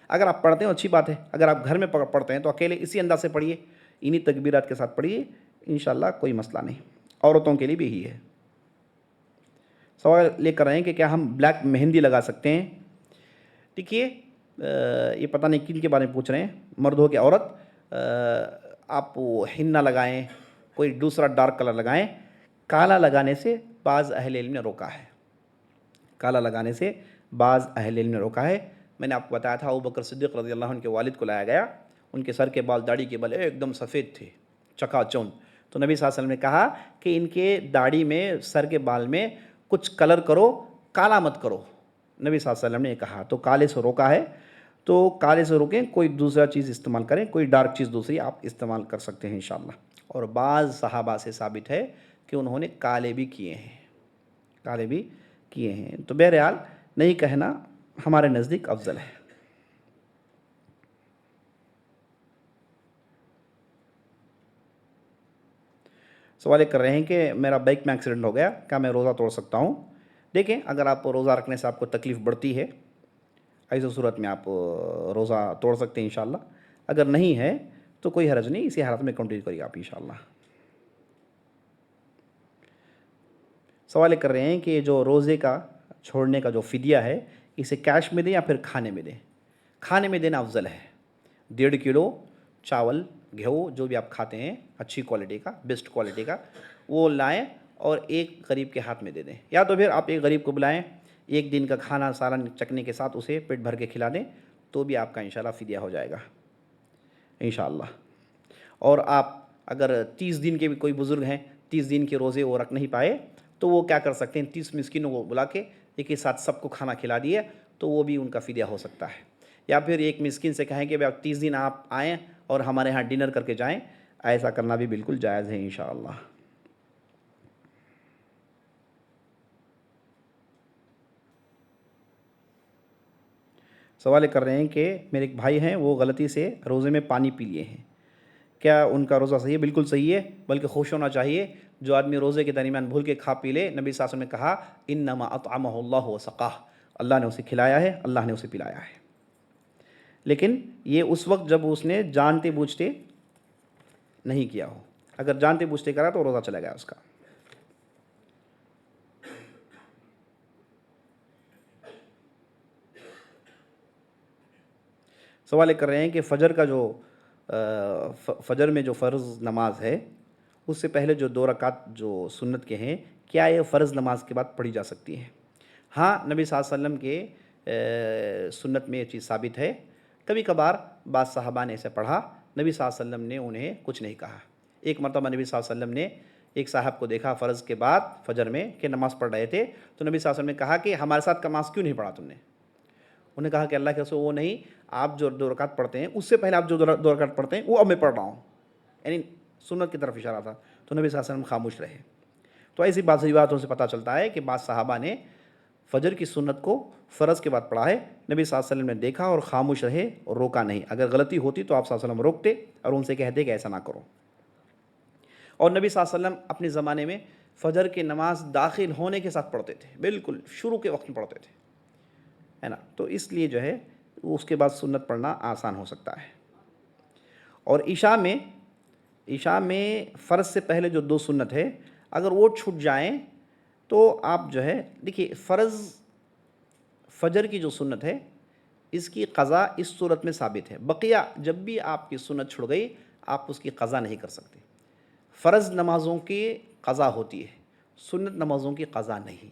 اگر آپ پڑھتے ہیں اچھی بات ہے، اگر آپ گھر میں پڑھتے ہیں تو اکیلے اسی انداز سے پڑھیے، انہی تکبیرات کے ساتھ پڑھیے، انشاءاللہ کوئی مسئلہ نہیں۔ عورتوں کے لیے بھی یہی ہے۔ سوال لے کر رہے ہیں کہ کیا ہم بلیک مہندی لگا سکتے ہیں؟ دیکھیے، یہ پتہ نہیں کن کے بارے میں پوچھ رہے ہیں، مرد ہو کہ عورت، آپ حنہ لگائیں، کوئی دوسرا ڈارک کلر لگائیں، کالا لگانے سے بعض اہل علم نے روکا ہے، کالا لگانے سے بعض اہل علم نے روکا ہے۔ میں نے آپ کو بتایا تھا ابوبکر صدیق رضی اللہ عنہ کے والد کو لایا گیا، ان کے سر کے بال، داڑھی کے بال ایک دم سفید تھے، چکا چوند، تو نبی صلی اللہ علیہ وسلم نے کہا کہ ان کے داڑھی میں، سر کے بال میں کچھ کلر کرو، کالا مت کرو، نبی صلی اللہ علیہ وسلم نے کہا، تو کالے سے روکا ہے، تو کالے سے روکیں، کوئی دوسرا چیز استعمال کریں، کوئی ڈارک چیز دوسری آپ استعمال کر سکتے ہیں انشاءاللہ۔ اور بعض صحابہ سے ثابت ہے کہ انہوں نے کالے بھی کیے ہیں، کالے بھی کیے ہیں، تو بہرحال نہیں کہنا ہمارے نزدیک افضل ہے۔ سوال کر رہے ہیں کہ میرا بائک میں ایکسیڈنٹ ہو گیا، کیا میں روزہ توڑ سکتا ہوں؟ دیکھیں، اگر آپ روزہ رکھنے سے آپ کو تکلیف بڑھتی ہے، ایسی صورت میں آپ روزہ توڑ سکتے ہیں انشاءاللہ، اگر نہیں ہے تو کوئی حرج نہیں، اسی حالت میں کنٹینیو کریے آپ انشاءاللہ۔ سوال کر رہے ہیں کہ جو روزے کا چھوڑنے کا جو فدیہ ہے، اسے کیش میں دیں یا پھر کھانے میں دیں؟ کھانے میں دینا افضل ہے۔ 1.5 کلو چاول، گیہوں، جو بھی آپ کھاتے ہیں اچھی کوالٹی کا، بیسٹ کوالٹی کا، وہ لائیں اور ایک غریب کے ہاتھ میں دے دیں، یا تو پھر آپ ایک غریب کو بلائیں، ایک دن کا کھانا سالن چکنے کے ساتھ اسے پیٹ بھر کے کھلا دیں، تو بھی آپ کا انشاءاللہ فدیہ ہو جائے گا انشاءاللہ۔ اور آپ اگر 30 دن کے بھی کوئی بزرگ ہیں، 30 دن کے روزے وہ رکھ نہیں پائے، تو وہ کیا کر سکتے ہیں، 30 مسکینوں کو بلا کے ایک ہی ساتھ سب کو کھانا کھلا دیے تو وہ بھی ان کا فدیہ ہو سکتا ہے۔ یا پھر ایک مسکین سے کہیں کہ بھائی 30 دن آپ آئیں اور ہمارے ہاں ڈنر کر کے جائیں، ایسا کرنا بھی بالکل جائز ہے انشاءاللہ۔ سوال کر رہے ہیں کہ میرے ایک بھائی ہیں، وہ غلطی سے روزے میں پانی پی لیے ہیں، کیا ان کا روزہ صحیح ہے؟ بالکل صحیح ہے، بلکہ خوش ہونا چاہیے۔ جو آدمی روزے کے درمیان بھول کے کھا پی لے، نبی صلی اللہ علیہ وسلم نے کہا انما اطعمہ اللہ وسقاہ، اللہ نے اسے کھلایا ہے، اللہ نے اسے پلایا ہے۔ لیکن یہ اس وقت جب اس نے جانتے بوجھتے نہیں کیا ہو. اگر جانتے بوجھتے کرا تو روزہ چلا گیا اس کا. سوال یہ کر رہے ہیں کہ فجر کا جو فجر میں جو فرض نماز ہے اس سے پہلے جو 2 رکعت جو سنت کے ہیں کیا یہ فرض نماز کے بعد پڑھی جا سکتی ہیں؟ ہاں، نبی صلی اللہ علیہ وسلم کے سنت میں یہ چیز ثابت ہے. کبھی کبھار بعض صحابہ نے اسے پڑھا، نبی صلی اللہ علیہ وسلم نے انہیں کچھ نہیں کہا. ایک مرتبہ نبی صلی اللہ علیہ وسلم نے ایک صاحب کو دیکھا فرض کے بعد فجر میں کہ نماز پڑھ رہے تھے، تو نبی صلی اللہ علیہ وسلم نے کہا کہ ہمارے ساتھ نماز کیوں نہیں پڑھا تم نے؟ انہوں نے کہا کہ اللہ کے رسول وہ نہیں، آپ جو 2 رکعت پڑھتے ہیں اس سے پہلے آپ جو 2 رکعت پڑھتے ہیں وہ اب میں پڑھ رہا ہوں، یعنی سنت کی طرف اشارہ تھا. تو نبی صلی اللہ علیہ وسلم خاموش رہے. تو ایسی بعض روایتوں سے پتہ چلتا ہے کہ بعض صحابہ نے فجر کی سنت کو فرض کے بعد پڑھا ہے، نبی صلی اللہ علیہ وسلم نے دیکھا اور خاموش رہے اور روکا نہیں. اگر غلطی ہوتی تو آپ صلی اللہ علیہ وسلم روکتے اور ان سے کہتے کہ ایسا نہ کرو. اور نبی صلی اللہ علیہ وسلم اپنے زمانے میں فجر کی نماز داخل ہونے کے ساتھ پڑھتے تھے، بالکل شروع کے وقت میں پڑھتے تھے، ہے نا. تو اس لیے جو ہے اس کے بعد سنت پڑھنا آسان ہو سکتا ہے. اور عشاء میں فرض سے پہلے جو 2 سنت ہے اگر وہ چھوٹ جائیں تو آپ جو ہے دیکھیے فجر کی جو سنت ہے اس کی قضا اس صورت میں ثابت ہے. بقیہ جب بھی آپ کی سنت چھڑ گئی آپ اس کی قضا نہیں کر سکتے. فرض نمازوں کی قضا ہوتی ہے، سنت نمازوں کی قضا نہیں.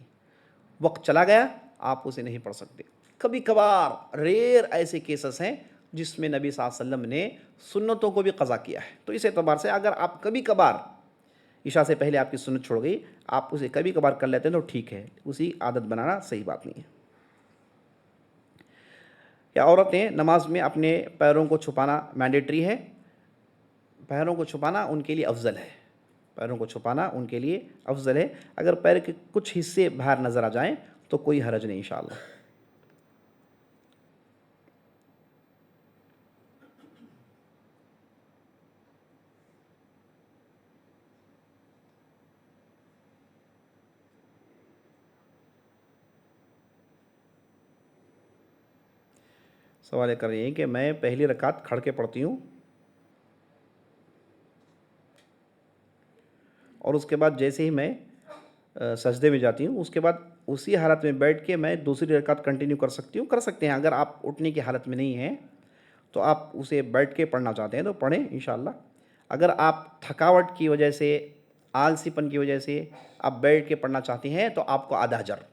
وقت چلا گیا آپ اسے نہیں پڑھ سکتے. کبھی کبھار ریئر ایسے کیسز ہیں جس میں نبی صلی اللہ علیہ وسلم نے سنتوں کو بھی قضا کیا ہے. تو اس اعتبار سے اگر آپ کبھی کبھار عشاء سے پہلے آپ کی سنت چھوڑ گئی آپ اسے کبھی کبھار کر لیتے ہیں تو ٹھیک ہے، اسی عادت بنانا صحیح بات نہیں ہے. کیا عورتیں نماز میں اپنے پیروں کو چھپانا مینڈیٹری ہے؟ پیروں کو چھپانا ان کے لیے افضل ہے. پیروں کو چھپانا ان کے لیے افضل ہے. اگر پیر کے کچھ حصے باہر نظر آ جائیں تو کوئی حرج نہیں انشاءاللہ. سوال کر رہی ہیں کہ میں پہلی رکعت کھڑ کے پڑھتی ہوں اور اس کے بعد جیسے ہی میں سجدے میں جاتی ہوں اس کے بعد اسی حالت میں بیٹھ کے میں دوسری رکعت کنٹینیو کر سکتی ہوں. کر سکتے ہیں اگر آپ اٹھنے کی حالت میں نہیں ہیں تو آپ اسے بیٹھ کے پڑھنا چاہتے ہیں تو پڑھیں انشاءاللہ. اگر آپ تھکاوٹ کی وجہ سے آلسی پن کی وجہ سے آپ بیٹھ کے پڑھنا چاہتے ہیں تو آپ کو آدھا اجر.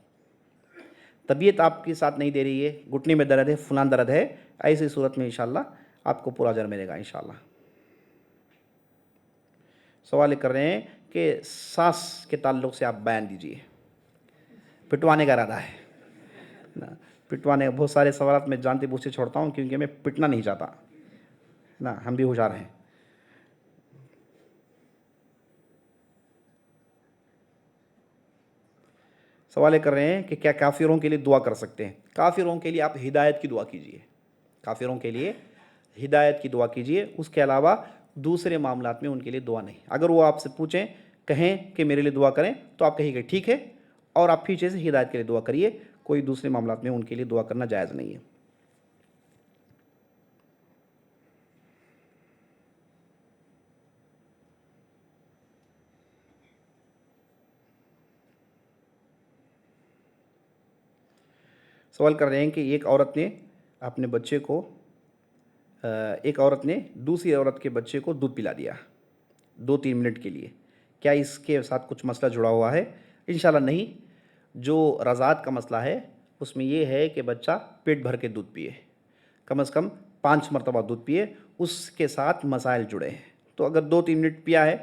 طبیعت آپ کے ساتھ نہیں دے رہی ہے، گھٹنے میں درد ہے، فلان درد ہے، ایسی صورت میں انشاءاللہ آپ کو پورا اجر ملے گا انشاءاللہ. سوال کر رہے ہیں کہ سانس کے تعلق سے آپ بیان دیجیے. پٹوانے کا ارادہ ہے نا؟ پٹوانے بہت سارے سوالات میں جانتے بوجھ سے چھوڑتا ہوں کیونکہ میں پٹنا نہیں چاہتا نا، ہم بھی ہوشیار ہیں. سوال کر رہے ہیں کہ کیا کافروں کے لیے دعا کر سکتے ہیں؟ کافروں کے لیے آپ ہدایت کی دعا کیجیے. کافروں کے لیے ہدایت کی دعا کیجیے، اس کے علاوہ دوسرے معاملات میں ان کے لیے دعا نہیں. اگر وہ آپ سے پوچھیں کہیں کہ میرے لیے دعا کریں تو آپ کہیں کہ ٹھیک ہے اور آپ پیچھے سے ہدایت کے لیے دعا کریے. کوئی دوسرے معاملات میں ان کے لیے دعا کرنا جائز نہیں ہے. سوال کر رہے ہیں کہ ایک عورت نے دوسری عورت کے بچے کو دودھ پلا دیا 2-3 منٹ کے لیے، کیا اس کے ساتھ کچھ مسئلہ جڑا ہوا ہے؟ انشاءاللہ نہیں. جو رضاعت کا مسئلہ ہے اس میں یہ ہے کہ بچہ پیٹ بھر کے دودھ پیے، کم از کم 5 مرتبہ دودھ پیے، اس کے ساتھ مسائل جڑے ہیں. تو اگر 2-3 منٹ پیا ہے،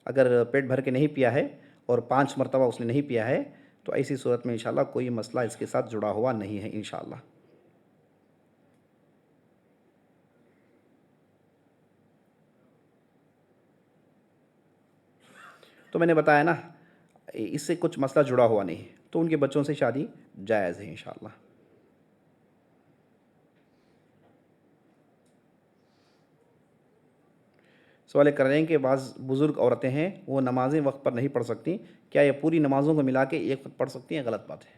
اگر پیٹ بھر کے نہیں پیا ہے اور 5 مرتبہ اس نے نہیں پیا ہے تو ایسی صورت میں انشاءاللہ کوئی مسئلہ اس کے ساتھ جڑا ہوا نہیں ہے انشاءاللہ. تو میں نے بتایا نا اس سے کچھ مسئلہ جڑا ہوا نہیں ہے تو ان کے بچوں سے شادی جائز ہے انشاءاللہ. سوال کر رہے ہیں کہ بعض بزرگ عورتیں ہیں وہ نمازیں وقت پر نہیں پڑھ سکتی، کیا یہ پوری نمازوں کو ملا کے ایک وقت پڑھ سکتی ہیں؟ غلط بات ہے.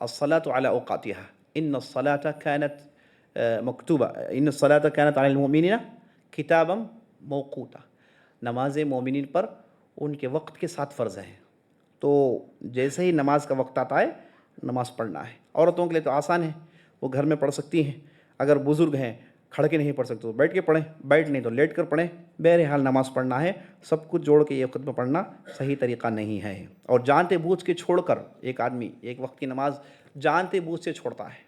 الصلاۃ علی اوقاتها ان الصلاۃ كانت مکتوبہ ان الصلاۃ کانت علی المؤمنین کتابا موقوتا، نماز مومنین پر ان کے وقت کے ساتھ فرض ہیں. تو جیسے ہی نماز کا وقت آتا ہے نماز پڑھنا ہے. عورتوں کے لیے تو آسان ہے، وہ گھر میں پڑھ سکتی ہیں. اگر بزرگ ہیں کھڑ کے نہیں پڑھ سکتے تو بیٹھ کے پڑھیں، بیٹھ نہیں تو لیٹ کر پڑھیں. بہرحال نماز پڑھنا ہے. سب کچھ جوڑ کے یہ وقت میں پڑھنا صحیح طریقہ نہیں ہے. اور جانتے بوجھ کے چھوڑ کر ایک آدمی ایک وقت کی نماز جانتے بوجھ سے چھوڑتا ہے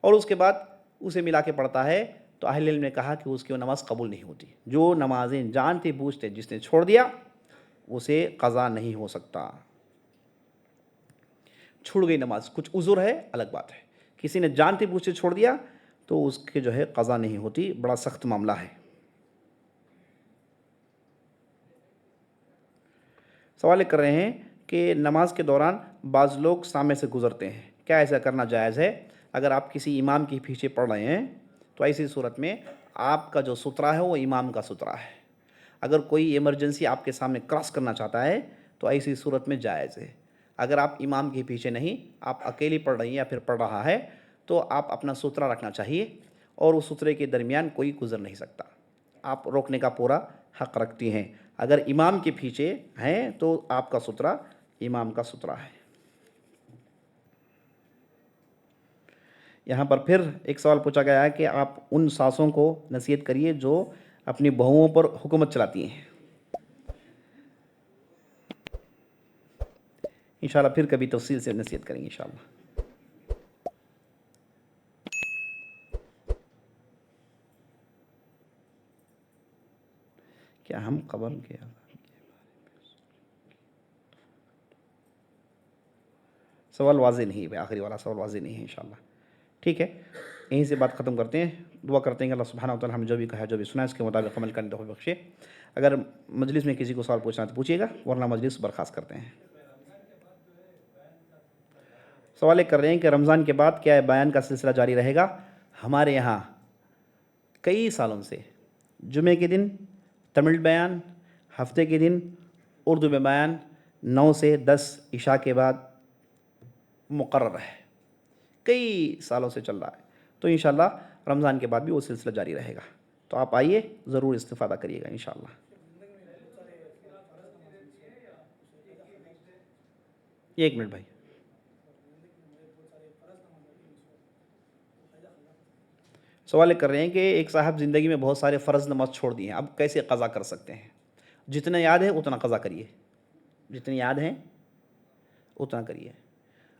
اور اس کے بعد اسے ملا کے پڑھتا ہے تو اہل علم نے کہا کہ اس کی وہ نماز قبول نہیں ہوتی. جو نمازیں جانتے بوجھتے جس نے چھوڑ دیا اسے قضا نہیں ہو سکتا. چھوڑ گئی نماز، کچھ عذر ہے الگ بات ہے. کسی نے جانتے بوجھتے چھوڑ دیا تو اس کے جو ہے قضا نہیں ہوتی. بڑا سخت معاملہ ہے. سوال کر رہے ہیں کہ نماز کے دوران بعض لوگ سامنے سے گزرتے ہیں، کیا ایسا کرنا جائز ہے؟ اگر آپ کسی امام کے پیچھے پڑھ رہے ہیں تو ایسی صورت میں آپ کا جو سترہ ہے وہ امام کا سترہ ہے. اگر کوئی ایمرجنسی آپ کے سامنے کراس کرنا چاہتا ہے تو ایسی صورت میں جائز ہے. اگر آپ امام کے پیچھے نہیں، آپ اکیلی پڑھ رہی ہیں یا پھر پڑھ رہا ہے تو آپ اپنا سترہ رکھنا چاہیے اور اس سترے کے درمیان کوئی گزر نہیں سکتا. آپ روکنے کا پورا حق رکھتی ہیں. اگر امام کے پیچھے ہیں تو آپ کا سترہ امام کا سترہ ہے. یہاں پر پھر ایک سوال پوچھا گیا ہے کہ آپ ان ساسوں کو نصیحت کریے جو اپنی بہوؤں پر حکومت چلاتی ہیں. انشاءاللہ پھر کبھی تفصیل سے نصیحت کریں گے انشاءاللہ. کیا ہم قبر کے سوال واضح نہیں ہے، آخری والا سوال واضح نہیں ہے انشاءاللہ. ٹھیک ہے، یہیں سے بات ختم کرتے ہیں. دعا کرتے ہیں کہ اللہ سبحانہ و تعالی ہم جو بھی کہا جو بھی سنا اس کے مطابق عمل کرنے توفیق بخشے. اگر مجلس میں کسی کو سوال پوچھنا ہے تو پوچھیے گا ورنہ مجلس برخاست کرتے ہیں. سوال کر رہے ہیں کہ رمضان کے بعد کیا بیان کا سلسلہ جاری رہے گا؟ ہمارے یہاں کئی سالوں سے جمعے کے دن تمل بیان، ہفتے کے دن اردو میں بیان 9 سے 10 عشاء کے بعد مقرر ہے. کئی سالوں سے چل رہا ہے. تو انشاءاللہ رمضان کے بعد بھی وہ سلسلہ جاری رہے گا. تو آپ آئیے، ضرور استفادہ کریے گا انشاءاللہ. ایک منٹ بھائی. سوال کر رہے ہیں کہ ایک صاحب زندگی میں بہت سارے فرض نماز چھوڑ دیے ہیں، اب کیسے قضا کر سکتے ہیں؟ جتنا یاد ہے اتنا قضا کریے، جتنے یاد ہیں اتنا کریے.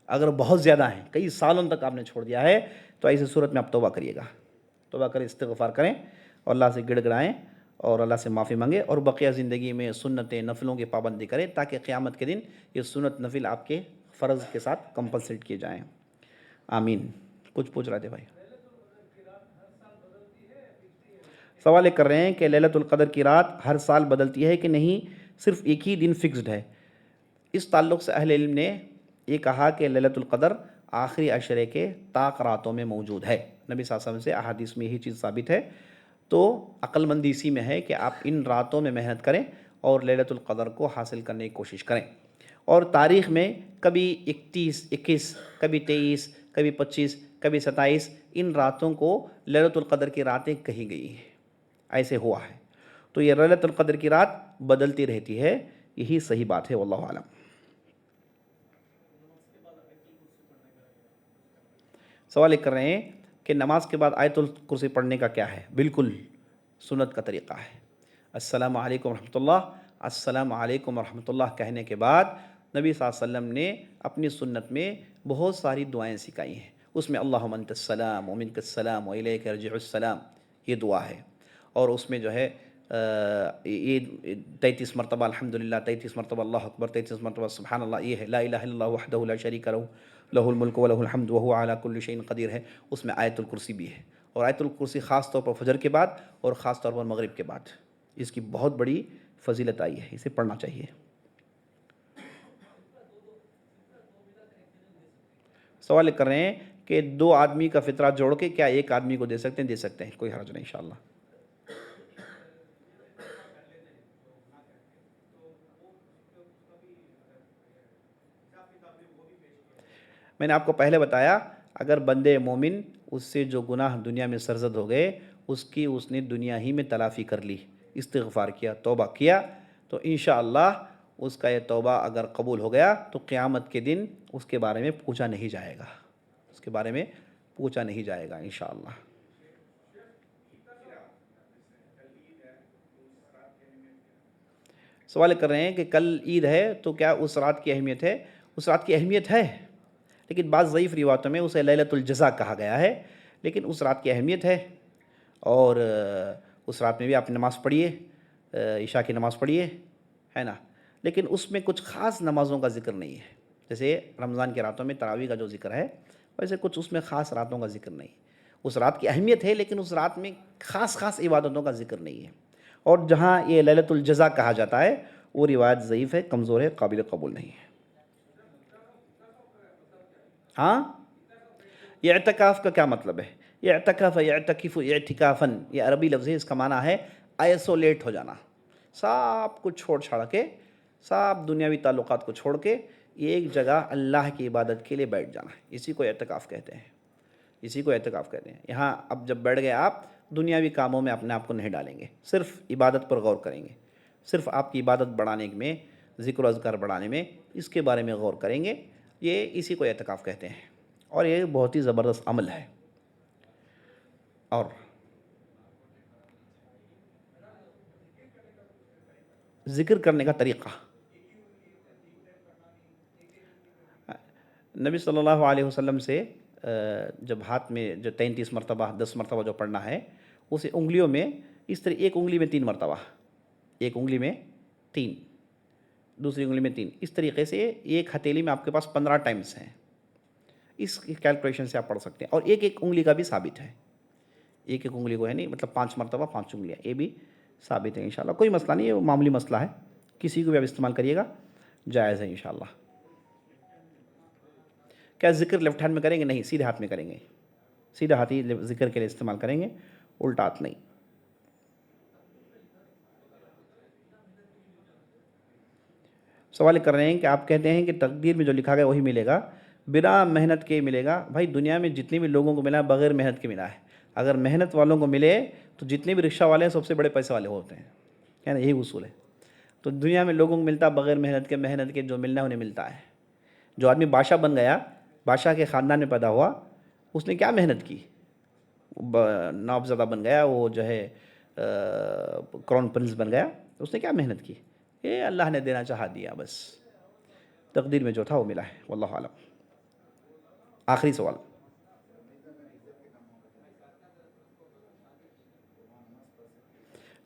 اگر بہت زیادہ ہیں، کئی سالوں تک آپ نے چھوڑ دیا ہے تو ایسی صورت میں آپ توبہ کریے گا. توبہ کریں، استغفار کریں اور اللہ سے گڑ گڑائیں اور اللہ سے معافی مانگیں اور بقیہ زندگی میں سنتیں نفلوں کی پابندی کریں تاکہ قیامت کے دن یہ سنت نفل آپ کے فرض کے ساتھ کمپنسیٹ کیے جائیں. آمین. کچھ پوچھ رہے تھے بھائی. سوال کر رہے ہیں کہ لیلۃ القدر کی رات ہر سال بدلتی ہے کہ نہیں صرف ایک ہی دن فکسڈ ہے؟ اس تعلق سے اہل علم نے یہ کہا کہ لیلۃ القدر آخری عشرے کے طاق راتوں میں موجود ہے. نبی صلی اللہ علیہ وسلم سے احادیث میں یہی چیز ثابت ہے. تو عقل مندی اسی میں ہے کہ آپ ان راتوں میں محنت کریں اور لیلۃ القدر کو حاصل کرنے کی کوشش کریں. اور تاریخ میں کبھی 31، 21، کبھی 23، کبھی 25، کبھی 27 ان راتوں کو لیلۃ القدر کی راتیں کہی گئی ہیں. ایسے ہوا ہے. تو یہ لیلۃ القدر کی رات بدلتی رہتی ہے، یہی صحیح بات ہے. واللہ اعلم. سوال کر رہے ہیں کہ نماز کے بعد آیت الکرسی پڑھنے کا کیا ہے؟ بالکل سنت کا طریقہ ہے. السلام علیکم ورحمۃ اللہ، السلام علیکم ورحمۃ اللہ کہنے کے بعد نبی صلی اللہ علیہ وسلم نے اپنی سنت میں بہت ساری دعائیں سکھائی ہیں. اس میں اللہم انت السلام ومنک السلام والیک یرجع السلام یہ دعا ہے. اور اس میں جو ہے یہ 33 مرتبہ الحمدللہ، 33 مرتبہ اللہ اکبر، 33 مرتبہ سبحان اللہ یہ ہے. لا الہ الا اللہ وحدہ لا شریک لہ لہ الملک ولہ الحمد وہو علی کل شیء قدیر ہے. اس میں آیت الکرسی بھی ہے. اور آیت الکرسی خاص طور پر فجر کے بعد اور خاص طور پر مغرب کے بعد اس کی بہت بڑی فضیلت آئی ہے، اسے پڑھنا چاہیے. سوال کر رہے ہیں کہ 2 آدمی کا فطرہ جوڑ کے کیا ایک آدمی کو دے سکتے ہیں؟ دے سکتے ہیں، کوئی حرج نہیں انشاءاللہ. میں نے آپ کو پہلے بتایا اگر بندے مومن اس سے جو گناہ دنیا میں سرزد ہو گئے اس نے دنیا ہی میں تلافی کر لی، استغفار کیا، توبہ کیا، تو انشاءاللہ اس کا یہ توبہ اگر قبول ہو گیا تو قیامت کے دن اس کے بارے میں پوچھا نہیں جائے گا، اس کے بارے میں پوچھا نہیں جائے گا انشاءاللہ۔ سوال کر رہے ہیں کہ کل عید ہے تو کیا اس رات کی اہمیت ہے؟ اس رات کی اہمیت ہے، لیکن بعض ضعیف روایتوں میں اسے لیلۃ الجزا کہا گیا ہے، لیکن اس رات کی اہمیت ہے، اور اس رات میں بھی آپ نماز پڑھیے، عشاء کی نماز پڑھیے، ہے نا، لیکن اس میں کچھ خاص نمازوں کا ذکر نہیں ہے، جیسے رمضان کی راتوں میں تراویح کا جو ذکر ہے ویسے کچھ اس میں خاص راتوں کا ذکر نہیں۔ اس رات کی اہمیت ہے لیکن اس رات میں خاص عبادتوں کا ذکر نہیں ہے، اور جہاں یہ لیلۃ الجزا کہا جاتا ہے وہ روایت ضعیف ہے، کمزور ہے، قابل قبول نہیں ہے۔ ہاں، یہ اعتکاف کا کیا مطلب ہے؟ یہ اعتکاف یعتکف اعتکافاً، یہ عربی لفظ ہے، اس کا معنی ہے آئسولیٹ ہو جانا، سب کچھ چھوڑ چھاڑ کے، سب دنیاوی تعلقات کو چھوڑ کے ایک جگہ اللہ کی عبادت کے لیے بیٹھ جانا، اسی کو اعتکاف کہتے ہیں، اسی کو اعتکاف کہتے ہیں۔ یہاں اب جب بیٹھ گئے آپ دنیاوی کاموں میں اپنے آپ کو نہیں ڈالیں گے، صرف عبادت پر غور کریں گے، صرف آپ کی عبادت بڑھانے میں، ذکر و اذکار بڑھانے میں، اس کے بارے میں غور کریں گے، یہ اسی کو اعتکاف کہتے ہیں، اور یہ بہت ہی زبردست عمل ہے۔ اور ذکر کرنے کا طریقہ، نبی صلی اللہ علیہ وسلم سے جب ہاتھ میں جو 33 مرتبہ 10 مرتبہ جو پڑھنا ہے اسے انگلیوں میں اس طرح، ایک انگلی میں 3 مرتبہ، ایک انگلی میں 3، دوسری انگلی میں 3، اس طریقے سے ایک ہتھیلی میں آپ کے پاس 15 ٹائمز ہیں، اس کیلکولیشن سے آپ پڑھ سکتے ہیں، اور ایک ایک انگلی کا بھی ثابت ہے، ایک ایک انگلی کو ہے نہیں، مطلب 5 مرتبہ 5 انگلیاں، یہ بھی ثابت ہے انشاءاللہ، کوئی مسئلہ نہیں ہے، وہ معمولی مسئلہ ہے، کسی کو بھی آپ استعمال کریے گا، جائز ہے انشاءاللہ۔ کیا ذکر لیفٹ ہینڈ میں کریں گے؟ نہیں، سیدھے ہاتھ میں کریں گے، سیدھا ہاتھ ہی ذکر کے لیے استعمال کریں گے، الٹا ہاتھ نہیں۔ سوال کر رہے ہیں کہ آپ کہتے ہیں کہ تقدیر میں جو لکھا گیا وہی ملے گا، بنا محنت کے ملے گا۔ بھائی دنیا میں جتنے بھی لوگوں کو ملا بغیر محنت کے ملا ہے، اگر محنت والوں کو ملے تو جتنے بھی رکشہ والے ہیں سب سے بڑے پیسے والے ہوتے ہیں، ہے نا، یہی اصول ہے۔ تو دنیا میں لوگوں کو ملتا بغیر محنت کے جو ملنا ہے انہیں ملتا ہے۔ جو آدمی بادشاہ بن گیا، بادشاہ کے خاندان میں پیدا ہوا، اس نے کیا محنت کی؟ نواب زدہ بن گیا، وہ جو ہے کراؤن پرنس بن گیا، اس نے کیا محنت کی؟ یہ اللہ نے دینا چاہا دیا، بس تقدیر میں جو تھا وہ ملا ہے، واللہ عالم۔ آخری سوال،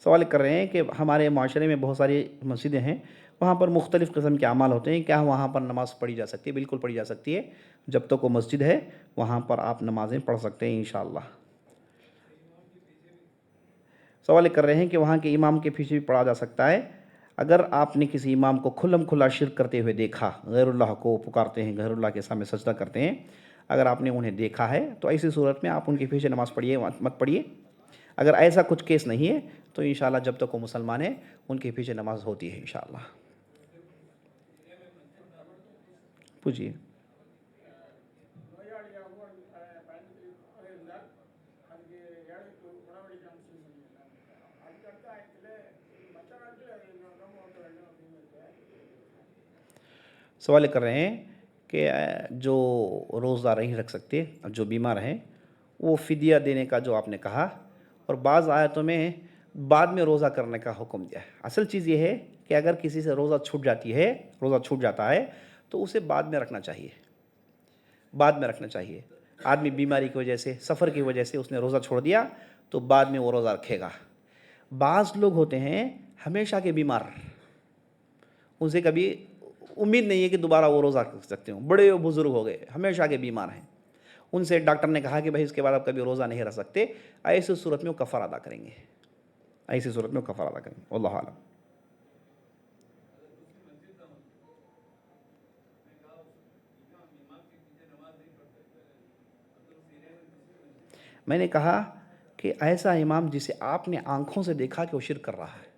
سوال کر رہے ہیں کہ ہمارے معاشرے میں بہت ساری مسجدیں ہیں، وہاں پر مختلف قسم کے اعمال ہوتے ہیں، کیا وہاں پر نماز پڑھی جا سکتی ہے؟ بالکل پڑھی جا سکتی ہے، جب تک وہ مسجد ہے وہاں پر آپ نمازیں پڑھ سکتے ہیں انشاءاللہ۔ سوال کر رہے ہیں کہ وہاں کے امام کے پیچھے بھی پڑھا جا سکتا ہے؟ اگر آپ نے کسی امام کو کھلم کھلا شرک کرتے ہوئے دیکھا، غیر اللہ کو پکارتے ہیں، غیر اللہ کے سامنے سجدہ کرتے ہیں، اگر آپ نے انہیں دیکھا ہے تو ایسی صورت میں آپ ان کے پیچھے نماز پڑھیے مت پڑھیے۔ اگر ایسا کچھ کیس نہیں ہے تو انشاءاللہ جب تک وہ مسلمان ہیں ان کے پیچھے نماز ہوتی ہے انشاءاللہ۔ پوچھیے۔ سوال کر رہے ہیں کہ جو روزہ نہیں رکھ سکتے، جو بیمار ہیں، وہ فدیہ دینے کا جو آپ نے کہا، اور بعض آیتوں میں بعد میں روزہ کرنے کا حکم دیا ہے۔ اصل چیز یہ ہے کہ اگر کسی سے روزہ چھوٹ جاتا ہے تو اسے بعد میں رکھنا چاہیے، بعد میں رکھنا چاہیے۔ آدمی بیماری کی وجہ سے، سفر کی وجہ سے اس نے روزہ چھوڑ دیا تو بعد میں وہ روزہ رکھے گا۔ بعض لوگ ہوتے ہیں ہمیشہ کے بیمار، ان سے کبھی امید نہیں ہے کہ دوبارہ وہ روزہ رکھ سکتے ہوں، بڑے بزرگ ہو گئے، ہمیشہ کے بیمار ہیں، ان سے ڈاکٹر نے کہا کہ بھائی اس کے بعد آپ کبھی روزہ نہیں رکھ سکتے، ایسی صورت میں وہ کفارہ ادا کریں گے، ایسی صورت میں وہ کفارہ ادا کریں گے، واللہ اعلم۔ میں نے کہا کہ ایسا امام جسے آپ نے آنکھوں سے دیکھا کہ وہ شرک کر رہا ہے،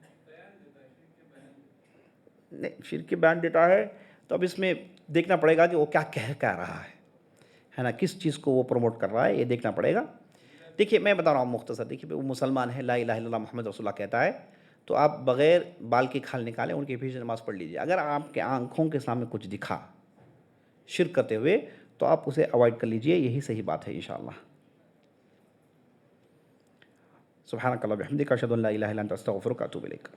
نہیں شرک کے بیان دیتا ہے تو اب اس میں دیکھنا پڑے گا کہ وہ کیا کہہ رہا ہے، ہے نا، کس چیز کو وہ پروموٹ کر رہا ہے یہ دیکھنا پڑے گا۔ دیکھیے میں بتا رہا ہوں مختصر، دیکھیے وہ مسلمان ہے، لا الہ الا اللہ محمد رسول اللہ کہتا ہے، تو آپ بغیر بال کی کھال نکالیں ان کے پیچھے نماز پڑھ لیجیے۔ اگر آپ کے آنکھوں کے سامنے کچھ دکھا شرک کرتے ہوئے تو آپ اسے اوائڈ کر لیجئے، یہی صحیح بات ہے انشاءاللہ۔ سبحانک اللہم و بحمدک، اشہد ان لا الہ الا انت، استغفرک و اتوب الیک۔